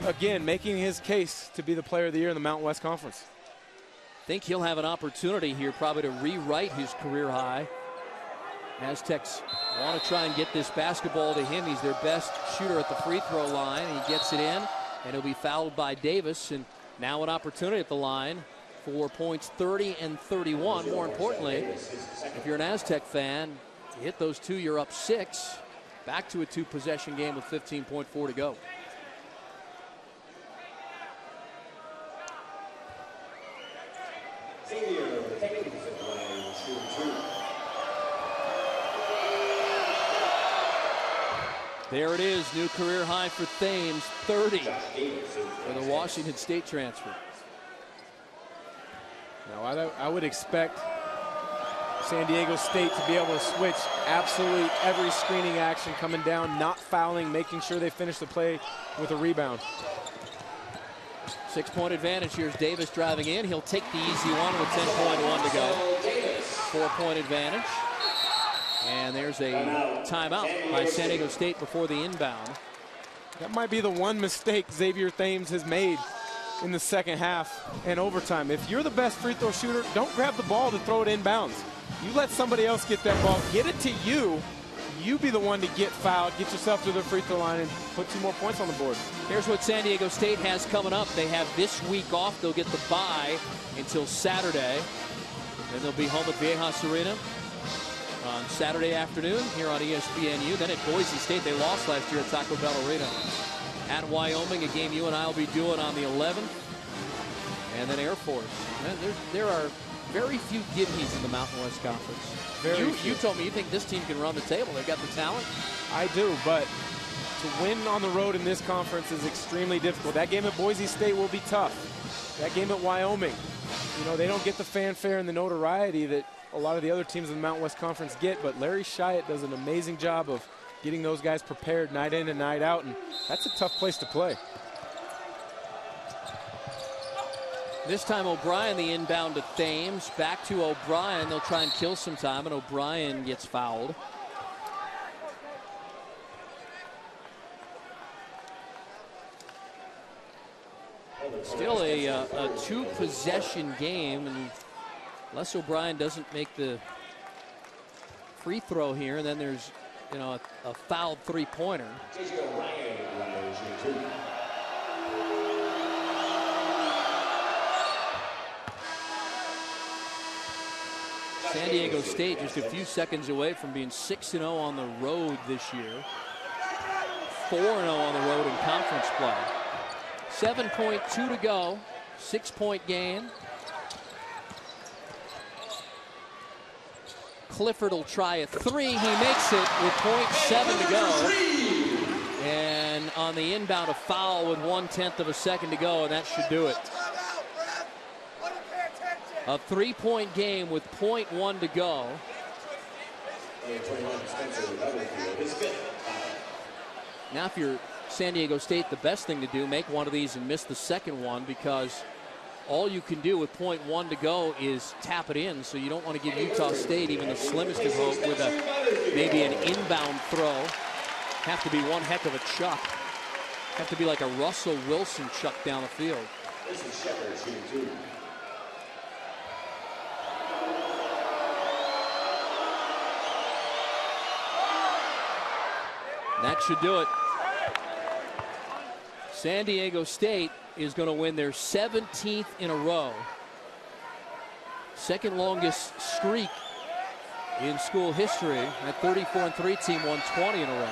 [SPEAKER 2] Again, making his case to be the player of the year in the Mountain West Conference.
[SPEAKER 1] Think he'll have an opportunity here probably to rewrite his career high. Aztecs want to try and get this basketball to him. He's their best shooter at the free throw line. He gets it in, and he'll be fouled by Davis. And now an opportunity at the line for points 30 and 31. More importantly, if you're an Aztec fan, you hit those two, you're up 6. Back to a 2-possession game with 15.4 to go. There it is, new career high for Thames, 30 for the Washington State transfer.
[SPEAKER 2] Now, I would expect San Diego State to be able to switch absolutely every screening action coming down, not fouling, making sure they finish the play with a rebound.
[SPEAKER 1] 6-point advantage. Here's Davis driving in. He'll take the easy one with 10.1 to go. 4-point advantage. And there's a timeout by San Diego State before the inbound.
[SPEAKER 2] That might be the one mistake Xavier Thames has made in the second half and overtime. If you're the best free throw shooter, don't grab the ball to throw it inbounds. You let somebody else get that ball, get it to you. You be the one to get fouled, get yourself to the free throw line, and put 2 more points on the board.
[SPEAKER 1] Here's what San Diego State has coming up. They have this week off. They'll get the bye until Saturday. Then they'll be home at Viejas Arena on Saturday afternoon here on ESPNU. Then at Boise State, they lost last year at Taco Bell Arena. At Wyoming, a game you and I will be doing on the 11th. And then Air Force. There are very few gimmies in the Mountain West Conference. You told me you think this team can run the table. They've got the talent.
[SPEAKER 2] I do, but to win on the road in this conference is extremely difficult. That game at Boise State will be tough. That game at Wyoming, you know, they don't get the fanfare and the notoriety that a lot of the other teams in the Mountain West Conference get, but Larry Shyatt does an amazing job of getting those guys prepared night in and night out, and that's a tough place to play.
[SPEAKER 1] This time O'Brien the inbound to Thames. Back to O'Brien. They'll try and kill some time, and O'Brien gets fouled. Still a 2-possession game, and unless O'Brien doesn't make the free throw here, and then there's, you know, a fouled 3-pointer. San Diego State just a few seconds away from being 6-0 on the road this year. 4-0 on the road in conference play. 7.2 to go. 6-point game. Clifford will try a 3. He makes it with 0.7 to go. And on the inbound, a foul with 1/10 of a second to go, and that should do it. A 3-point game with 0.1 to go. Now, if you're San Diego State, the best thing to do, make one of these and miss the second one, because all you can do with 0.1 to go is tap it in. So you don't want to give Utah State even the slimmest of hope with maybe an inbound throw. Have to be one heck of a chuck. Have to be like a Russell Wilson chuck down the field. That should do it. San Diego State is going to win their 17th in a row. Second longest streak in school history. That 34-3 team won 20 in a row.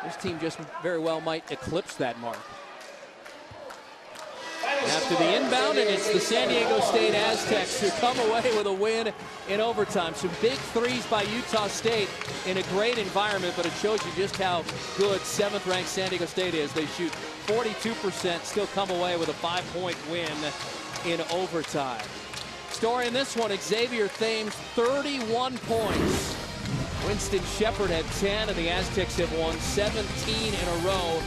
[SPEAKER 1] This team just very well might eclipse that mark. After the inbound, and it's the San Diego State Aztecs who come away with a win in overtime. Some big threes by Utah State in a great environment, but it shows you just how good 7th-ranked San Diego State is. They shoot 42%, still come away with a 5-point win in overtime. Story in this one, Xavier Thames, 31 points. Winston Shepard had 10, and the Aztecs have won 17 in a row.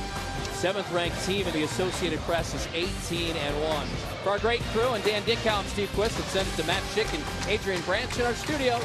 [SPEAKER 1] 7th-ranked team in the Associated Press is 18-1. For our great crew and Dan Dickau, I'm Steve Quist, and send it to Matt Schick and Adrian Branch in our studio.